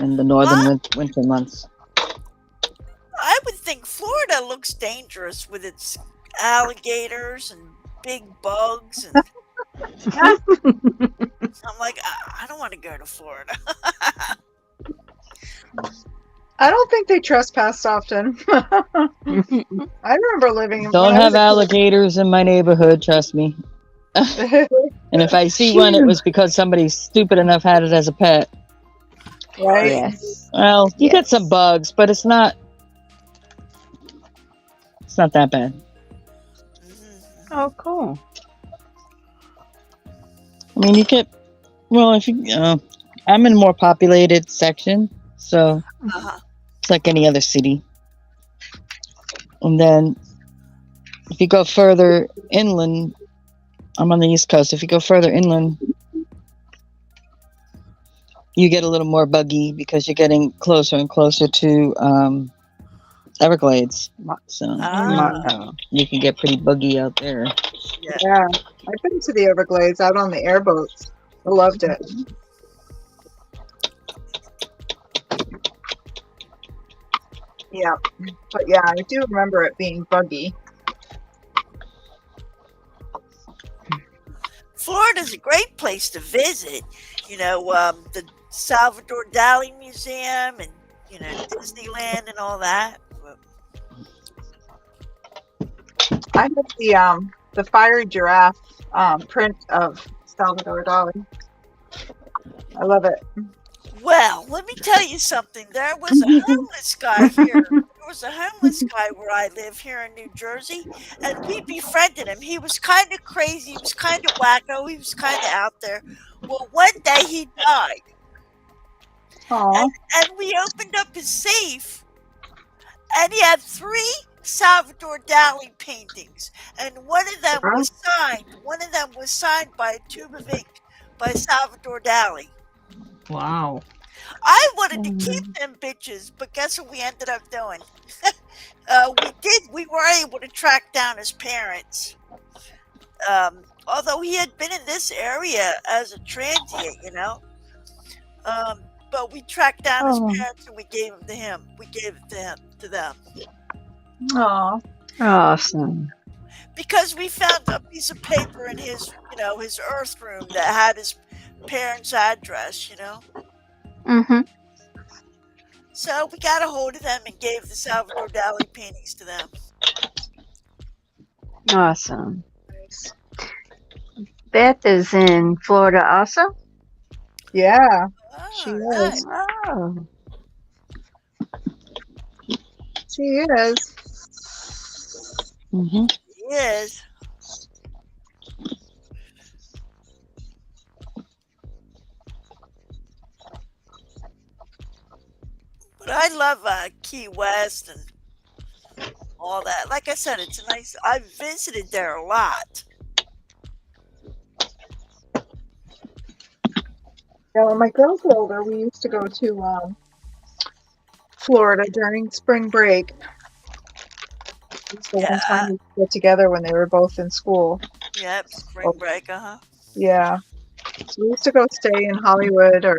in the northern winter months. I would think Florida looks dangerous with its alligators and big bugs. And I'm like, I don't want to go to Florida. I don't think they trespass often. I remember living in. Don't have alligators in my neighborhood, trust me. And if I see one, it was because somebody stupid enough had it as a pet. Right? Yes. Well, you get some bugs, but it's not that bad. Oh, cool. I mean, you get, if you, I'm in a more populated section, so it's like any other city. And then if you go further inland, I'm on the East Coast. If you go further inland, you get a little more buggy because you're getting closer and closer to Everglades. So you can get pretty buggy out there. Yeah, I've been to the Everglades out on the airboats. I loved it. Yeah, but yeah, I do remember it being buggy. Florida's a great place to visit. The Salvador Dali Museum and Disneyland and all that. I have the fiery giraffe print of Salvador Dali. I love it. Well, let me tell you something. There was a homeless guy here. There was a homeless guy where I live here in New Jersey, and we befriended him. He was kind of crazy. He was kind of wacko. He was kind of out there. Well, one day he died, Aw. and we opened up his safe, and he had 3 Salvador Dali paintings, and one of them was signed. One of them was signed by a tube of ink by Salvador Dali. Wow. I wanted to keep them bitches, but guess what we ended up doing? We were able to track down his parents. Although he had been in this area as a transient, but we tracked down his parents and we gave him to him. We gave it to them. Aw. Awesome. Because we found a piece of paper in his earth room that had his parents' address, Mm-hmm. So we got a hold of them and gave the Salvador Dali paintings to them. Awesome. Beth is in Florida also? Yeah, Oh, she nice. is. Oh. She is. Mm-hmm. He is. But I love Key West and all that. Like I said, it's a nice. I've visited there a lot. Yeah, when my girls were older, we used to go to Florida during spring break. It's the one time we get together when they were both in school. Yep, spring break. Yeah. So we used to go stay in Hollywood or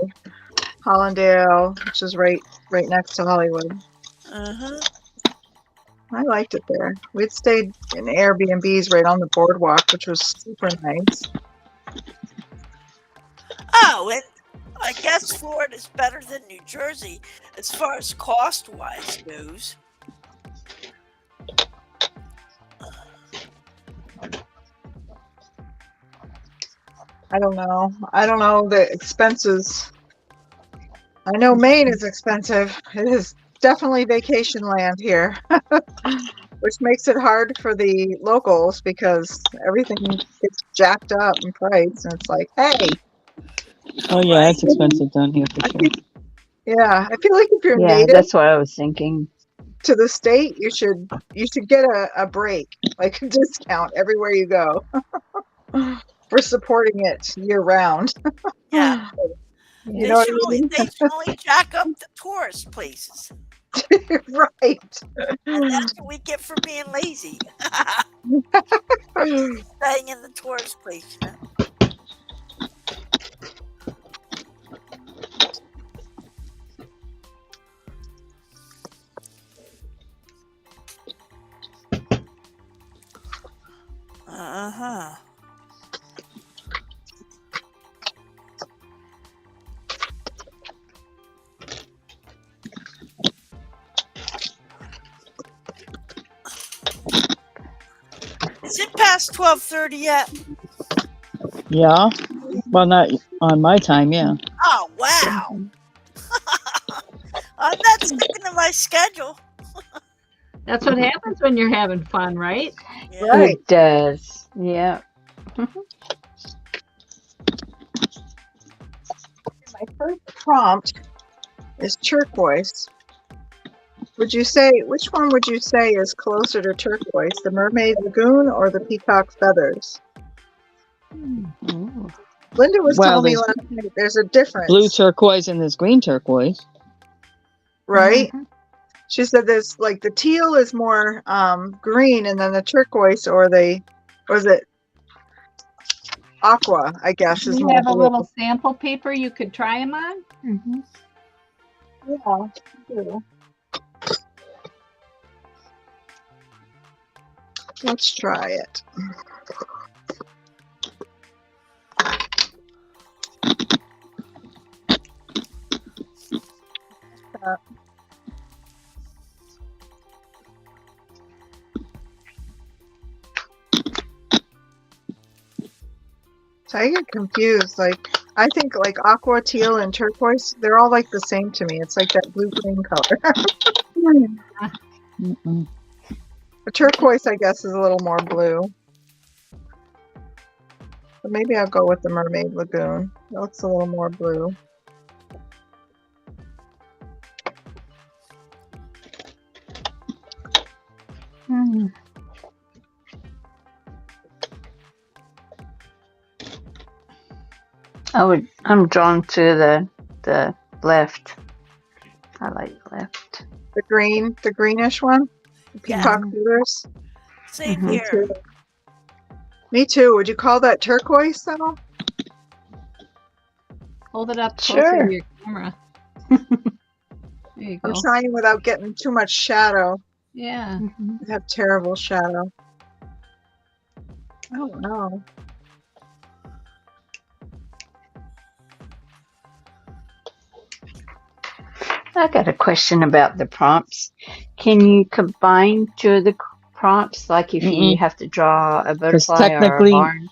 Hollandale, which is right next to Hollywood. I liked it there. We'd stayed in Airbnbs right on the boardwalk, which was super nice. Oh, and I guess Florida's better than New Jersey as far as cost-wise goes. I don't know. I don't know the expenses. I know Maine is expensive. It is definitely vacation land here, which makes it hard for the locals because everything gets jacked up in price. And it's like, hey. Oh yeah, it's expensive down here for sure. Yeah, I feel like if you're Yeah, native that's what I was thinking. to the state, you should get a break, like a discount everywhere you go. For supporting it year round. Yeah. You know what I mean? They should only jack up the tourist places. Right. And that's what we get for being lazy. Staying in the tourist place. Is it past 12:30 yet? Yeah. Well, not on my time, yeah. Oh, wow. I'm not sticking to my schedule. That's what happens when you're having fun, right? Yeah. Right. It does. Yeah. My first prompt is turquoise. Which one would you say is closer to turquoise, the Mermaid Lagoon or the Peacock Feathers? Ooh. Linda was Well, telling me there's last night there's a difference. Blue turquoise and this green turquoise. Right? She said there's like the teal is more green, and then the turquoise or is it aqua, I guess, is You more have a blue. little sample paper you could try them on? Mm-hmm. Yeah, I do. Let's try it. So I get confused. Like, I think like aqua, teal, and turquoise, they're all like the same to me. It's like that blue-green color. Mm-mm. The turquoise, I guess, is a little more blue. But maybe I'll go with the Mermaid Lagoon. It looks a little more blue. Mm. I'm drawn to the left. I like left. The greenish one. The Yeah. peacock feathers. Same Mhm. Me here. too. Me too. Would you call that turquoise though? Hold it up closer Sure. to your camera. There you I'm go. trying without getting too much shadow. Yeah. Mhm. I have terrible shadow. I don't know. I got a question about the prompts. Can you combine two of the prompts? Like if you Mm-mm. have to draw a butterfly or a technically- barn,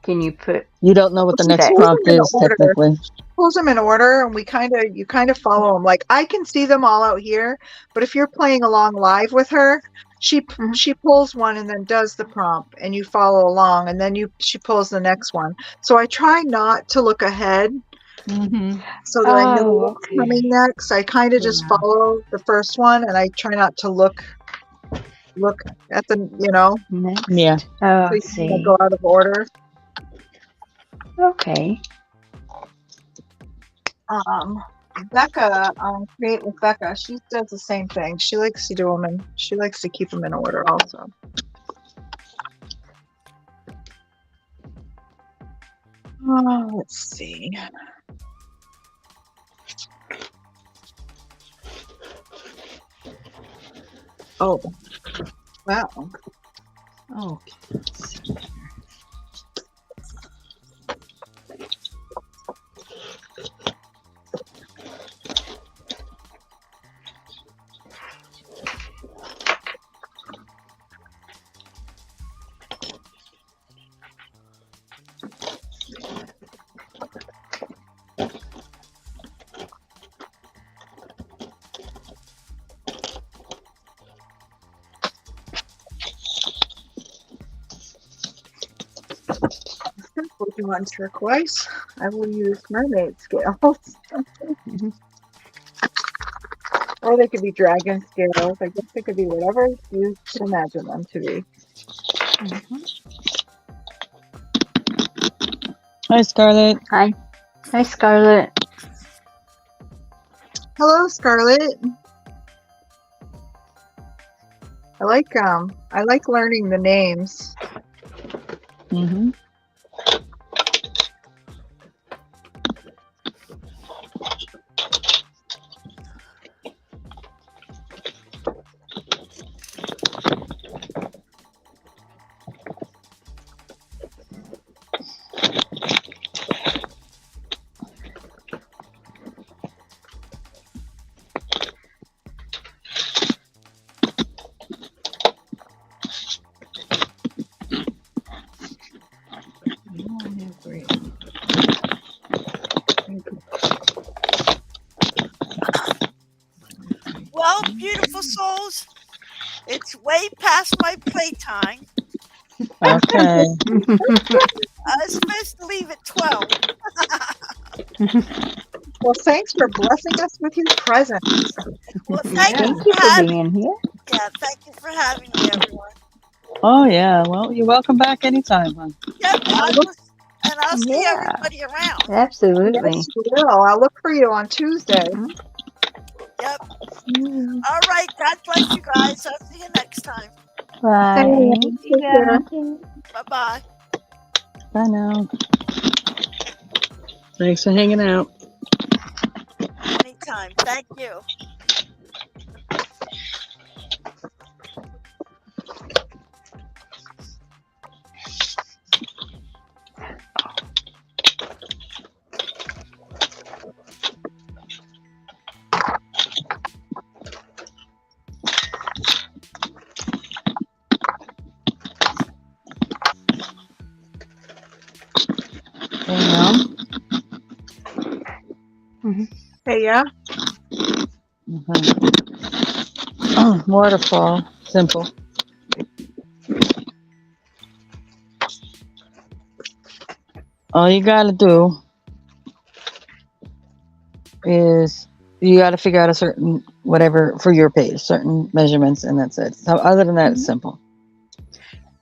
can you put You don't know what the next Okay. prompt In is, order. technically. Pulls them in order, and you kind of follow them. Like I can see them all out here, but if you're playing along live with her, she pulls one and then does the prompt, and you follow along, and then she pulls the next one. So I try not to look ahead, Mm-hmm. so that I know Oh, what's okay. coming next. I kind of just Yeah. follow the first one, and I try not to look at the Next? Yeah. Oh, I so you see. kinda go out of order. Okay. Becca, Create with Becca, she does the same thing. She likes to do them, and she likes to keep them in order also. Let's see. Oh, wow. Okay. Let's see here. Since working on turquoise, I will use mermaid scales. Or they could be dragon scales. I guess they could be whatever you can imagine them to be. Hi, Scarlett. Hi. Hi, Scarlett. Hello, Scarlett. I like learning the names. Mm-hmm. Well, beautiful souls, it's way past my playtime. Okay. I was supposed to leave at 12. Well, thanks for blessing us with your presence. Well, thank Thank you you for for having being here. Yeah, thank you for having me, everyone. Oh, yeah. Well, you're welcome back anytime, hon. Yep, I'll see Yeah. everybody around. Absolutely. Yes, you will. I'll look for you on Tuesday. Yep. All right. God bless you guys. I'll see you next time. Bye. Take care. Bye-bye. Bye now. Thanks for hanging out. Anytime. Thank you. Hey, yeah. Waterfall, simple. All you gotta do is you gotta figure out a certain whatever for your page, certain measurements, and that's it. So other than that, it's simple.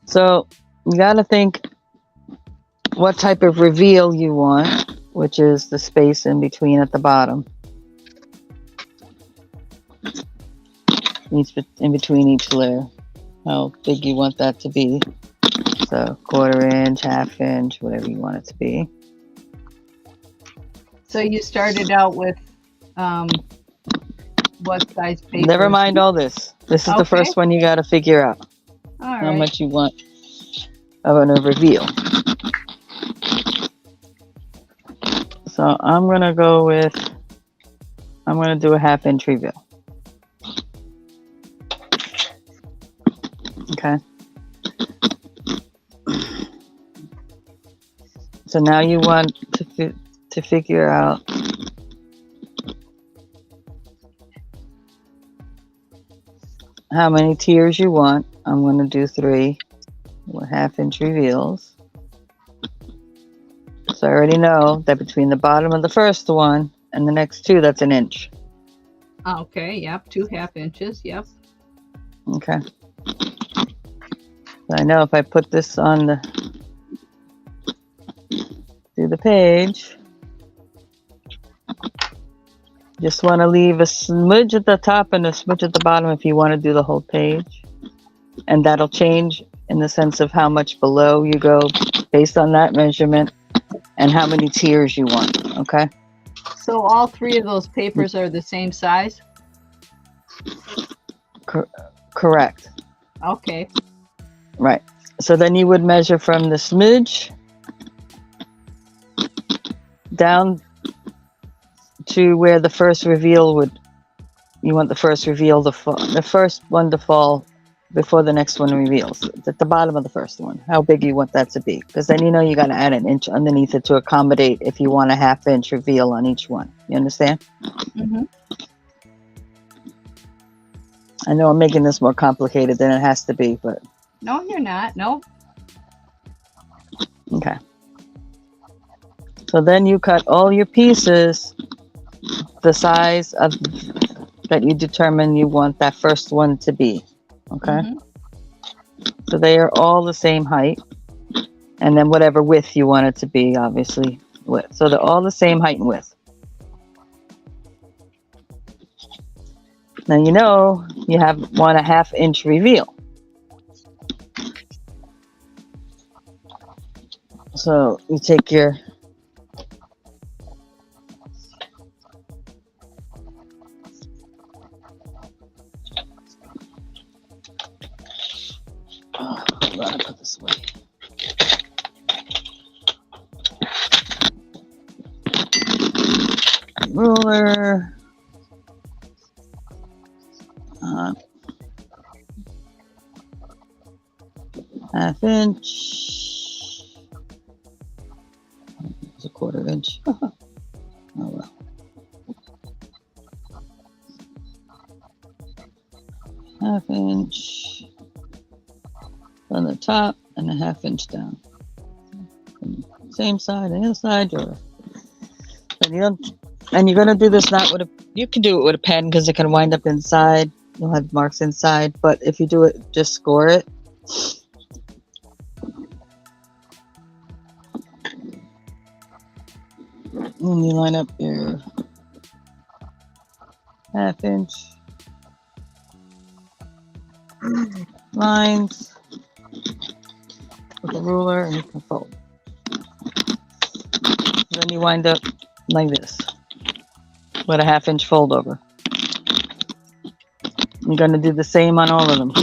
So you gotta think what type of reveal you want, which is the space in between at the bottom. In between each layer, how big you want that to be. So 1/4 inch, 1/2 inch, whatever you want it to be. So you started out with what size paper? Never mind all this. This is the Okay. first one you got to figure out All how right. much you want of a reveal. So I'm going to go with, I'm going to do a 1/2 inch reveal. Okay. So now you want to figure out how many tiers you want. I'm going to do 3 with 1/2 inch reveals. So I already know that between the bottom of the first one and the next 2, that's 1 inch. Okay. Yep. 2 1/2 inches. Yep. Okay. So I know if I put this on the page, just want to leave a smidge at the top and a smidge at the bottom if you want to do the whole page. And that'll change in the sense of how much below you go based on that measurement and how many tiers you want. Okay. So all 3 of those papers are the same size? Correct. Okay. Right. So then you would measure from the smidge down to where the first reveal would, you want the first reveal, the first one to fall before the next one reveals. At the bottom of the first one, how big you want that to be. Because then you know you got to add 1 inch underneath it to accommodate if you want a 1/2 inch reveal on each one. You understand? Mm-hmm. I know I'm making this more complicated than it has to be, but No, you're not. No. okay. So then you cut all your pieces the size of that you determine you want that first one to be. Okay. Mhm. So they are all the same height, and then whatever width you want it to be, obviously width. So they're all the same height and width. Now you know you want a 1/2 inch reveal. So you take your hold on, I put this away. Ruler. 1/2 inch. It's a 1/4 inch. Oh well. 1/2 inch on the top and a 1/2 inch down. Same side, the other side, and you're gonna do this not with you can do it with a pen because it can wind up inside. You'll have marks inside, but if you do it, just score it. And you line up your 1/2 inch lines with a ruler and you can fold. Then you wind up like this with a 1/2 inch fold over. You're going to do the same on all of them.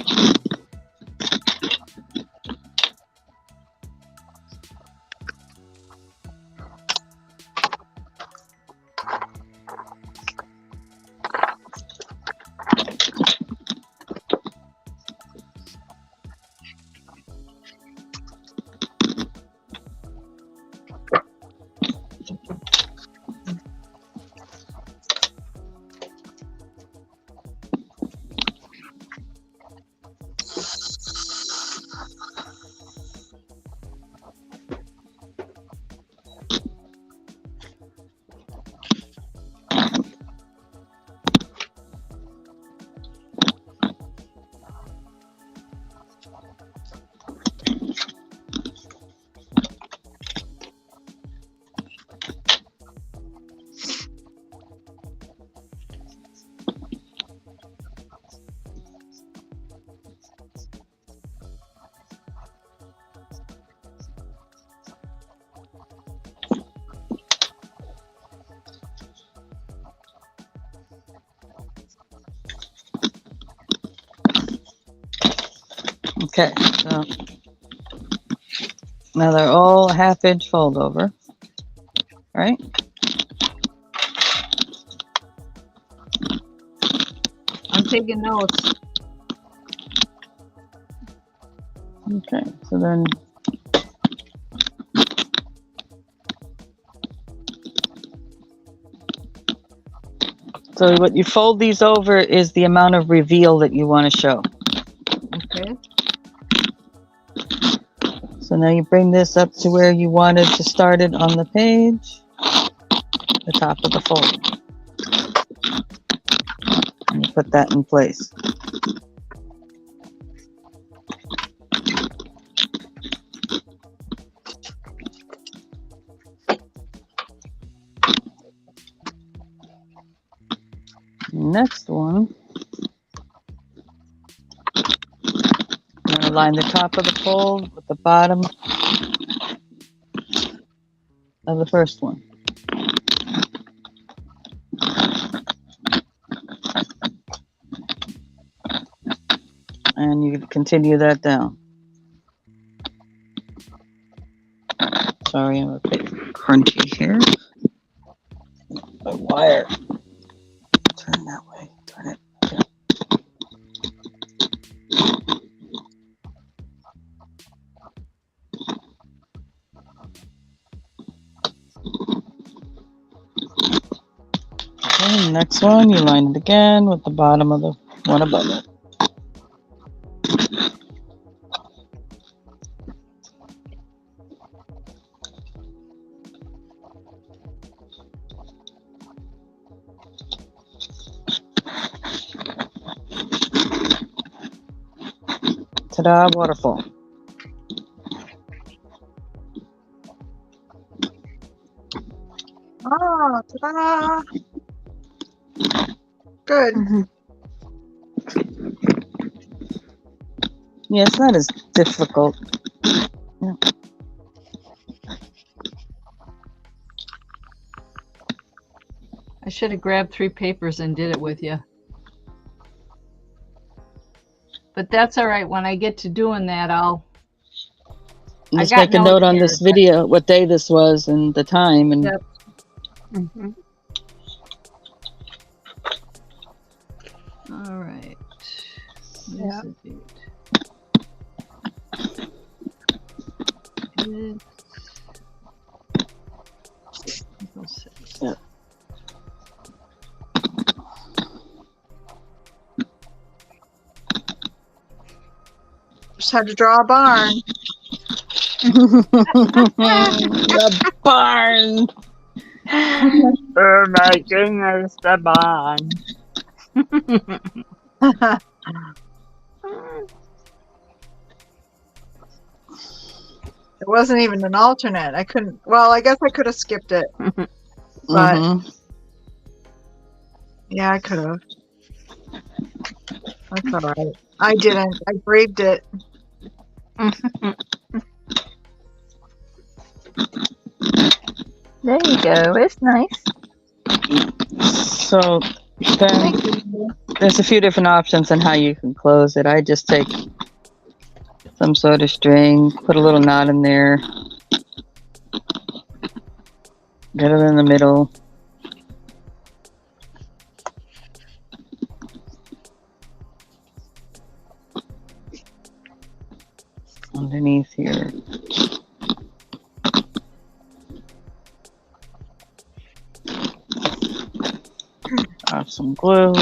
Okay, so now they're all a half-inch fold over, right? I'm taking notes. Okay, so then so what you fold these over is the amount of reveal that you want to show. Okay. So now you bring this up to where you wanted to start it on the page, the top of the fold. And you put that in place. Next one, I'm going to line the top of the fold with the bottom of the first one. And you continue that down. Sorry, I'm a bit crunchy here. My wire. Turn that way. Turn it. Yeah. Okay, next one, you line it again with the bottom of the one above it. Ta-da, waterfall. Oh, ta-da! Good. Yeah, it's not as difficult. Yeah. I should have grabbed 3 papers and did it with you. But that's all right. When I get to doing that, I'll. Just got make a notes note on here, this video, what day this was and the time. And Yep. Mhm. All right. Yeah. Yeah. Just had to draw a barn. The barn. Oh my goodness, the bond. It wasn't even an alternate. I couldn't. Well, I guess I could have skipped it. But Mhm. yeah, I could have. That's all right. I didn't. I braved it. There you go. It's nice. So then there's a few different options on how you can close it. I just take some sort of string, put a little knot in there, get it in the middle. Underneath here. Add some glue.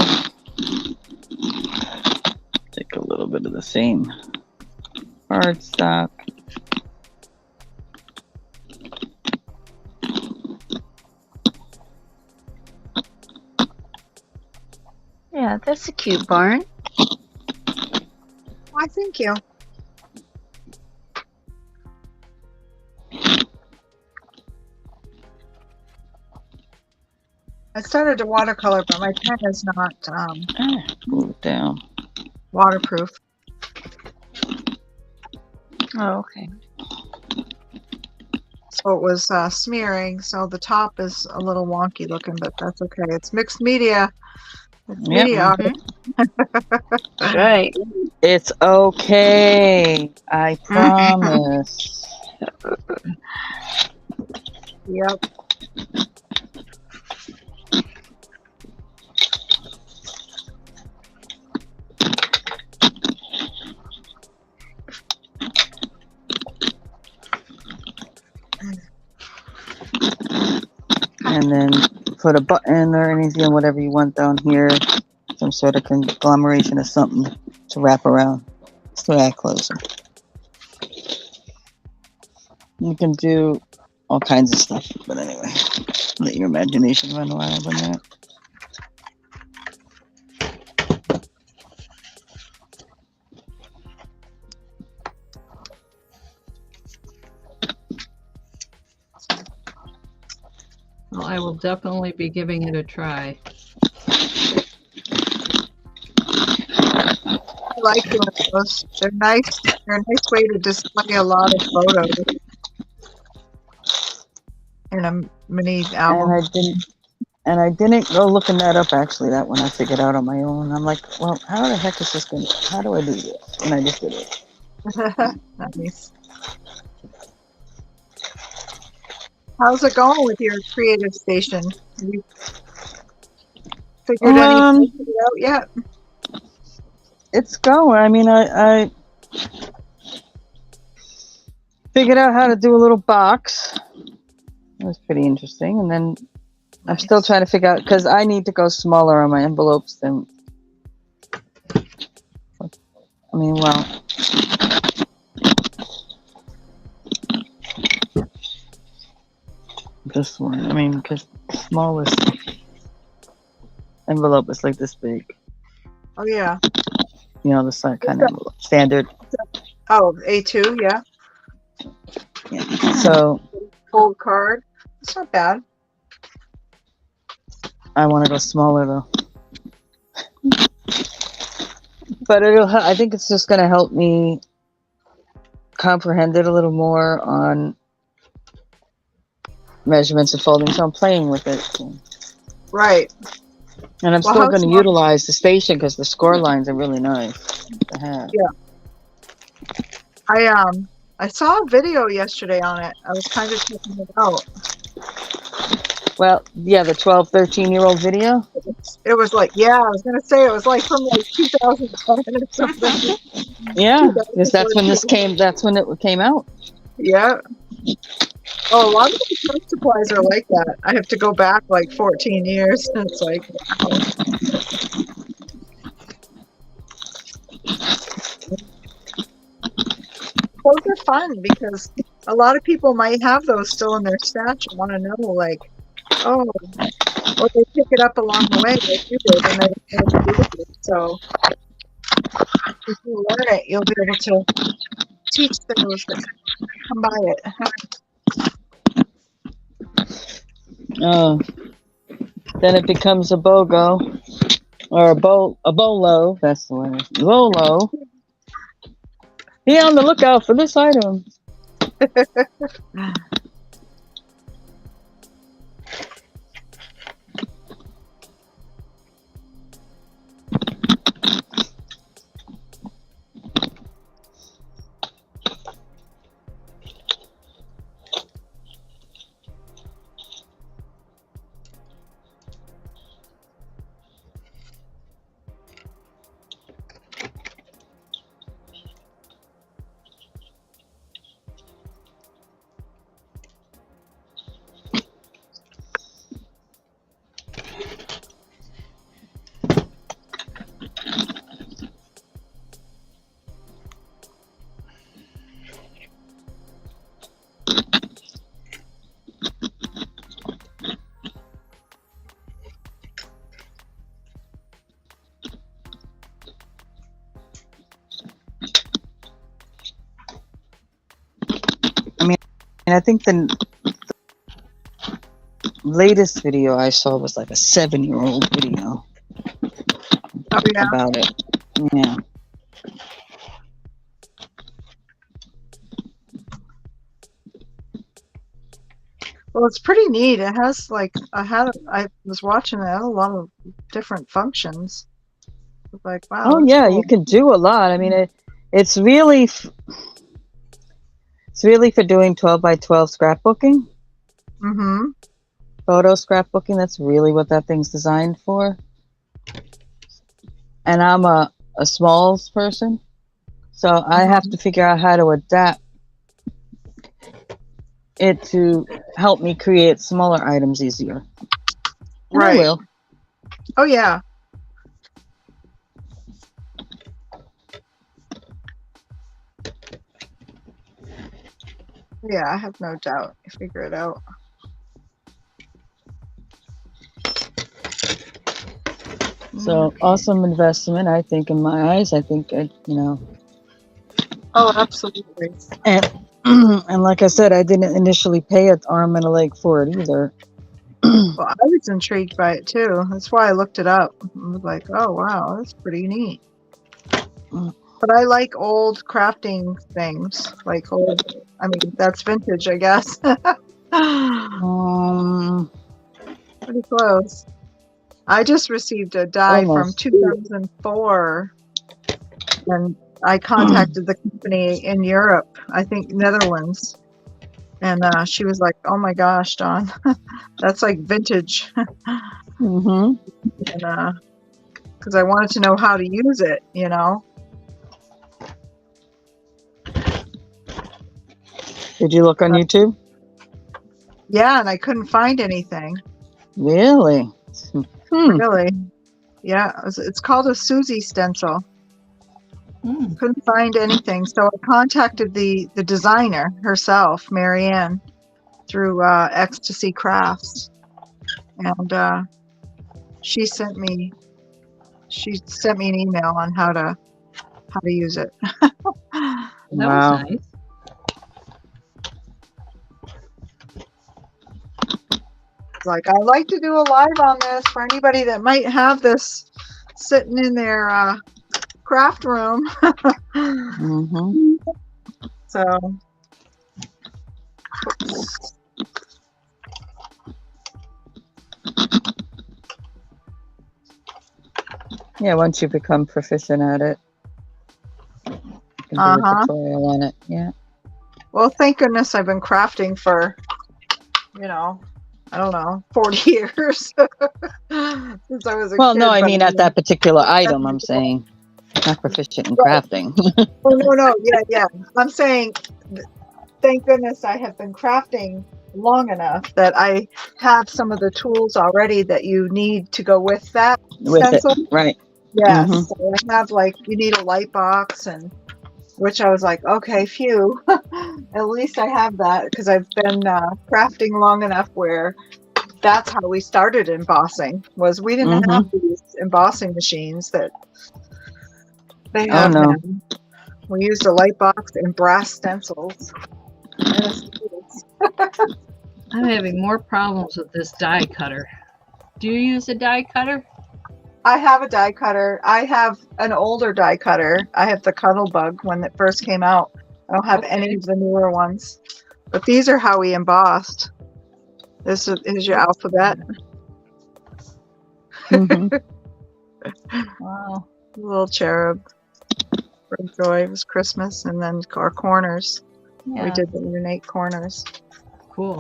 Take a little bit of the same cardstock. Yeah, that's a cute barn. Why, thank you. I started to watercolor, but my pen is not Move it down. waterproof. Oh, okay. So it was smearing. So the top is a little wonky looking, but that's okay. It's mixed media. It's Yep. media art. That's right. It's okay. I promise. Yep. And then put a button or anything, whatever you want down here. Some sort of conglomeration of something to wrap around. So that closer. You can do all kinds of stuff, but anyway, let your imagination run wild on that. Well, I will definitely be giving it a try. I like doing those. They're nice. They're a nice way to display a lot of photos in a mini album. And I didn't go looking that up. Actually, that one I figured out on my own. I'm like, well, how the heck is this going? How do I do this? And I just did it. Nice. How's it going with your creative station? Have you figured anything out yet? It's going. I mean, I figured out how to do a little box. It was pretty interesting. And then I'm still trying to figure out, because I need to go smaller on my envelopes than, I mean, well, this one. I mean, because the smallest envelope is like this big. Oh yeah. You know, the kind of envelope. Standard. Oh, A2, yeah. Yeah. So Full card. It's not bad. I want to go smaller though. But I think it's just going to help me comprehend it a little more on measurements and folding. So I'm playing with it. Right. And I'm still going to utilize the station because the score lines are really nice to have. Yeah. I saw a video yesterday on it. I was kind of checking it out. Well, yeah, the 12, 13-year-old video. It was like, yeah, I was going to say it was like from like 2010 or something. Yeah, because that's when it came out. Yeah. Oh, a lot of the craft supplies are like that. I have to go back like 14 years. And it's like, wow. Those are fun because a lot of people might have those still in their stash and want to know, like, oh, or they pick it up along the way like you did, and they don't know what to do with it. So if you learn it, you'll be able to teach those that come by it. Oh, then it becomes a BOGO or a BOLO. That's the one. BOLO. Be on the lookout for this item. And I think the latest video I saw was like a 7-year-old video about it. Yeah. Well, it's pretty neat. It has like I was watching it. It had a lot of different functions. was like, wow. Oh that's yeah, cool. you can do a lot. I mean, it's really it's really for doing 12 by 12 scrapbooking, Mm-hmm. photo scrapbooking. That's really what that thing's designed for. And I'm a smalls person, so I have to figure out how to adapt it to help me create smaller items easier. And I Right. will. Oh yeah. Yeah, I have no doubt. You figure it out. So Okay. awesome investment, I think, in my eyes. I think, Oh, absolutely. and and like I said, I didn't initially pay an arm and a leg for it either. Well, I was intrigued by it too. That's why I looked it up. I was like, oh wow, that's pretty neat. But I like old crafting things, like old. I mean, that's vintage, I guess. Pretty close. I just received a die from Almost. 2004, and I contacted the company in Europe, I think Netherlands, and she was like, "Oh my gosh, Dawn, that's like vintage," Mm-hmm. and because I wanted to know how to use it, you know. Did you look on YouTube? Yeah, and I couldn't find anything. Really? Really? Yeah, it's called a Susie stencil. Couldn't find anything, so I contacted the designer herself, Marianne, through Ecstasy Crafts, and she sent me an email on how to use it. That Wow. was nice. Like, I'd like to do a live on this for anybody that might have this sitting in their craft room. Mm-hmm. So, Yeah, once you become proficient at it, you can do a tutorial on it. Yeah. well, thank goodness I've been crafting for, I don't know, 40 years since I was a Well, kid. no, I but mean at that particular item, I'm saying. Not proficient in Right. crafting. Oh, no, yeah. I'm saying, thank goodness I have been crafting long enough that I have some of the tools already that you need to go with that With it, stencil. right. Yes, Mhm. so I have, like, you need a light box, and which I was like, okay, phew. At least I have that, because I've been crafting long enough where that's how we started embossing, was we didn't Mhm. have these embossing machines that they Oh have no. now. We used a light box and brass stencils. And a scissors. I'm having more problems with this die cutter. Do you use a die cutter? I have a die cutter. I have an older die cutter. I have the Cuddlebug when it first came out. I don't have any of the newer ones. But these are how we embossed. This is your alphabet. Mhm. Wow. Little cherub. For joy, it was Christmas. And then our corners. Yeah. We did the ornate corners. Cool.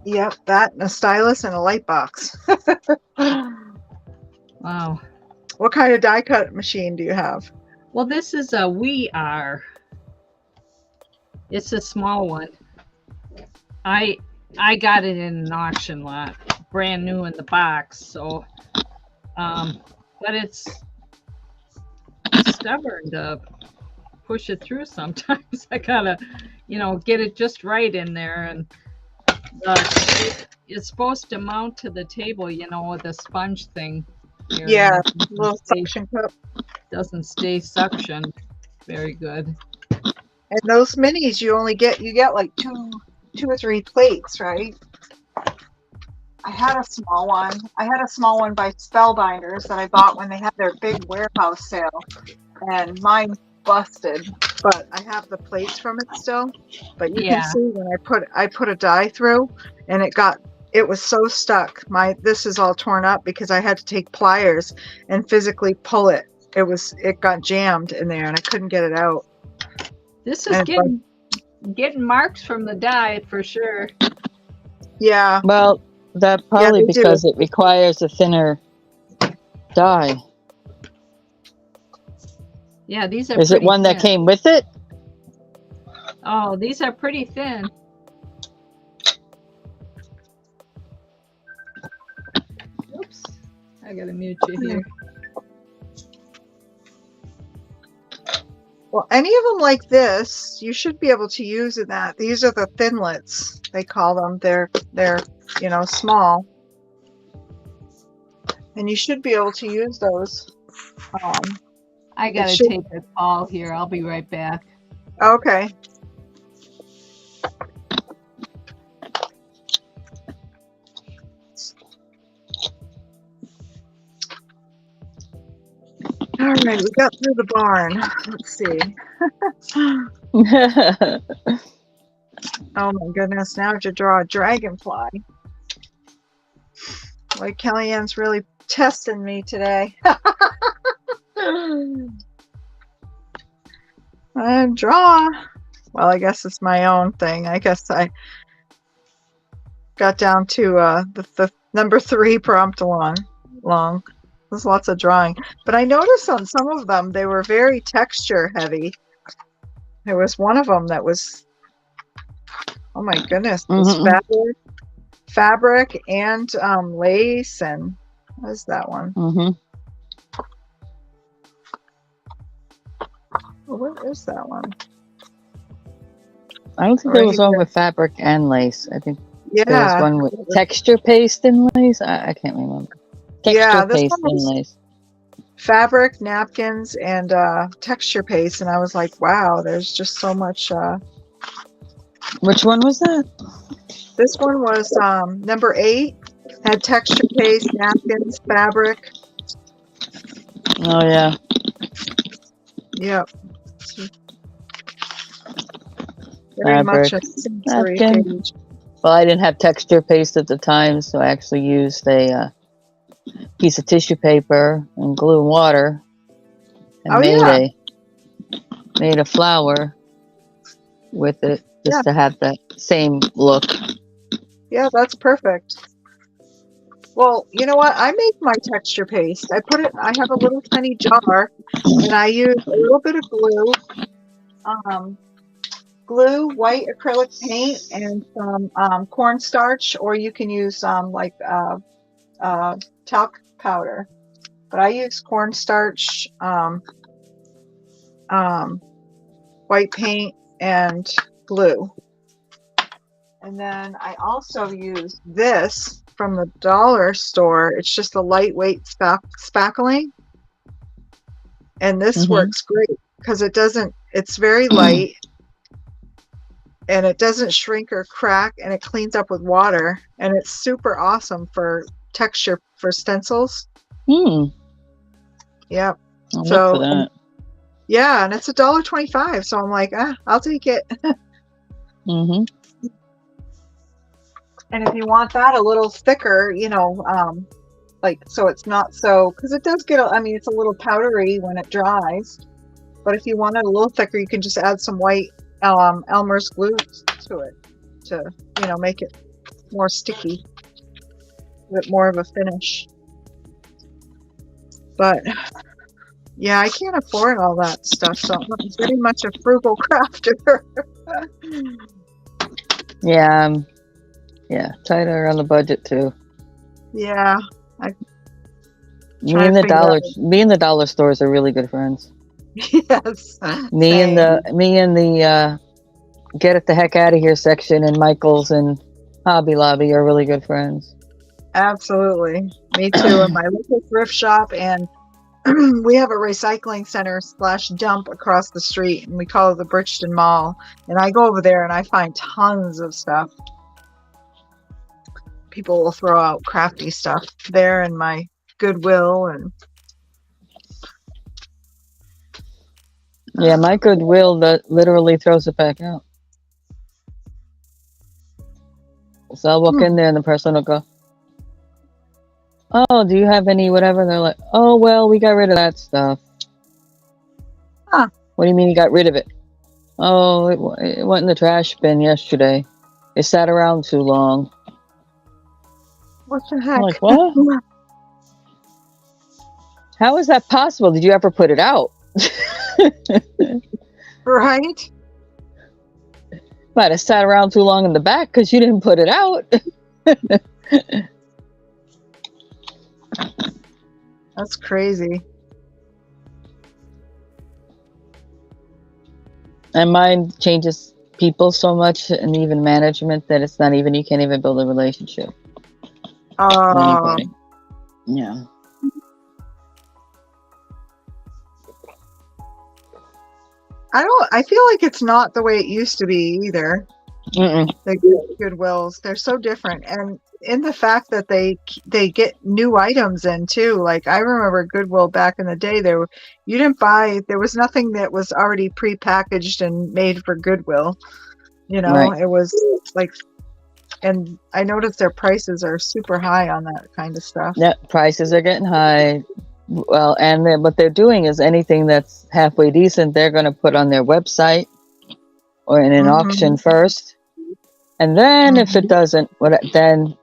Yep, that and a stylus and a light box. Wow. What kind of die cut machine do you have? Well, this is a We Are. It's a small one. I got it in an auction lot, brand new in the box. So, but it's stubborn to push it through sometimes. I gotta, get it just right in there, and it's supposed to mount to the table, with a sponge thing. Here, Yeah, and it little suction cup. doesn't stay suction very good. And those minis, you get like two or three plates, right? I had a small one. I had a small one by Spellbinders that I bought when they had their big warehouse sale, and mine busted. But I have the plates from it still. But you can see when I put a die through, and it was so stuck. This is all torn up because I had to take pliers and physically pull it. It got jammed in there and I couldn't get it out. This is getting marks from the dye for sure. Yeah. Well, that probably they do. because it requires a thinner dye. Yeah, these are Is it pretty one that thin. came with it? Oh, these are pretty thin. Oops. I gotta mute you here. Well, any of them like this, you should be able to use in that. These are the thinlets, they call them. They're small. And you should be able to use those. I gotta should- take a call here. I'll be right back. Okay. All right, we got through the barn. Let's see. Oh my goodness, now I have to draw a dragonfly. Like Kellyanne's really testing me today. And draw. Well, I guess it's my own thing. I guess I got down to the number 3 prompt long. There's lots of drawing. But I noticed on some of them, they were very texture heavy. There was one of them that was, oh my goodness, it was fabric and lace. And what is that one? What is that one? I don't think there was one with fabric and lace. I think there was one with texture paste and lace. I can't remember. Texture paste and lace. Fabric, napkins, and texture paste. And I was like, wow, there's just so much. Which one was that? This one was number 8. Had texture paste, napkins, fabric. Oh, yeah. Yep. Very much a sensory page. Well, I didn't have texture paste at the time, so I actually used a piece of tissue paper and glue and water, and made a flower with it just to have that same look. Yeah, that's perfect. Well, you know what? I make my texture paste. I have a little tiny jar, and I use a little bit of glue, white acrylic paint, and some cornstarch, or you can use talc powder. But I use cornstarch, white paint, and glue. And then I also use this from the dollar store. It's just a lightweight spackling. And this works great because it's very light and it doesn't shrink or crack, and it cleans up with water, and it's super awesome for texture for stencils. Yep. I'll look for that. Yeah, and it's $1.25. So I'm like, I'll take it. And if you want that a little thicker, so it's not so, because it does get, it's a little powdery when it dries. But if you want it a little thicker, you can just add some white Elmer's glue to it to, make it more sticky, a bit more of a finish. But yeah, I can't afford all that stuff, so I'm very much a frugal crafter. Yeah, tighter on the budget too. Yeah, me and the dollar stores are really good friends. Yes. Me and the get it the heck out of here section in Michael's and Hobby Lobby are really good friends. Absolutely. Me too. And my local thrift shop, and we have a recycling center / dump across the street, and we call it the Bridgeton Mall. And I go over there and I find tons of stuff. People will throw out crafty stuff there in my Goodwill, and yeah, my Goodwill that literally throws it back out. So I'll walk in there and the person will go, "Oh, do you have any whatever?" And they're like, "Oh, well, we got rid of that stuff." Huh. What do you mean you got rid of it? Oh, it went in the trash bin yesterday. It sat around too long. What the I'm heck? like, what? How is that possible? Did you ever put it out? Right? Might have sat around too long in the back because you didn't put it out. That's crazy. And mine changes people so much and even management that it's not even, you can't even build a relationship with anybody. Yeah. I feel like it's not the way it used to be either. Mm-mm. The Goodwills, they're so different. And in the fact that they get new items in too. Like I remember Goodwill back in the day, there was nothing that was already pre-packaged and made for Goodwill. You know, Right. It was like, and I noticed their prices are super high on that kind of stuff. Yeah, prices are getting high. Well, and what they're doing is anything that's halfway decent, they're going to put on their website or in an auction first. And then if it doesn't, then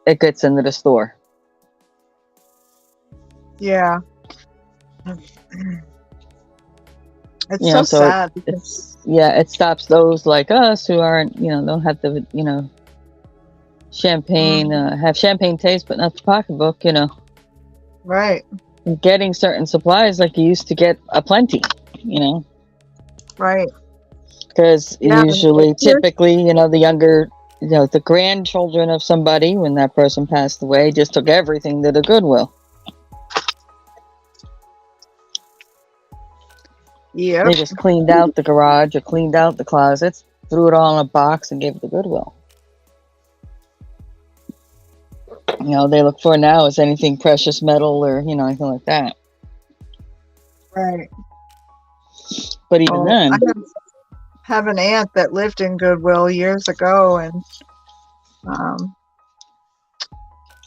it gets into the store. Yeah. It's You know, so sad. It stops those like us who aren't, don't have the, champagne, have champagne taste, but not the pocketbook, Right. Getting certain supplies like you used to get aplenty, Right. because Yeah, usually, typically, the younger, the grandchildren of somebody, when that person passed away, just took everything to the Goodwill. Yep. They just cleaned out the garage or cleaned out the closets, threw it all in a box and gave it to Goodwill. They look for now is anything precious metal or, anything like that. Right. But even then. I have an aunt that lived in Goodwill years ago, and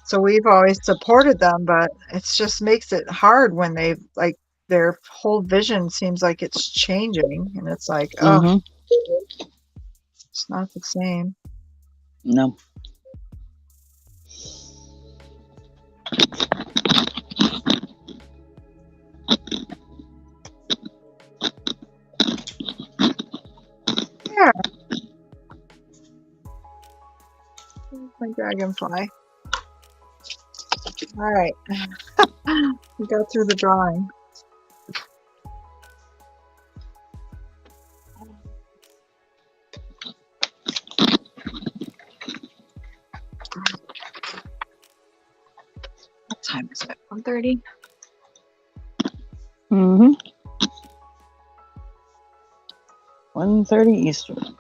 so we've always supported them, but it just makes it hard when they their whole vision seems like it's changing, and it's like, oh, it's not the same. No. Yeah. My dragonfly. All right. We got through the drawing. What time is it? 1:30? 1:30 Eastern.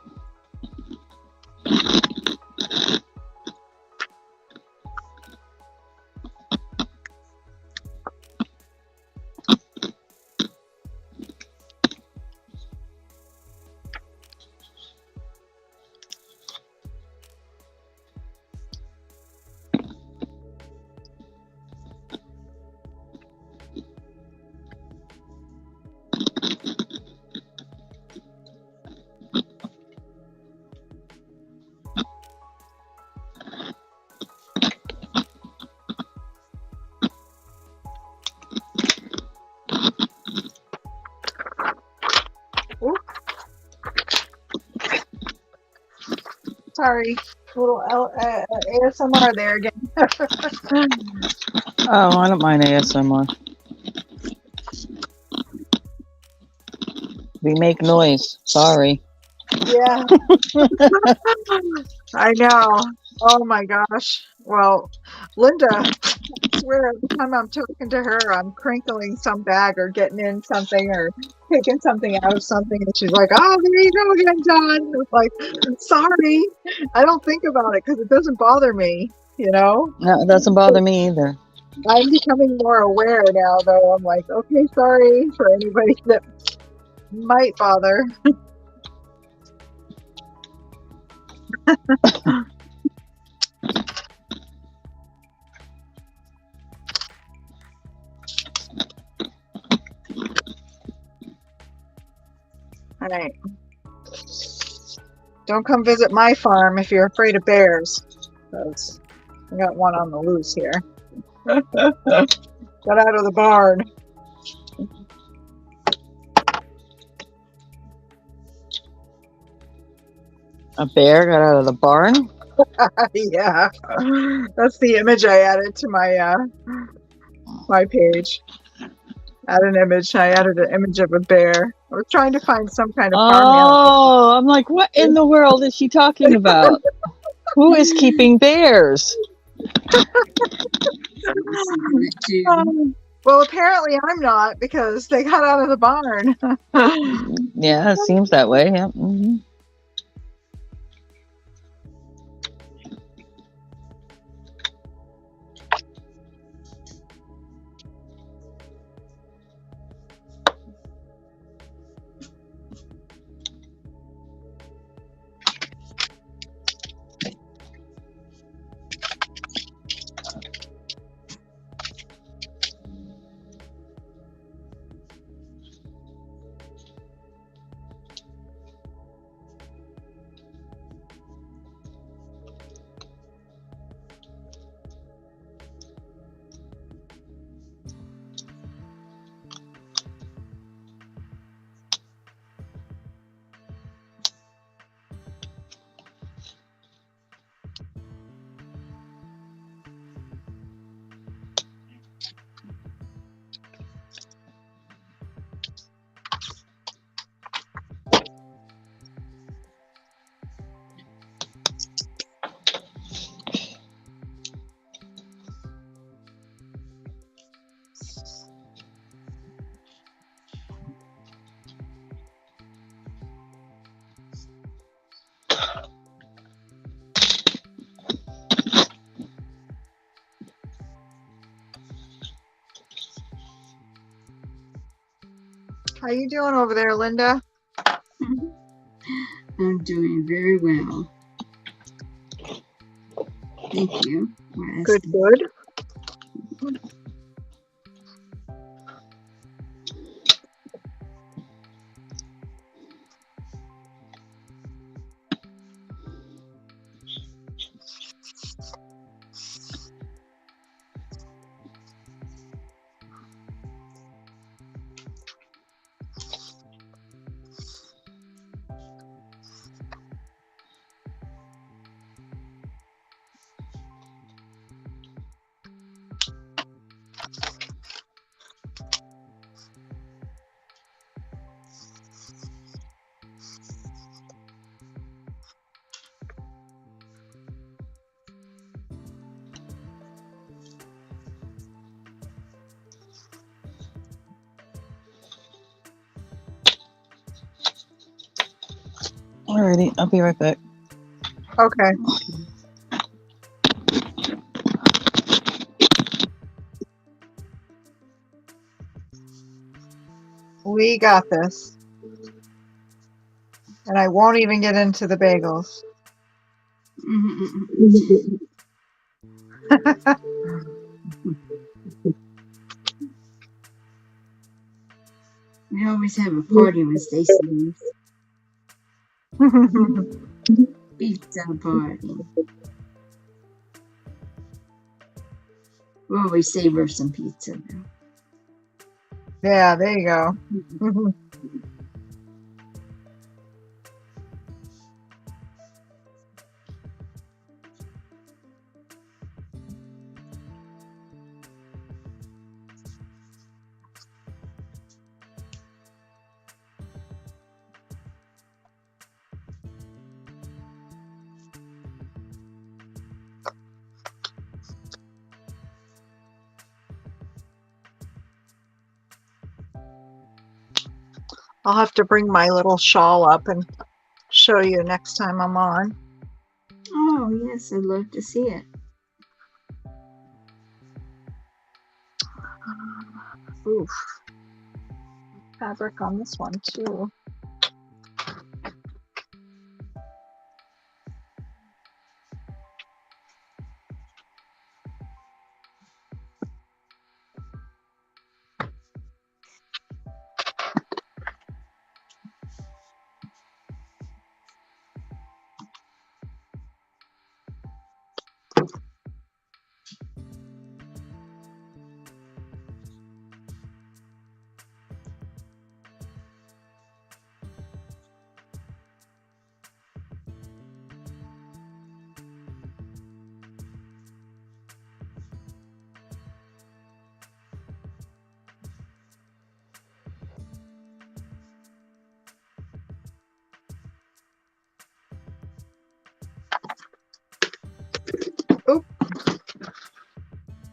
Sorry, little ASMR there again. Oh, I don't mind ASMR. We make noise. Sorry. Yeah. I know. Oh my gosh. Well, Linda, I swear every time I'm talking to her, I'm crinkling some bag or getting in something or taking something out of something. And she's like, oh, there you go again, John. It's like, sorry. I don't think about it because it doesn't bother me, No, it doesn't bother me either. I'm becoming more aware now, though. I'm like, okay, sorry for anybody that might bother. right. Don't come visit my farm if you're afraid of bears. Because I got one on the loose here. Get out of the barn. A bear got out of the barn? Yeah. That's the image I added to my my page. Add an image. I added an image of a bear. I was trying to find some kind of farm animal. Oh, I'm like, what in the world is she talking about? Who is keeping bears? Well, apparently I'm not because they got out of the barn. Yeah, it seems that way. Yeah. Hmm. How you doing over there, Linda? I'm doing very well. Thank you for Good, asking. good. Alrighty, I'll be right back. Okay. We got this. And I won't even get into the bagels. We always have a party when Stacey leaves. Pizza party. We always save her some pizza now. Yeah, there you go. I'll have to bring my little shawl up and show you next time I'm on. Oh, yes, I'd love to see it. Oof. Fabric on this one too.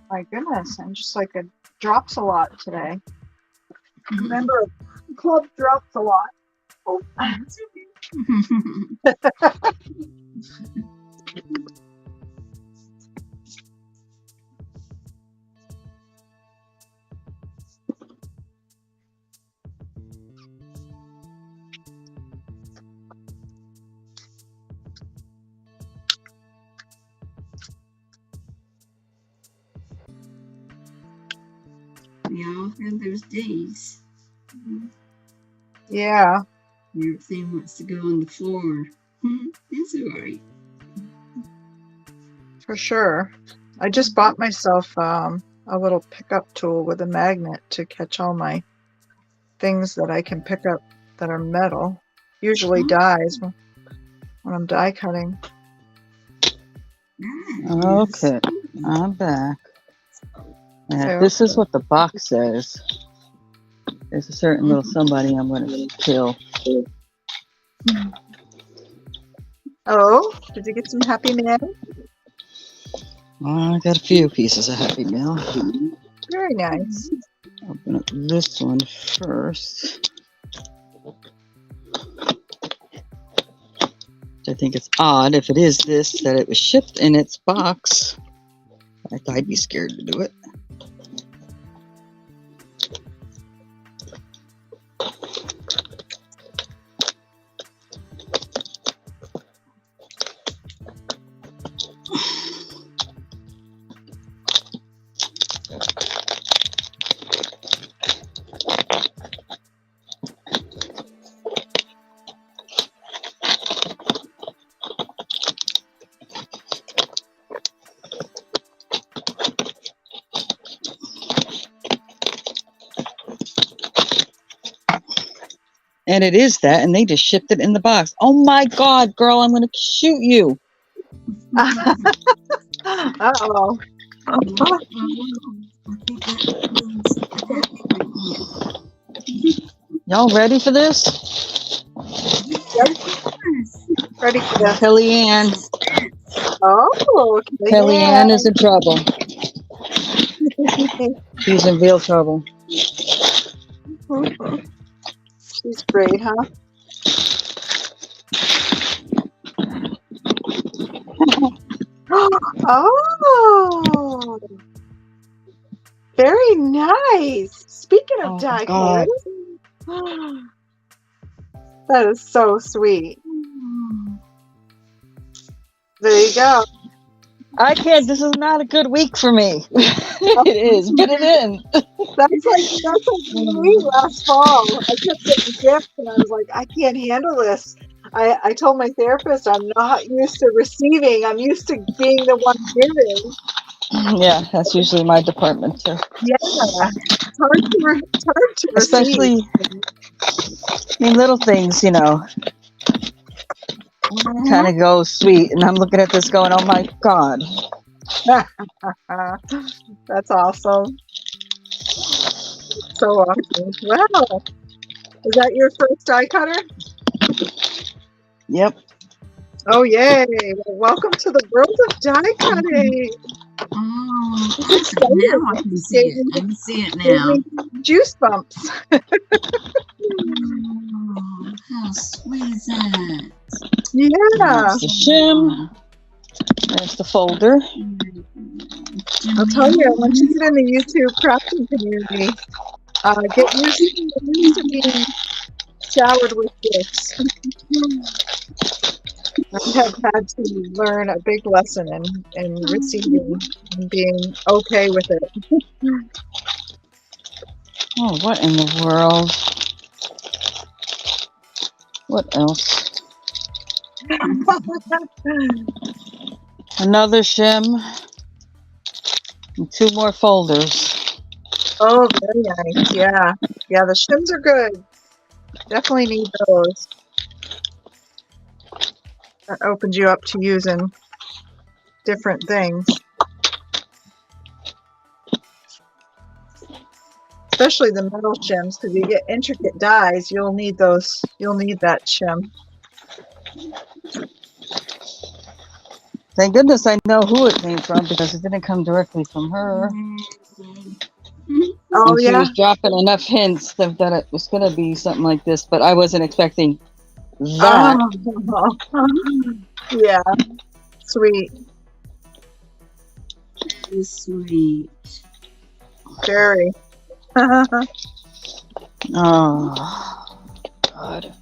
My goodness, I'm just like it drops a lot today. Remember, club drops a lot. Oh. We all have those days. Yeah. Everything wants to go on the floor. That's all right. For sure. I just bought myself a little pickup tool with a magnet to catch all my things that I can pick up that are metal. Usually dies when I'm die cutting. Okay, I'm back. And Okay. if this is what the box says, there's a certain little somebody I'm going to kill. Oh, did you get some Happy Mail? I got a few pieces of Happy Meal. Very nice. Open up this one first. I think it's odd if it is this that it was shipped in its box. I'd be scared to do it. And it is that, and they just shipped it in the box. Oh my God, girl, I'm going to shoot you. Uh-oh. Y'all ready for this? Ready for that? Kellyanne. Oh, Kellyanne is in trouble. She's in real trouble. She's great, huh? Oh, very nice. Speaking of die God. cutters, that is so sweet. There you go. I can't. This is not a good week for me. It is. Get it in. That's like me last fall. I kept getting gifts, and I was like, I can't handle this. I told my therapist I'm not used to receiving. I'm used to being the one giving. Yeah, that's usually my department too. Yeah, it's hard to Especially in little things, you know, receive. kind of go sweet. And I'm looking at this going, oh my God. That's awesome. So awesome. Wow. Is that your first die cutter? Yep. Oh, yay. Well, welcome to the world of die cutting. Oh, It's exciting. now I can see it. I can see it now. Juice bumps. Oh, how sweet is that? Yeah. There's the shim. There's the folder. I'll tell you, once you get in the YouTube crafting community, get used to being showered with gifts. I have had to learn a big lesson in receiving and being okay with it. Oh, what in the world? What else? Another shim. And 2 more folders. Oh, very nice. Yeah. Yeah, the shims are good. Definitely need those. That opens you up to using different things. Especially the metal shims, because you get intricate dies, you'll need those. You'll need that shim. Thank goodness I know who it came from because it didn't come directly from her. Oh And she yeah. was dropping enough hints that it was going to be something like this, but I wasn't expecting that. Oh. Yeah. Sweet. That is sweet. Very. Oh, God.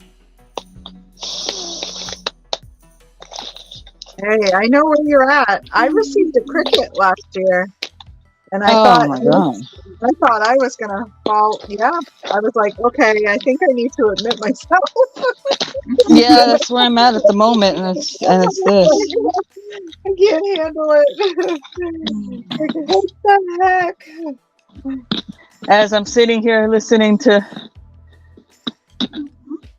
Hey, I know where you're at. I received a cricket last year, and I Oh, my God. thought I was gonna fall. Yeah, I was like, okay, I think I need to admit myself. Yeah, that's where I'm at the moment, and it's this. I can't handle it. Like, what the heck? As I'm sitting here listening to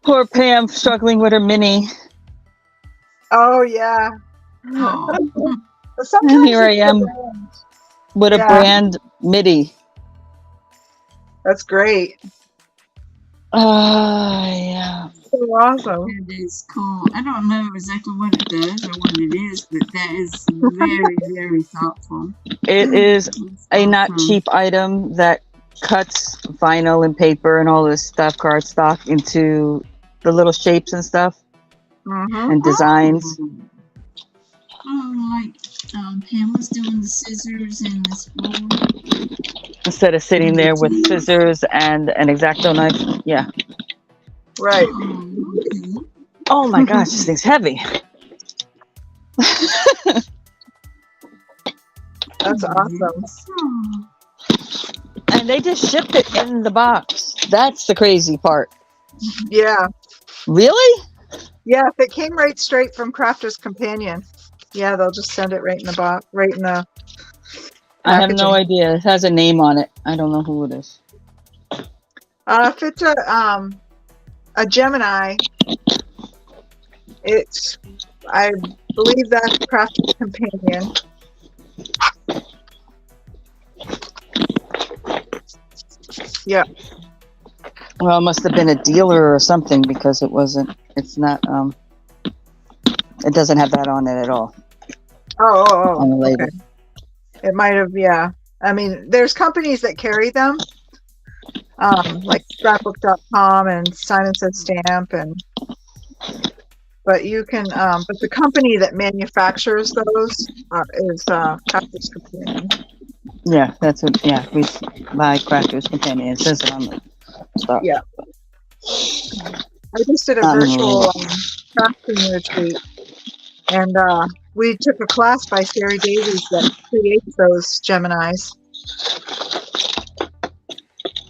poor Pam struggling with her mini, Oh yeah. Oh. and Sometimes here I it's am with a Yeah. brand MIDI. That's great. Yeah. So awesome. That is cool. I don't know exactly what it does or what it is, but that is very, very thoughtful. It is That's a not awesome. cheap item that cuts vinyl and paper and all this stuff, cardstock, into the little shapes and stuff Mm-hmm. and designs. Oh, like Pam was doing the scissors and the spool. Instead of sitting there with scissors and an X-Acto knife. Yeah. Right. Oh, okay. Oh my gosh, this thing's heavy. That's awesome. Oh, And they just shipped it in the box. That's the crazy part. Yeah. Really? Yeah, if it came right straight from Crafter's Companion, yeah, they'll just send it right in the box, right in the I have no packaging. idea. It has a name on it. I don't know who it is. If it's a Gemini, it's, I believe that's Crafter's Companion. Yeah. Well, it must have been a dealer or something because it's not, it doesn't have that on it at all on the label. Okay. It might have, yeah. I mean, there's companies that carry them, like scrapbook.com and Sign and Says Stamp, but you can, but the company that manufactures those is Crafter's Companion. Yeah, that's what, yeah, we buy Crafter's Companion. It says it on the stuff. Yeah. I just did a virtual crafting retreat, and we took a class by Sherry Davies that creates those Geminis,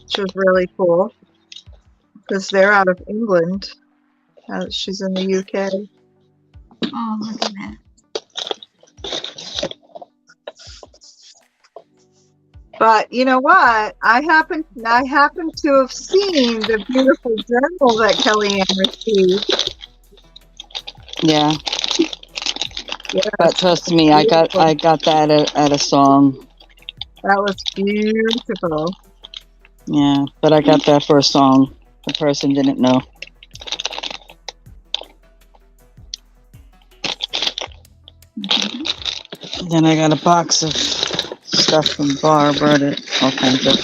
which was really cool because they're out of England. She's in the UK. oh, look at that. But you know what? I happen to have seen the beautiful journal that Kellyanne received. Yeah. Yeah, But trust me, I got that at a song. that was beautiful. Yeah, but I got that for a song. The person didn't know. Then I got a box of stuff from Barbara, all kinds of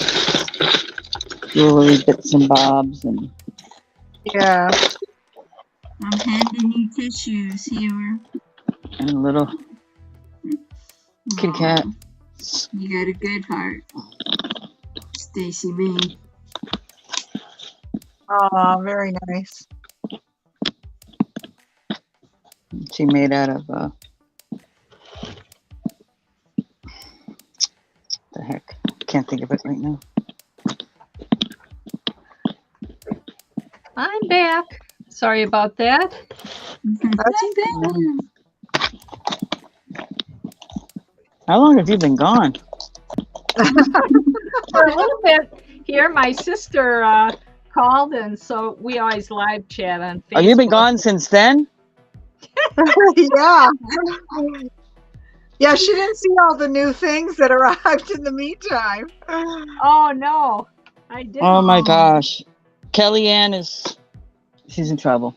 jewelry bits and bobs, and Yeah. I'm handing you tissues here. a little kitty cat. You got a good heart, Stacey Mae. Oh, very nice. She made out of the heck? Can't think of it right now. I'm back. Sorry about that. How long have you been gone? For a little bit here, my sister called, and so we always live chat on Facebook. Oh, you've been gone since then? Yeah. Yeah, she didn't see all the new things that arrived in the meantime. Oh no, I didn't. Oh my gosh. Kellyanne she's in trouble.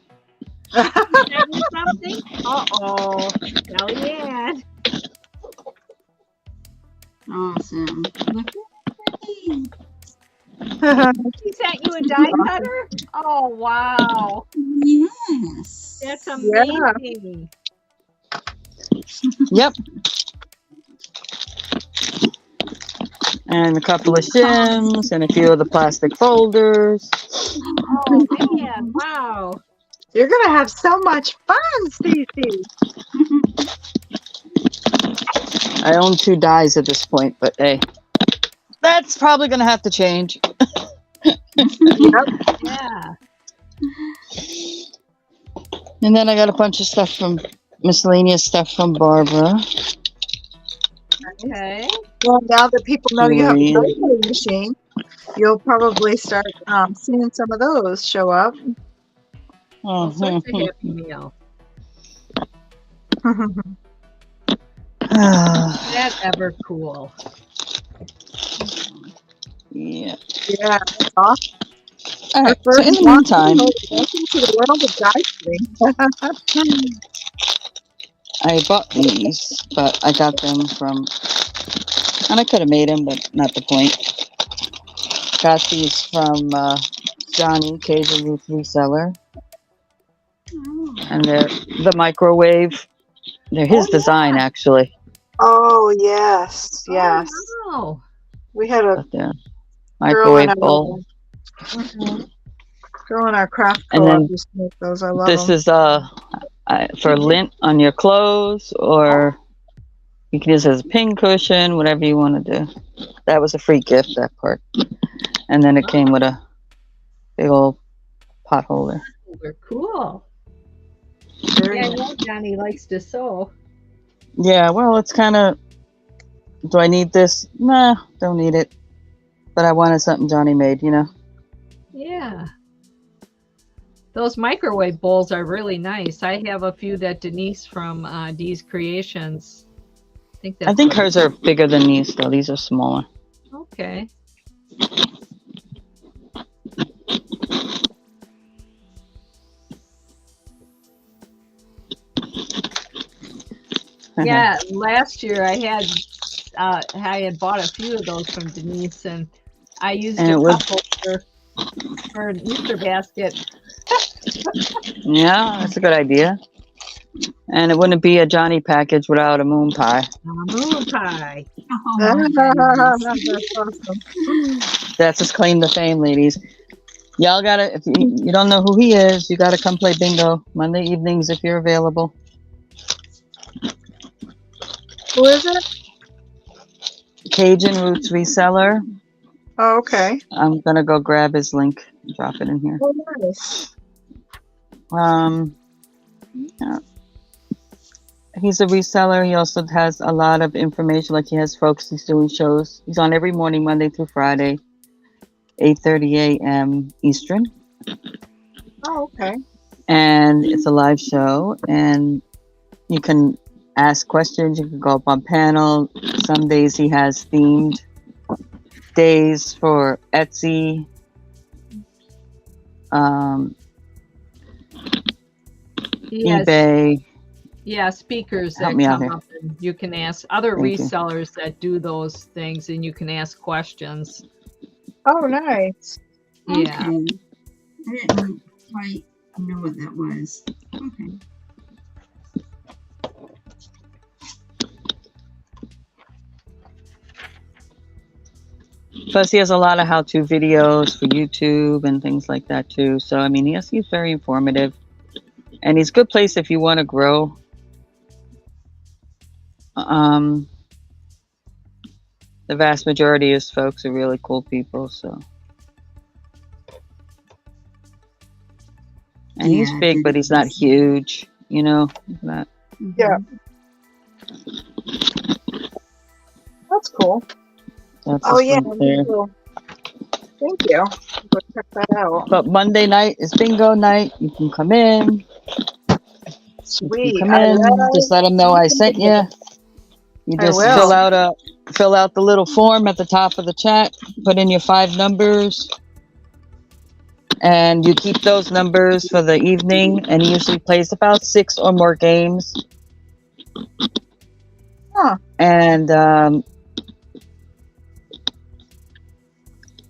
That means something? Uh-oh. Kellyanne. Awesome. Look at me. She sent you a die cutter? Oh, wow. Yes. That's Yeah. amazing. Yep. And a couple of shims and a few of the plastic folders. Oh, man. Wow. You're gonna have so much fun, Stacey. I own 2 dies at this point, but hey, that's probably gonna have to change. Yeah. And then I got a bunch of stuff from miscellaneous stuff from Barbara. Okay. Well, now that people know you have a Jewelry. sewing machine, you'll probably start seeing some of those show up. All sorts of Happy Meal. That's ever cool. Yeah. Yeah, that's awesome. All right. So First in the one, meantime, welcome to the world of die cutting. I bought these, but I got them from, and I could have made them, but not the point. Got these from Johnny, Cajun Roof Reseller, and they're the microwave. They're his design, actually. Oh yes, yes. Oh, We had a But they're girl in microwave bowl. our craft And co-op then used to make those. I love this them. is for lint on your clothes, or you can use it as a pin cushion, whatever you want to do. That was a free gift, that part. And then it came with a big old pot holder. they're cool. Very Yeah, I nice. know Johnny likes to sew. Yeah, well, it's kind of. Do I need this? Nah, don't need it. But I wanted something Johnny made, you know. Yeah. Those microwave bowls are really nice. I have a few that Denise from Dee's Creations. I think hers are bigger than these, though. These are smaller. Okay. Yeah, last year I had bought a few of those from Denise, and I used And a it was- couple for an Easter basket. Yeah, that's a good idea. And it wouldn't be a Johnny package without a moon pie. Moon pie. Oh, my goodness. That's awesome. That's his claim to fame, ladies. Y'all gotta, if you don't know who he is, you gotta come play bingo Monday evenings if you're available. Who is it? Cajun Roots Reseller. Oh, okay. I'm gonna go grab his link and drop it in here. Oh, nice. Yeah. He's a reseller. He also has a lot of information. Like he has folks he's doing shows. He's on every morning, Monday through Friday, 8:30 a.m. Eastern. Oh, okay. And it's a live show. And you can ask questions. You can go up on panel. Some days he has themed days for Etsy. Yes. eBay. Yeah, speakers Help that me out come here. up, and you can ask other Thank you. resellers that do those things, and you can ask questions. Oh, nice. Yeah. Okay. I didn't quite know what that was. Okay. Plus, he has a lot of how-to videos for YouTube and things like that too. So, I mean, yes, he's very informative, and he's a good place if you want to grow. The vast majority of his folks are really cool people. So, and he's Yeah, big, but he's not huge. You know, he's not. Yeah. That's cool. That's Oh, his yeah. link there. Cool. Thank you. Go check that out. But Monday night is bingo night. You can come in. Sweet. Come I in. love Just let them know I sent you. You I just will. fill out the little form at the top of the chat. Put in your 5 numbers. And you keep those numbers for the evening, and he usually plays about 6 or more games. Huh. And the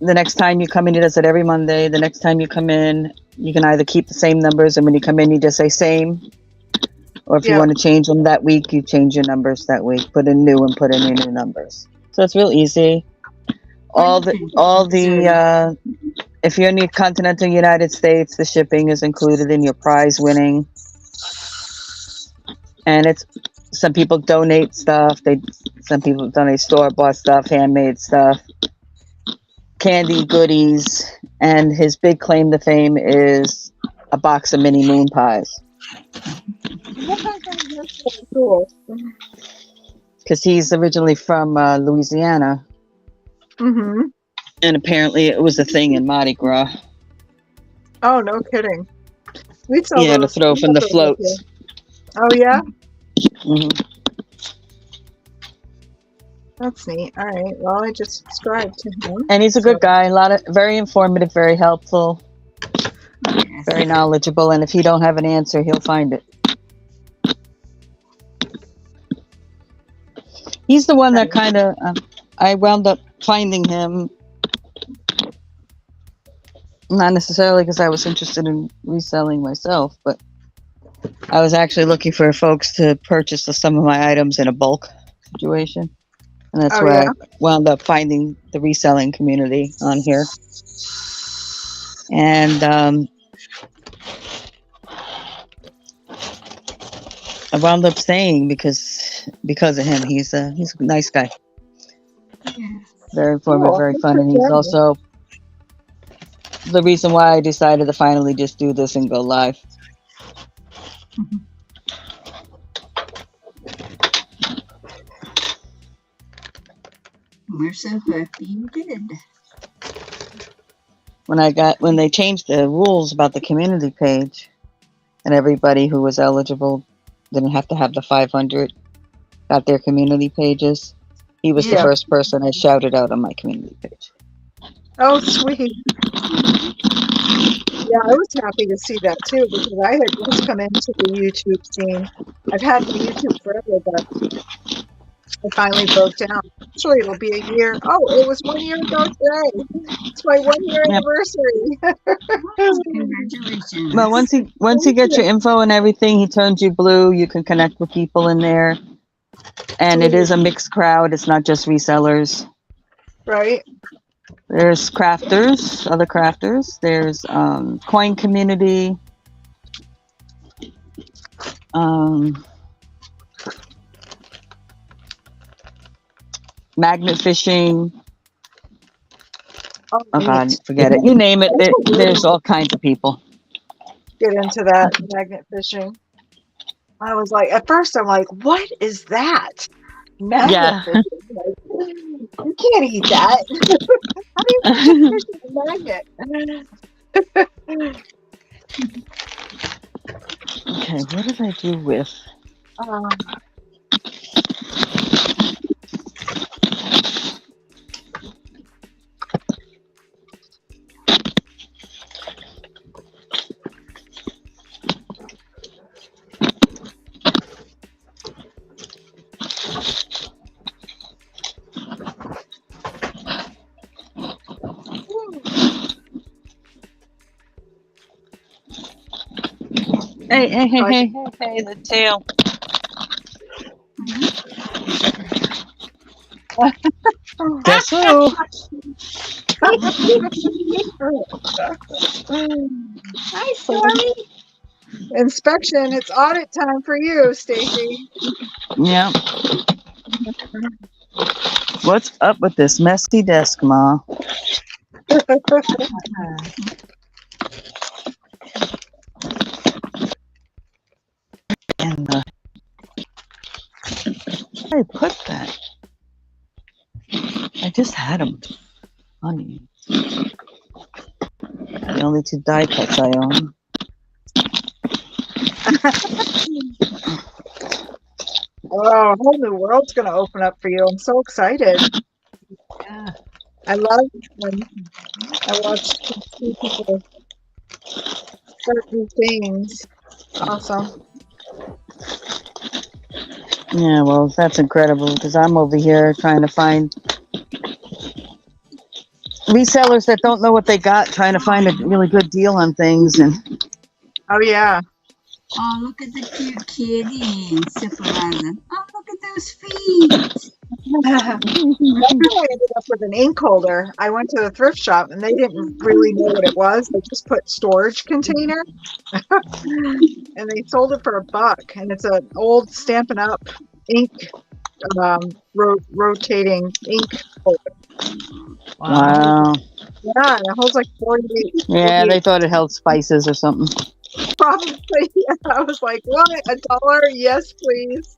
next time you come in, he does it every Monday. The next time you come in, you can either keep the same numbers, and when you come in, you just say same. Or if you Yeah. want to change them that week, you change your numbers that week. Put in new and put in your new numbers. So it's real easy. All the if you're in the continental United States, the shipping is included in your prize winning. And it's some people donate stuff. Some people donate store-bought stuff, handmade stuff, candy, goodies, and his big claim to fame is a box of mini moon pies. That's so cool. Because he's originally from Louisiana, Mm-hmm. and apparently it was a thing in Mardi Gras. Oh, no kidding. We sell Yeah, to those. throw We from have the those up floats. here. Oh, yeah? hmm That's neat. All right. Well, I just subscribed to him. And he's a good guy. Very informative, very helpful, Yes. very knowledgeable. And if he don't have an answer, he'll find it. He's the one that kind of I wound up finding him, not necessarily because I was interested in reselling myself, but I was actually looking for folks to purchase some of my items in a bulk situation. And that's Oh, where yeah? I wound up finding the reselling community on here. And I wound up staying because of him. He's a nice guy. Yeah. Very informative, Cool. very Good fun, for and he's him. also the reason why I decided to finally just do this and go live. We're so happy you did. When they changed the rules about the community page, and everybody who was eligible didn't have to have the 500, got their community pages. He was the Yeah. first person I shouted out on my community page. Oh, sweet. Yeah, I was happy to see that too because I had just come into the YouTube scene. I've had my YouTube forever, but I finally broke down. Actually, it'll be a year. Oh, it was 1 year ago today. It's my 1 year Yep. anniversary. Congratulations. Well, once he gets your info and everything, he turns you blue. You can connect with people in there, and it is a mixed crowd. It's not just resellers. Right? There's crafters, other crafters. There's coin community. Magnet fishing. Oh, Oh God, neat. forget it. You name it. There's all kinds of people. Get into that magnet fishing. I was like, at first, I'm like, what is that? Magnet Yeah. fishing. Like, you can't eat that. How do you catch a fish with a magnet? Okay, what did I do with? Hey, the tail. Guess who? Hi, Stormy. Inspection. It's audit time for you, Stacey. Yeah. What's up with this messy desk, Ma? And I put that. I just had them on me. The only 2 die cuts I own. Oh, a whole new world's going to open up for you. I'm so excited. Yeah. I love when I watch people certain things. Awesome. Yeah, well, that's incredible because I'm over here trying to find resellers that don't know what they got, trying to find a really good deal on things. And Oh yeah. Oh, look at the cute kitty, Supervisor. Oh, look at those feet. That's how I ended up with an ink holder. I went to the thrift shop and they didn't really know what it was. They just put storage container and they sold it for $1. And it's an old Stampin' Up ink, rotating ink holder. wow. Yeah, it holds like 48. Yeah, they thought it held spices or something. Probably. Yeah. I was like, what? $1? Yes, please.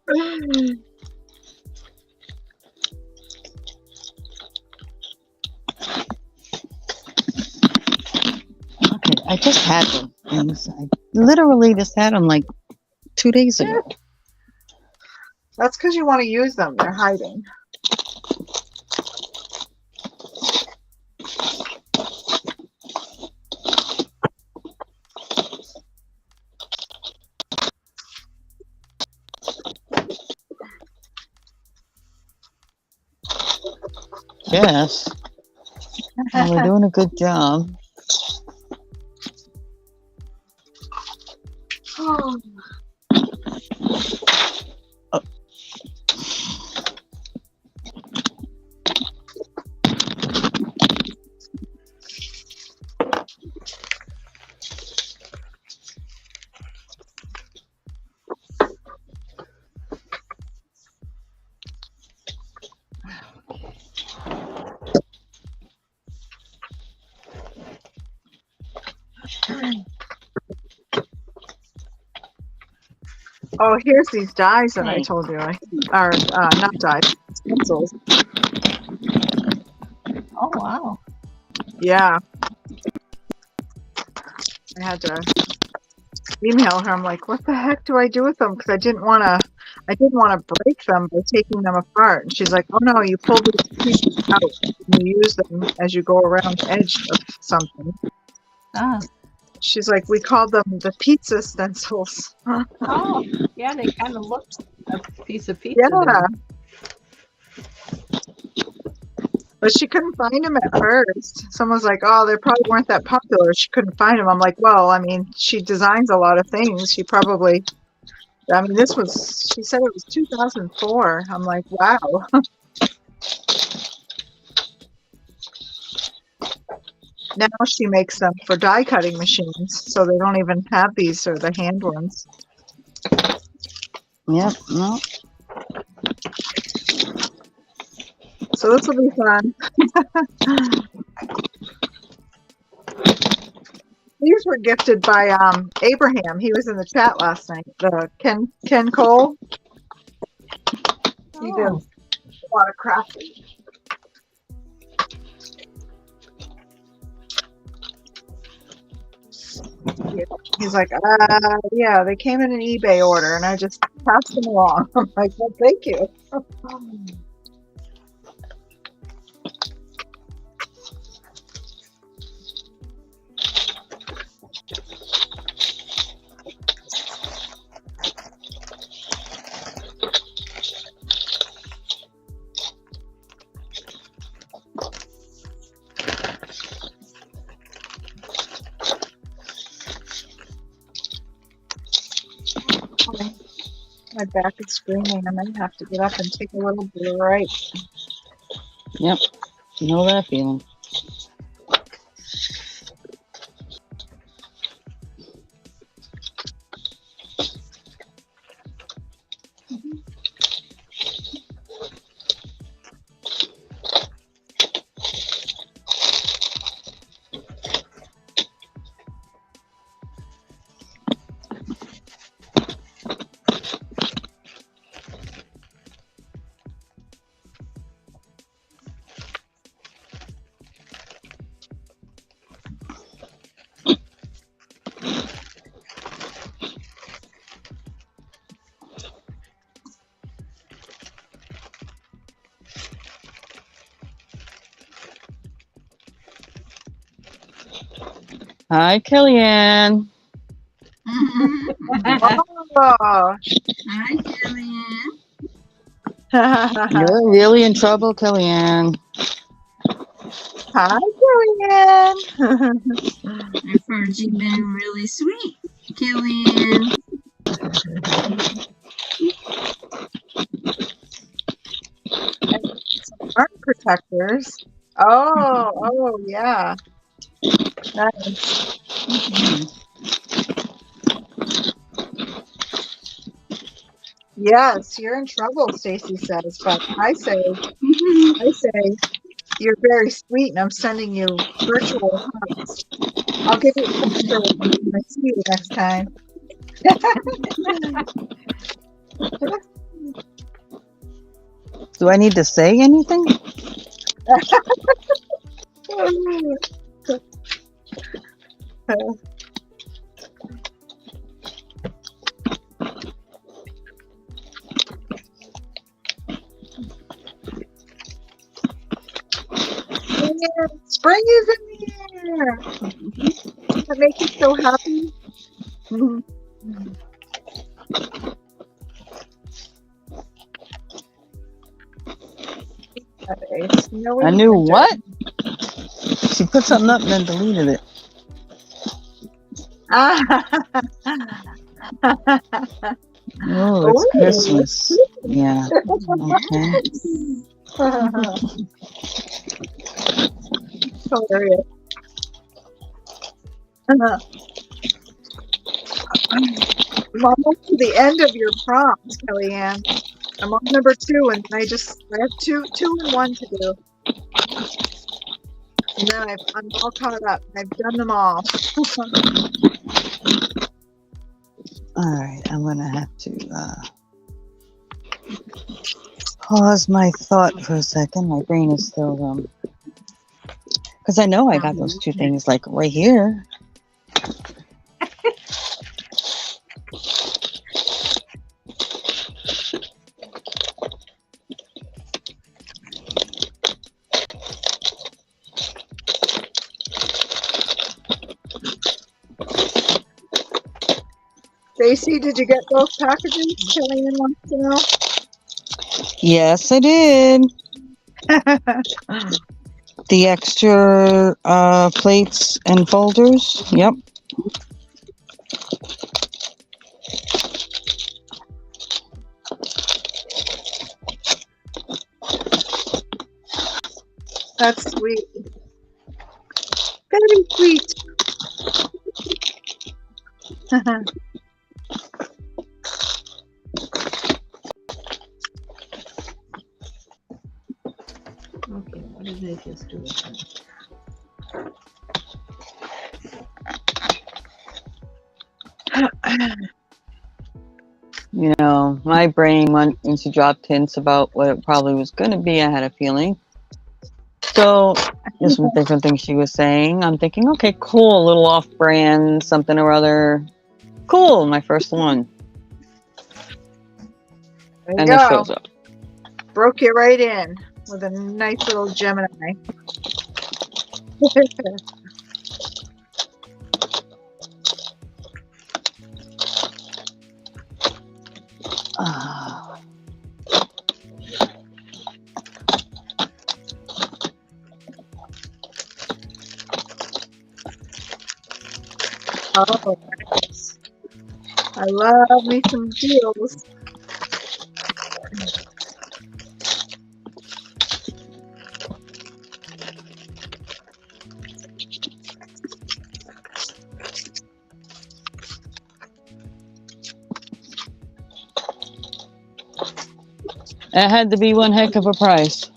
Okay, I just had them. I literally just had them like 2 days ago. That's because you want to use them. They're hiding. Yes. Well, they're doing a good job. Oh. Oh, here's these dies that I told you. Or not dies, stencils. Oh, wow. Yeah. I had to email her. I'm like, what the heck do I do with them? Because I didn't want to break them by taking them apart. And she's like, oh no, you pull these pieces out and you use them as you go around the edge of something. Ah. She's like, we called them the pizza stencils. Oh, yeah, they kind of look a piece of pizza. Yeah. There. But she couldn't find them at first. Someone's like, oh, they probably weren't that popular. She couldn't find them. I'm like, well, I mean, she designs a lot of things. She probably, I mean, she said it was 2004. I'm like, wow. Now she makes them for die cutting machines. So they don't even have these or the hand ones. Yep. No. So this will be fun. These were gifted by Abraham. He was in the chat last night. The Ken Cole. He did a lot of crafty. He's like, yeah, they came in an eBay order, and I just passed them along. I'm like, well, thank you. My back is screaming. I might have to get up and take a little break. Yep. You know that feeling. Hi, Kellyanne. Oh. Hi, Kellyanne. You're really in trouble, Kellyanne. Hi, Julian. I've heard you've been really sweet, Kellyanne. Arm protectors. Oh, yeah. Nice. Yes, you're in trouble, Stacy says, but I say you're very sweet, and I'm sending you virtual hugs. I'll give you a picture when I see you next time. Do I need to say anything? Yeah, spring is in the air. Does that make you so happy? Okay, snowy I knew winter. what? She put something up and then deleted it. Oh, it's Ooh. Christmas. Yeah. Okay. Hilarious. I'm almost to the end of your prompts, Kellyanne. I'm on number 2, and I have two and one to do. And then I'm all caught up. I've done them all. All right. I'm going to have to pause my thought for a second. My brain is still, because I know I got those two things like right here. Stacey, did you get both packages? Kellyanne wants to know. Yes, I did. The extra plates and folders. Yep. That's sweet. Very sweet. Okay, what did they just do? You know, my brain went and she dropped hints about what it probably was going to be. I had a feeling. So, just with different things she was saying, I'm thinking, okay, cool, a little off-brand, something or other. Cool, my first one. There you And go. it shows up. Broke you right in with a nice little Gemini. Ah. Oh, nice. I love me some deals. It had to be one heck of a price.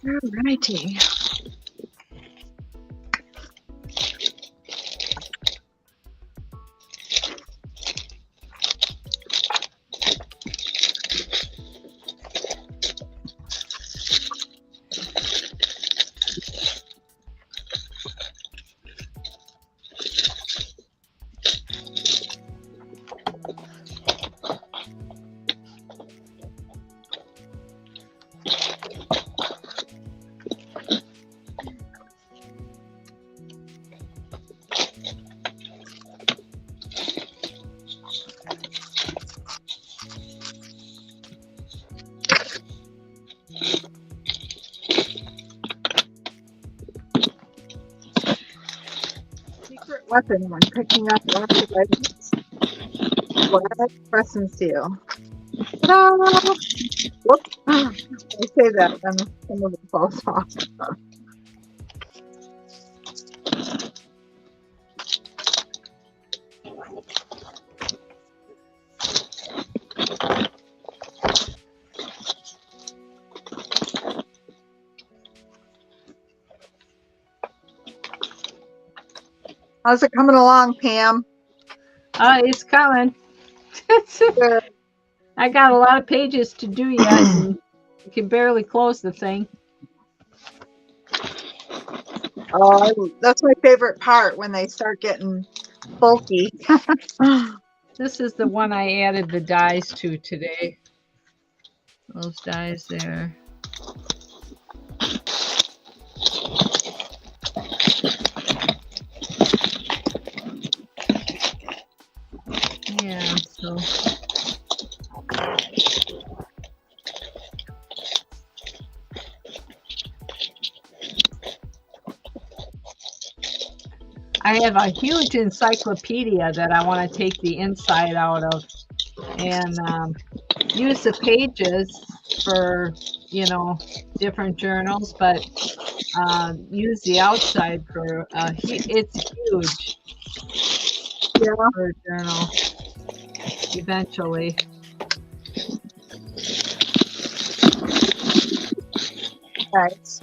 Alrighty. Secret weapon when picking up lots of items. Flag, press and seal. Ta-da! Whoops. I say that and some of it falls off. How's it coming along, Pam? It's coming. Good. I got a lot of pages to do yet, and you can barely close the thing. Oh, that's my favorite part when they start getting bulky. This is the one I added the dies to today. Those dies there. Yeah, so I have a huge encyclopedia that I want to take the inside out of and use the pages for, you know, different journals, but use the outside for, it's huge Yeah. for a journal eventually. Nice.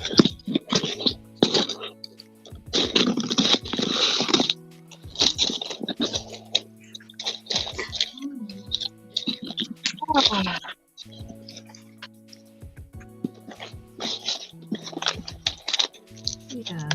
Oh. Yeah.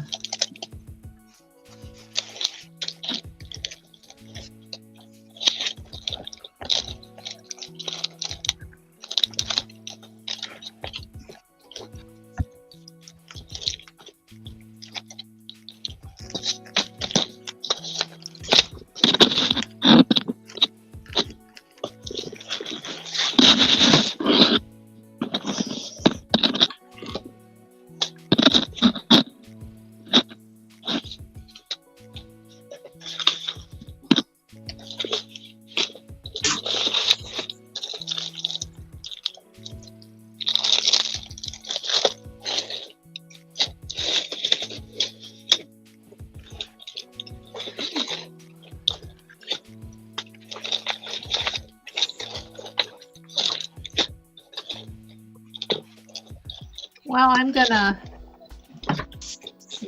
Well, I'm gonna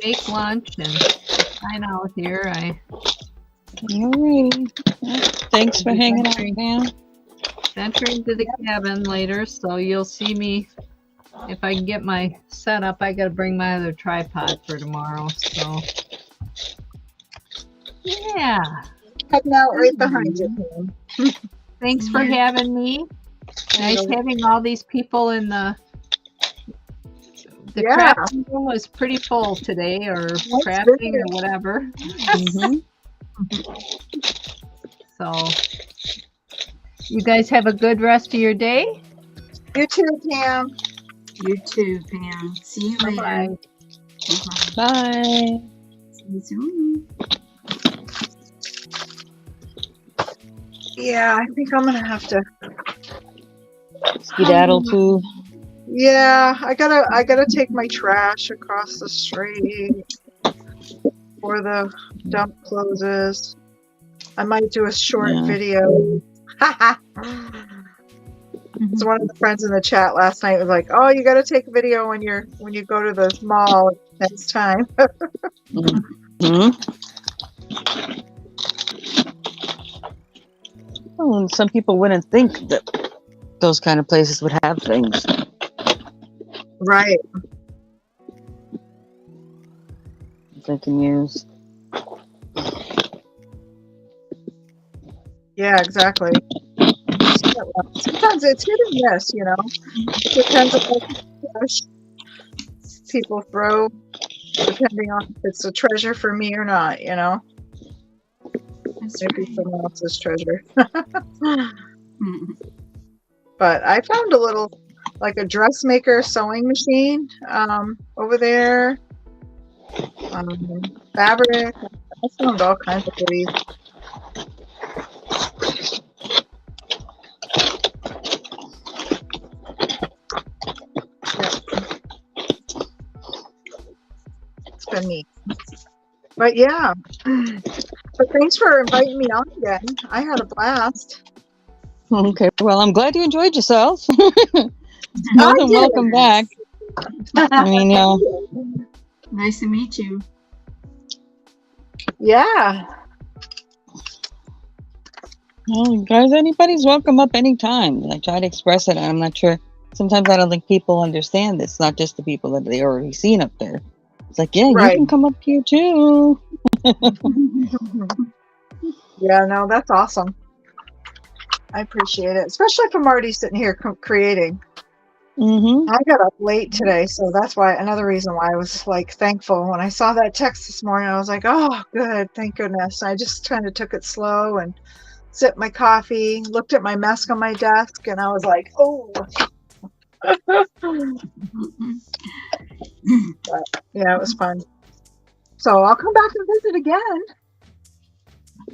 make lunch and sign out here. Alrighty. Well, thanks for hanging out, Pam. Venture into the cabin later, so you'll see me if I can get my setup. I gotta bring my other tripod for tomorrow. So yeah, Heading out right behind you, Pam. thanks for having me. Nice having all these people in the Yeah. crafting room was pretty full today, or That's crafting good. or whatever. Mhm. So you guys have a good rest of your day. You too, Pam. You too, Pam. See you later. Bye. Bye. See you soon. Yeah, I think I'm gonna have to. Skedaddle too. Yeah, I gotta take my trash across the street before the dump closes. I might do a short Yeah. video. So one of the friends in the chat last night was like, "Oh, you got to take a video when you go to the mall next time." Hmm. Well, and some people wouldn't think that those kind of places would have things Right. they can use. Yeah, exactly. Sometimes it's hit and miss, you know. It depends on what trash people throw, depending on if it's a treasure for me or not, you know. That's Maybe right. someone else's treasure. Mhm. But I found a little, like a dressmaker sewing machine over there. Fabric. I found all kinds of goodies. Yeah, it's been neat. But yeah. But thanks for inviting me on again. I had a blast. Okay, well, I'm glad you enjoyed yourself. I More than did. welcome back. I mean, Nice to meet you. Yeah. well, guys, anybody's welcome up anytime. I try to express it, and I'm not sure. Sometimes I don't think people understand this. Not just the people that they already seen up there. It's like, yeah, you Right. can come up here too. Yeah, no, that's awesome. I appreciate it, especially if I'm already sitting here creating. Mm-hmm. I got up late today, so that's why another reason why I was like thankful when I saw that text this morning. I was like, "Oh, good, thank goodness." I just kind of took it slow and sipped my coffee, looked at my mess on my desk, and I was like, "Oh." But, yeah, it was fun. So I'll come back and visit again.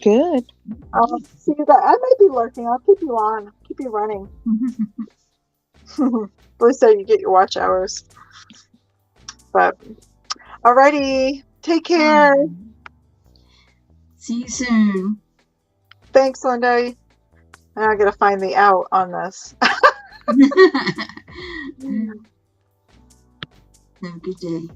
Good. I'll see you guys. I might be lurking. I'll keep you on, keep you running. At least so you get your watch hours. But alrighty, take care. See you soon. Thanks, Linda. Now I gotta find the out on this. Have a good day.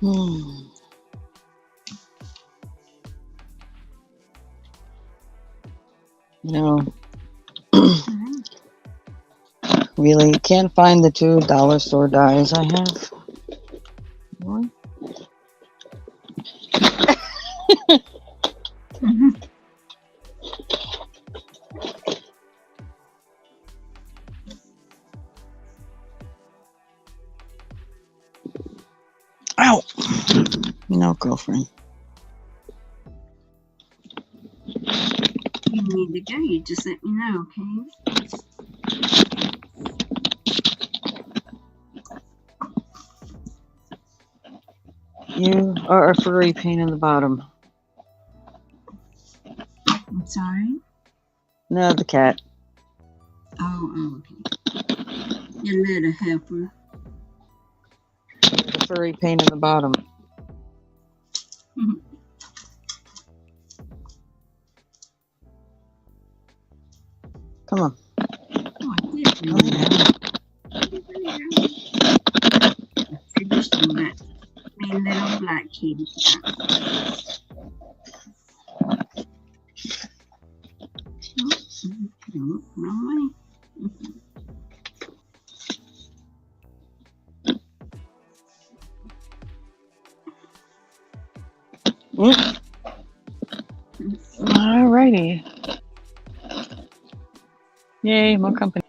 Hmm. You know, really can't find the $2 store dies I have. What? Ow! No, girlfriend. You need to go, you just let me know, okay? You are a furry pain in the bottom. I'm sorry? No, the cat. Oh, okay. Your little helper. A furry pain in the bottom. Come on. Oh, I did finish on that. My little black kitty cat. No, wrong way. Alrighty. Yay, more company.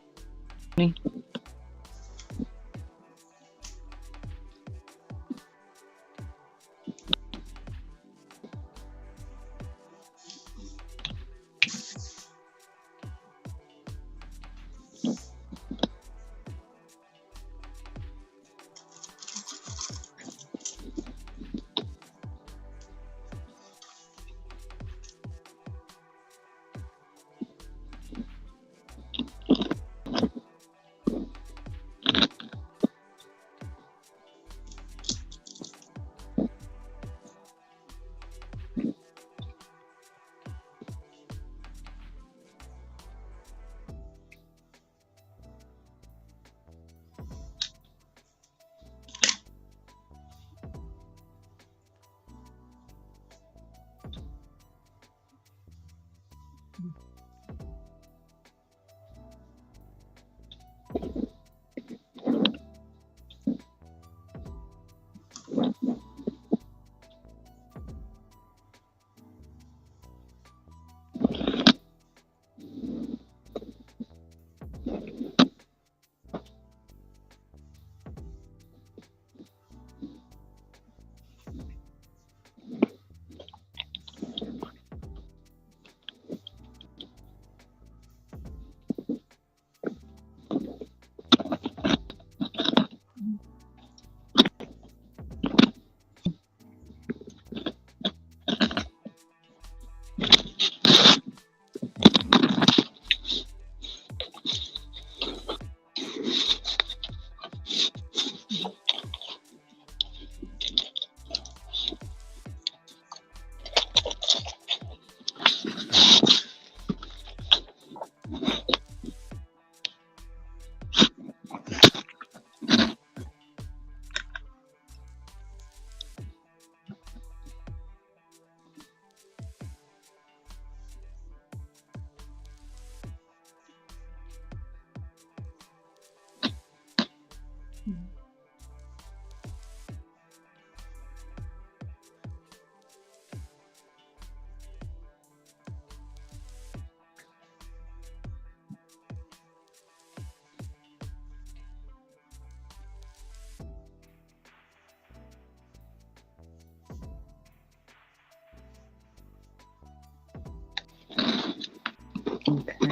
Okay.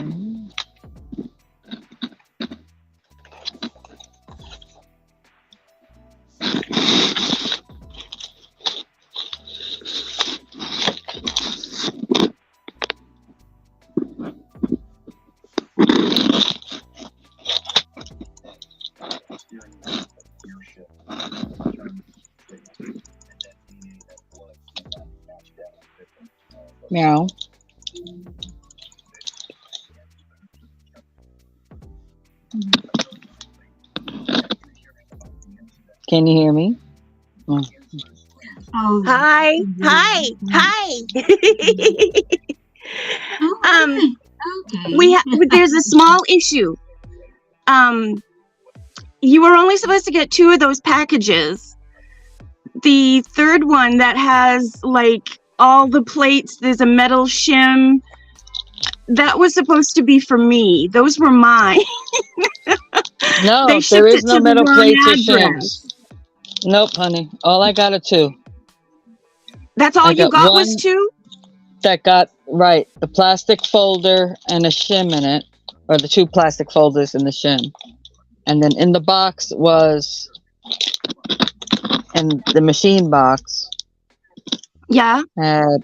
Meow. Can you hear me? Oh. Oh, Hi, hi, hi. um, okay. there's a small issue. You were only supposed to get 2 of those packages. The third one that has like all the plates, there's a metal shim. That was supposed to be for me. Those were mine. No, They there shipped is it no to the metal wrong plates or address. shims. Nope, honey. All I got are 2. That's all I you got got one was 2? that got right the plastic folder and a shim in it, or the 2 plastic folders and the shim. And then in the box was, in the machine box, Yeah. had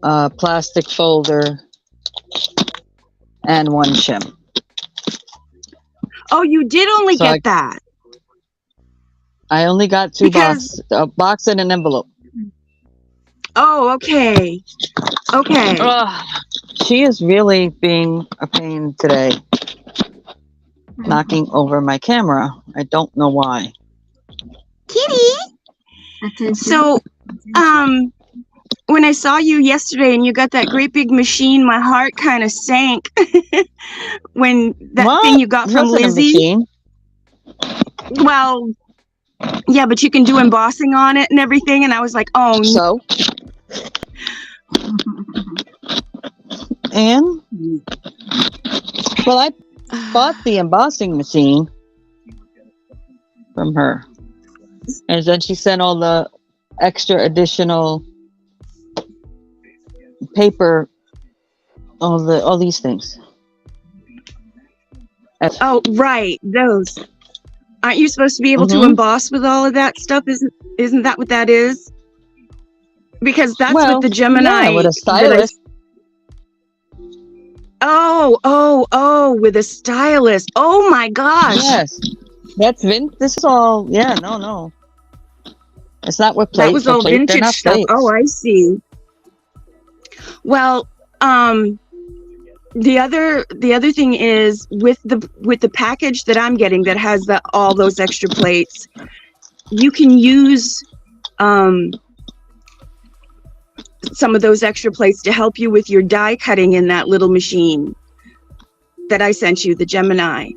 a plastic folder and 1 shim. Oh, you did only So get that. I only got 2 Because, boxes, a box and an envelope. oh, okay. Okay. Ugh, she is really being a pain today, knocking over my camera. I don't know why. Kitty. Attention. So, when I saw you yesterday and you got that great big machine, my heart kind of sank when that thing What? you got It from wasn't a Lizzie. machine. Well, yeah, but you can do embossing on it and everything. And I was like, oh, no. So, and well, I bought the embossing machine from her, and then she sent all the extra additional paper, all these things. Oh, right, those. Aren't you supposed to be able to Mhm. emboss with all of that stuff? Isn't that what that is? Because that's Well, what the Gemini. yeah, with a that stylus. Oh, with a stylus. Oh my gosh. Yes, that's This is all. Yeah, no. It's not with plates. That was The all plates, they're vintage not stuff. plates. Oh, I see. Well, the other thing is with the package that I'm getting that has all those extra plates, you can use some of those extra plates to help you with your die cutting in that little machine that I sent you, the Gemini.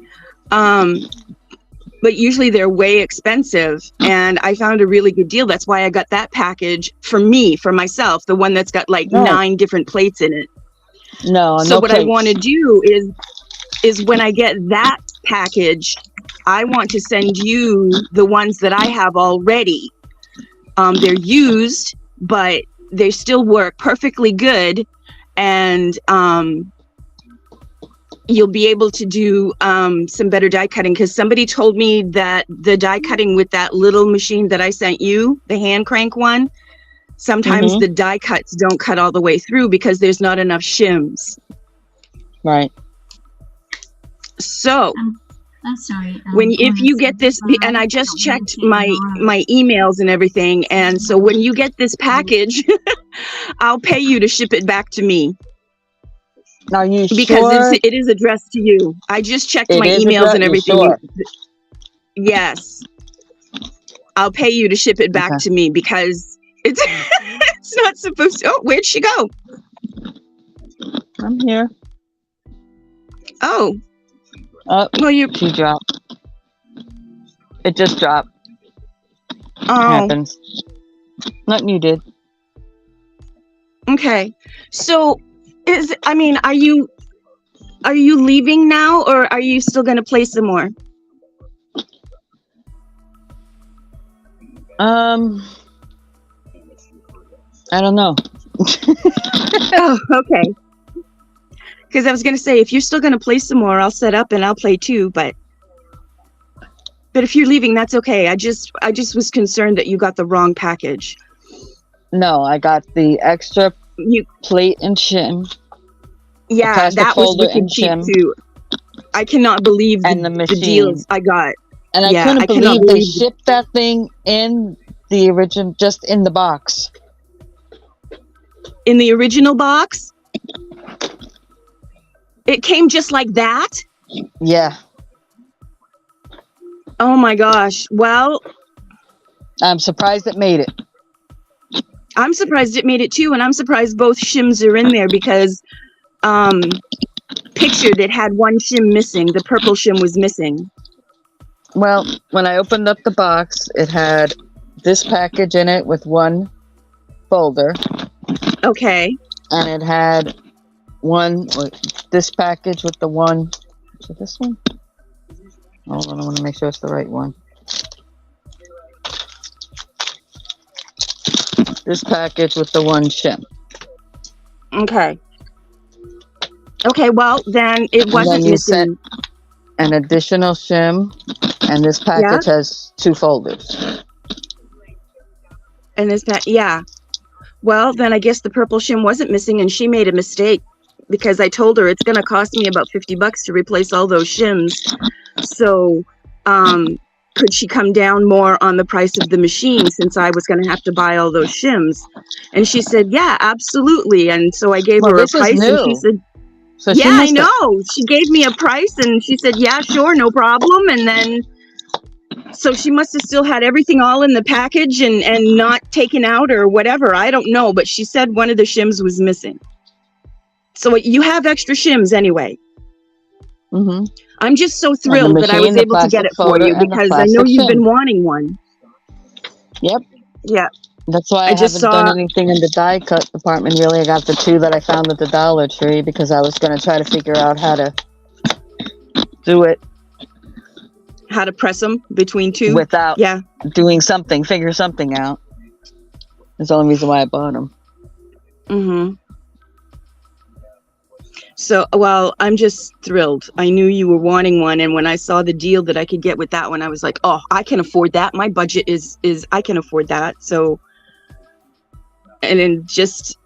But usually they're way expensive, and I found a really good deal. That's why I got that package for myself, the one that's got like 9 different plates in it. No, So no what plates. I want to do is when I get that package, I want to send you the ones that I have already. They're used, but they still work perfectly good, and you'll be able to do some better die cutting, because somebody told me that the die cutting with that little machine that I sent you, the hand crank one, sometimes the die cuts don't cut all the way through because there's not enough shims. Right. So I'm sorry. if you get this, and I just checked my emails and everything, and so when you get this package, I'll pay you to ship it back to me. Are you Because sure? it is addressed to you. I just checked It my is emails and addressed- everything. sure? Yes. I'll pay you to ship it back Okay. to me because it's it's not supposed to. Oh, where'd she go? I'm here. Oh, Oh, well, she dropped. It just dropped. oh, Happens. Nothing you did. okay. So are you leaving now, or are you still going to play some more? I don't know. Oh, okay. Because I was gonna say, if you're still gonna play some more, I'll set up and I'll play too. But if you're leaving, that's okay. I just was concerned that you got the wrong package. No, I got the extra You plate and shim. Yeah, plastic that was folder wicked and cheap shim. too. I cannot believe And the the machine. deals I got. And I Yeah, couldn't I cannot believe they believe- shipped that thing in the original, just in the box. In the original box, it came just like that. Yeah, Oh my gosh. Well, I'm surprised it made it. I'm surprised it made it too, and I'm surprised both shims are in there because pictured it had one shim missing. The purple shim was missing. Well, when I opened up the box, it had this package in it with one folder, Okay. and it had this package with the one. Is it this one? Hold on, I want to make sure it's the right one. This package with the one shim. Okay. Okay, well, then it wasn't you missing. An additional shim, and this package has 2 folders. And yeah. Well, then I guess the purple shim wasn't missing and she made a mistake because I told her it's going to cost me about $50 to replace all those shims. So, could she come down more on the price of the machine since I was going to have to buy all those shims? And she said, yeah, absolutely. And so I gave her a this is price and she new. said, So she yeah, I must have- know. She gave me a price and she said, yeah, sure, no problem. And then, so she must have still had everything all in the package and not taken out or whatever. I don't know, but she said one of the shims was missing. So you have extra shims anyway. Mhm. I'm just so thrilled that I was machine, the able to get plastic it for folder, you and the because I know plastic you've been shim. wanting one. Yep. Yeah. That's why I, I just haven't saw- done anything in the die cut department. Really, I got the 2 that I found at the Dollar Tree because I was going to try to figure out how to do it How to press them between 2. without Yeah. figure something out. That's the only reason why I bought them. Mm-hmm. So, well, I'm just thrilled. I knew you were wanting one, and when I saw the deal that I could get with that one, I was like, "Oh, I can afford that. My budget is I can afford that." So, and then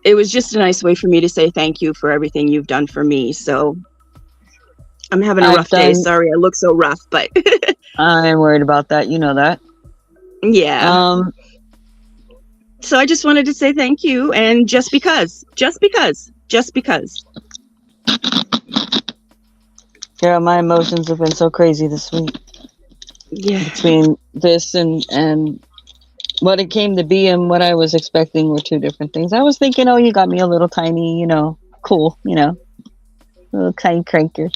it was just a nice way for me to say thank you for everything you've done for me. So, I'm having a I've rough day. done- Sorry, I look so rough, but I ain't worried about that. You know that. yeah. So I just wanted to say thank you, and just because. Yeah, my emotions have been so crazy this week. Yeah. Between this and what it came to be and what I was expecting were 2 different things. I was thinking, oh, you got me a little tiny, cool, little tiny cranker.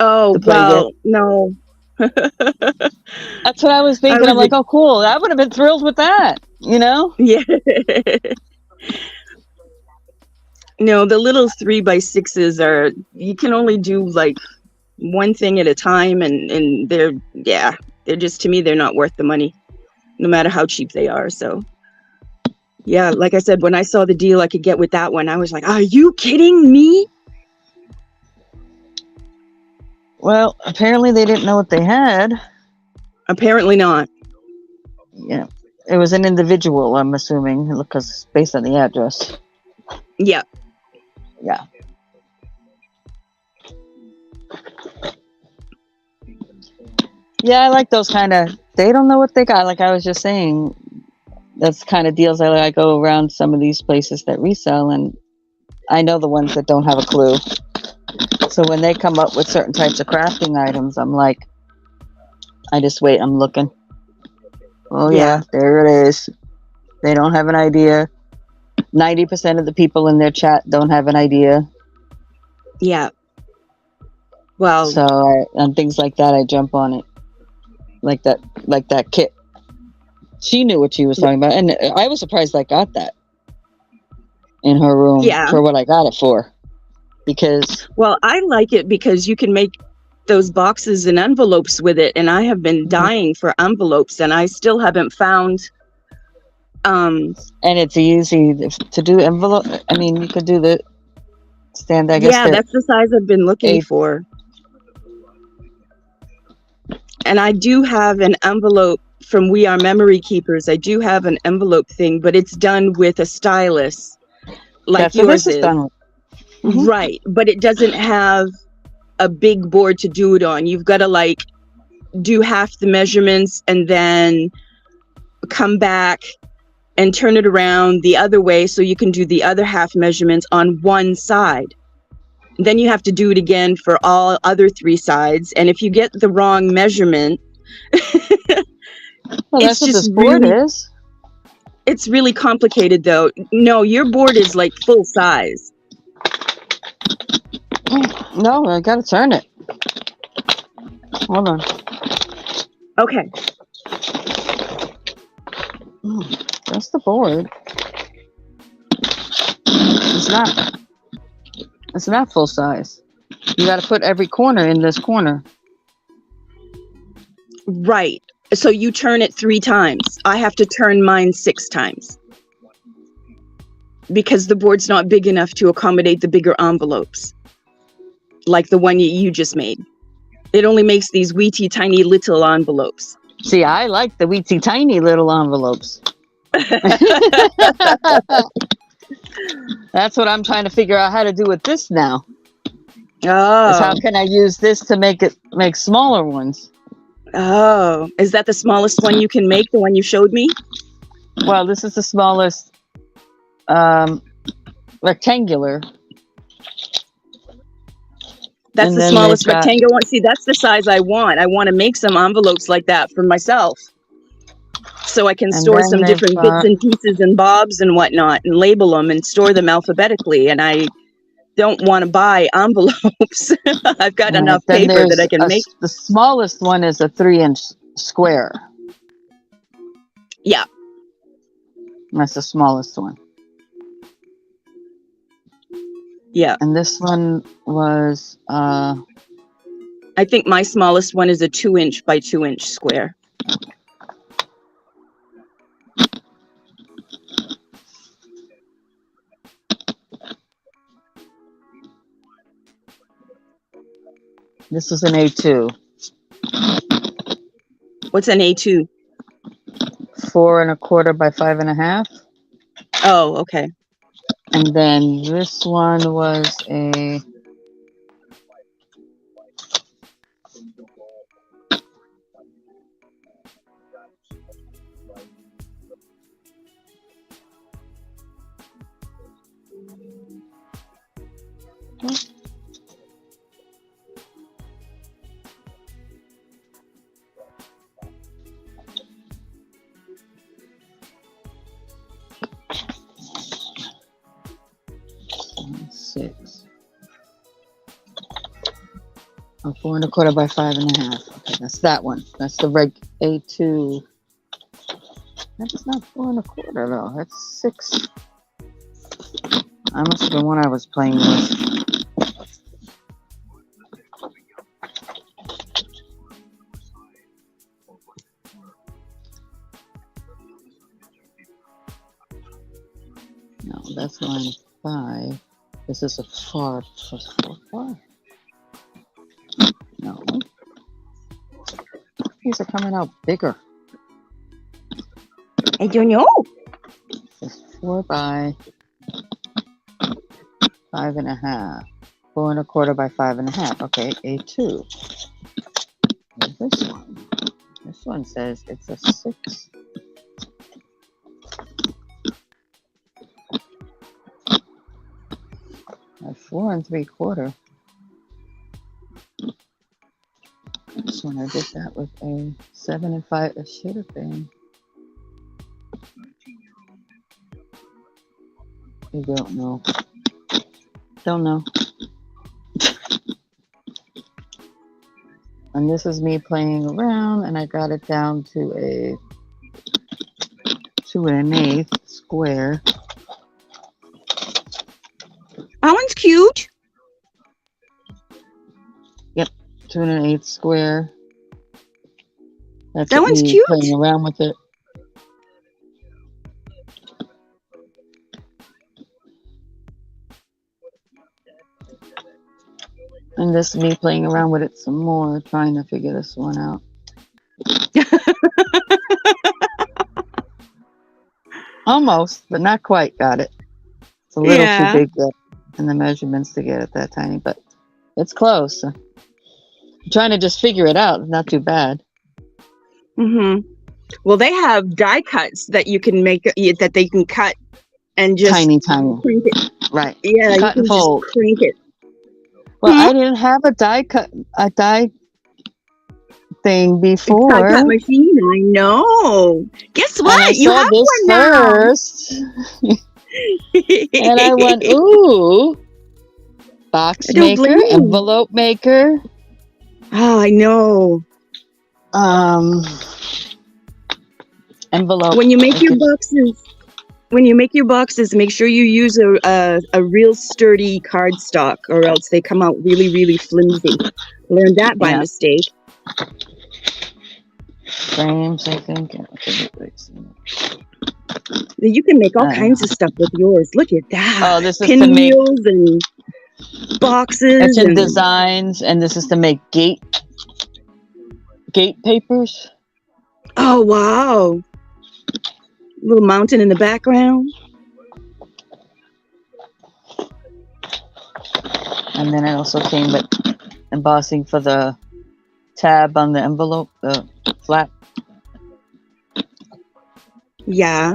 Oh, To play well, no. That's what I was thinking. was I'm like, oh, cool. I would have been thrilled with that, Yeah. No, the little 3x6s you can only do like one thing at a time, and they're just, to me, they're not worth the money, no matter how cheap they are. So yeah, like I said, when I saw the deal I could get with that one, I was like, are you kidding me? Well, apparently they didn't know what they had. Apparently not. Yeah. It was an individual, I'm assuming, because based on the address. Yeah. Yeah. Yeah, I like those kind of, they don't know what they got. Like I was just saying, that's kind of deals I go around some of these places that resell, and I know the ones that don't have a clue. So when they come up with certain types of crafting items, I'm like, I just wait, I'm looking. Oh yeah, there it is. They don't have an idea. 90% of the people in their chat don't have an idea. Yeah. Well, So on things like that, I jump on it. Like that kit. She knew what she was talking about, and I was surprised I got that in her room for what I got it for. Because well, I like it because you can make those boxes and envelopes with it, and I have been dying for envelopes, and I still haven't found. And it's easy to do envelope. I mean, you could do the stand. I guess Yeah, they're that's the size I've been looking 8. for. And I do have an envelope from We Are Memory Keepers. I do have an envelope thing, but it's done with a stylus like That's what yours this is is. done with. Mhm. Right, but it doesn't have a big board to do it on. You've got to like do half the measurements and then come back and turn it around the other way so you can do the other half measurements on one side. Then you have to do it again for all other 3 sides. And if you get the wrong measurement, Well, it's that's what just this board really, is. it's really complicated though. No, your board is like full size. No, I gotta turn it. Hold on. Okay. That's the board. It's not full size. You got to put every corner in this corner. Right. So you turn it 3 times. I have to turn mine 6 times because the board's not big enough to accommodate the bigger envelopes like the one you just made. It only makes these weety tiny little envelopes. See, I like the weetsy tiny little envelopes. That's what I'm trying to figure out how to do with this now. Is how Oh. can I use this to make smaller ones? Oh. Is that the smallest one you can make, the one you showed me? Well, this is the smallest rectangular. That's And the then smallest they've got- rectangle one. See, that's the size I want. I want to make some envelopes like that for myself, so I can And store then some they've different bits got- and pieces and bobs and whatnot and label them and store them alphabetically. And I don't want to buy envelopes. I've got All right, enough then paper that there's I can make. the smallest one is a 3-inch square. Yeah. That's the smallest one. Yeah. And this one was I think my smallest one is a 2-inch by 2-inch square. this is an A2. What's an A2? 4 1/4 by 5 1/2. Oh, okay. And then this one was a six. Oh, 4 1/4 by 5 1/2. Okay, that's that one. That's the reg A2. That's not 4 1/4 though. That's 6. I must have been one I was playing with. No, that's line 5. This is a 4 plus 4 5. No. These are coming out bigger. I don't know. It's 4 by 5 1/2. 4 1/4 by 5 1/2. Okay, A2. Where's this one? This one says it's a 6. A 4 3/4. This one I did that with a 7 5. It should have been. I don't know. Don't know. And this is me playing around, and I got it down to a 2 1/8 square. That one's cute. 2 1/8 square. That's That what one's me cute. playing around with it. And this is me playing around with it some more, trying to figure this one out. Almost, but not quite got it. It's a little too big in the measurements to get it that tiny, but it's close. I'm trying to just figure it out. Not too bad. Mm-hmm. Well, they have die cuts that you can make, that they can cut and just tiny. crank it. Right. Yeah, Cut you and can fold. just crank it. Well, I didn't have a die thing before. Die cut machine. I know. Guess what? And I You saw have this one now. first. And I went, ooh. Box I don't maker, blame you. envelope maker. Oh, I know. Envelope. When you make your boxes, make sure you use a real sturdy cardstock, or else they come out really, really flimsy. Learned that by mistake. Frames, I think. You can make all kinds of stuff with yours. Look at that. Oh, this is to make pinwheels and boxes. It's in and designs, and this is to make gate papers. Oh, wow. Little mountain in the background. And then I also came with embossing for the tab on the envelope, the flap. Yeah.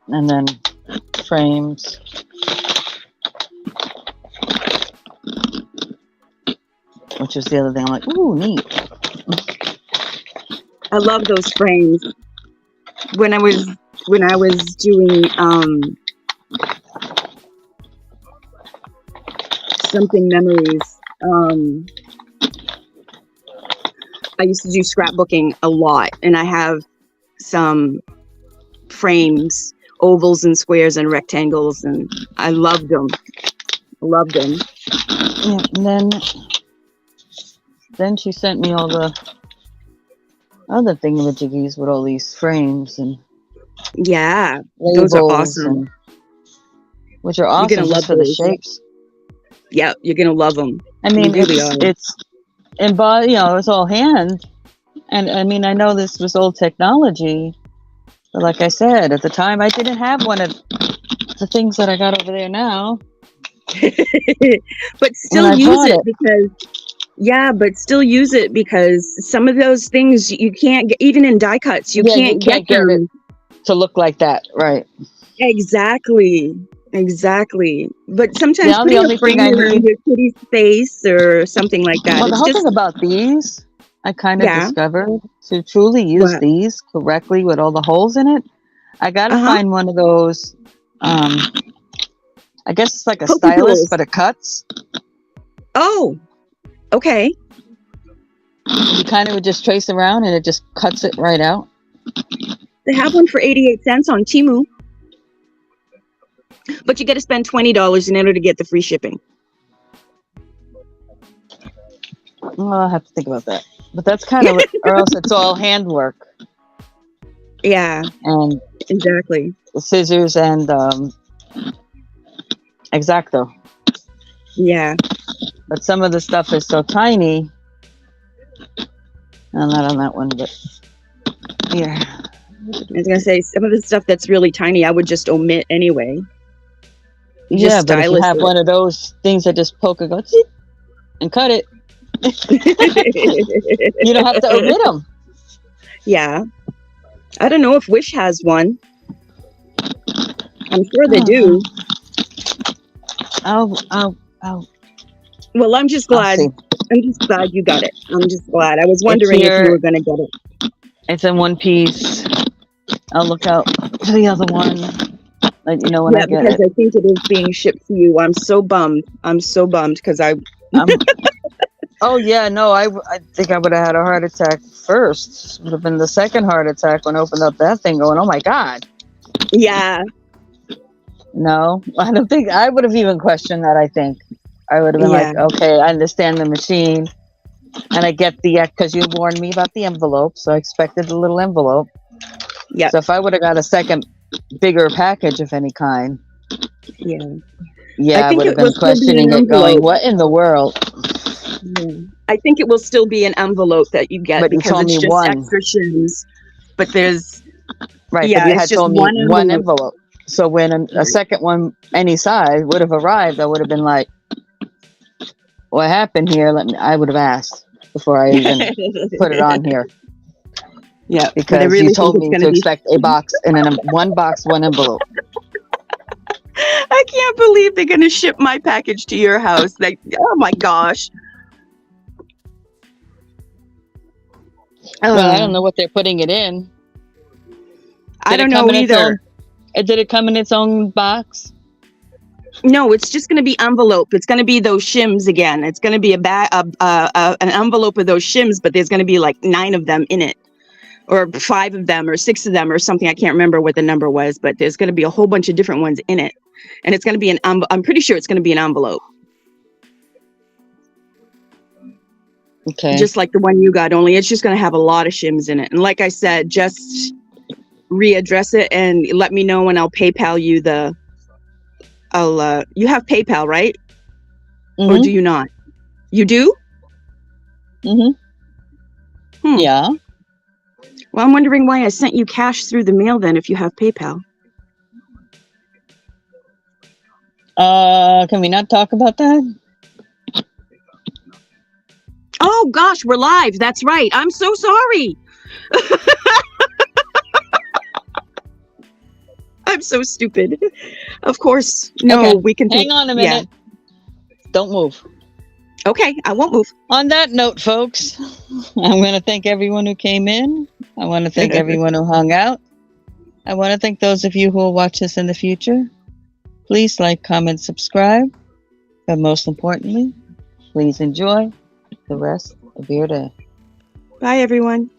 And then frames. Which is the other thing. I'm like, ooh, neat. I love those frames. When I was doing something memories, I used to do scrapbooking a lot, and I have some frames, ovals and squares and rectangles, and I loved them. Yeah, and then she sent me all the other thingamajiggies with all these frames and yeah, labels, those are awesome. Which are awesome. You're gonna love for the those. shapes. Yeah, you're gonna love them. I mean, You really it's it's all hand, and I mean, I know this was old technology, but like I said, at the time, I didn't have one of the things that I got over there now. But still use it because. Yeah, but still use it because some of those things you can't get, even in die cuts, you can't get them it to look like that, right? Exactly. But sometimes Now, putting the only a frame thing I around need, your kitty's face or something like that. well, the whole thing about these, I kind of discovered to truly use these correctly with all the holes in it, I got to find one of those. I guess it's like a stylus, but it cuts. Oh. Okay. You kind of would just trace around and it just cuts it right out. They have one for 88 cents on Temu. But you got to spend $20 in order to get the free shipping. Well, I'll have to think about that. But that's kind of, or else it's all handwork. Yeah. And exactly. The scissors and X-Acto. Yeah. But some of the stuff is so tiny. I'm not on that one, but yeah. I was gonna say some of the stuff that's really tiny, I would just omit anyway. Yeah, but if you have one of those things that just poke and go and cut it, you don't have to omit them. Yeah, I don't know if Wish has one. I'm sure they do. Oh. Well, I'm just glad. I'm just glad you got it. I'm just glad. I was wondering if you were gonna get it. It's in one piece. I'll look out for the other one. Let you know when I get it. Yeah, because I think it is being shipped to you. I'm so bummed. Because oh yeah, no, I think I would have had a heart attack first. Would have been the second heart attack when I opened up that thing, going, "Oh my God." Yeah. No, I don't think I would have even questioned that. I think I would have been like, "Okay, I understand the machine, and I get because you warned me about the envelope, so I expected the little envelope." Yeah. So if I would have got a second bigger package of any kind, Yeah. Yeah, I think would have it will been still be questioning an it, going, envelope. "What in the world?" Yeah. I think it will still be an envelope that you get But you because told it's me just one, extra shims. But there's, right? But yeah, you it's had just told me one one envelope. envelope. So when a second one, any size, would have arrived, I would have been like, "What happened here?" I would have asked before I even put it on here, Yeah, but I because you really think told it's me going to to be. expect a box and then one box, one envelope. I can't believe they're going to ship my package to your house. Like, oh my gosh. Well, I don't know what they're putting it in. I Did it don't come know in its either. own? Did it come in its own box? No, it's just going to be envelope. It's going to be those shims again. It's going to be an envelope of those shims, but there's going to be like 9 of them in it, or 5 of them, or 6 of them, or something. I can't remember what the number was, but there's going to be a whole bunch of different ones in it, and it's going to be I'm pretty sure it's going to be an envelope, Okay. just like the one you got. Only it's just going to have a lot of shims in it. And like I said, just readdress it and let me know, and I'll PayPal you the. You have PayPal, right? Or do you not? You do? Yeah. Well, I'm wondering why I sent you cash through the mail then if you have PayPal. Can we not talk about that? Oh gosh, we're live. That's right. I'm so sorry. I'm so stupid. Of course. No, Okay. we can Hang on a minute. Don't move. Okay, I won't move. On that note, folks, I'm going to thank everyone who came in. I want to thank everyone who hung out. I want to thank those of you who will watch us in the future. Please like, comment, subscribe. But most importantly, please enjoy the rest of your day. Bye, everyone.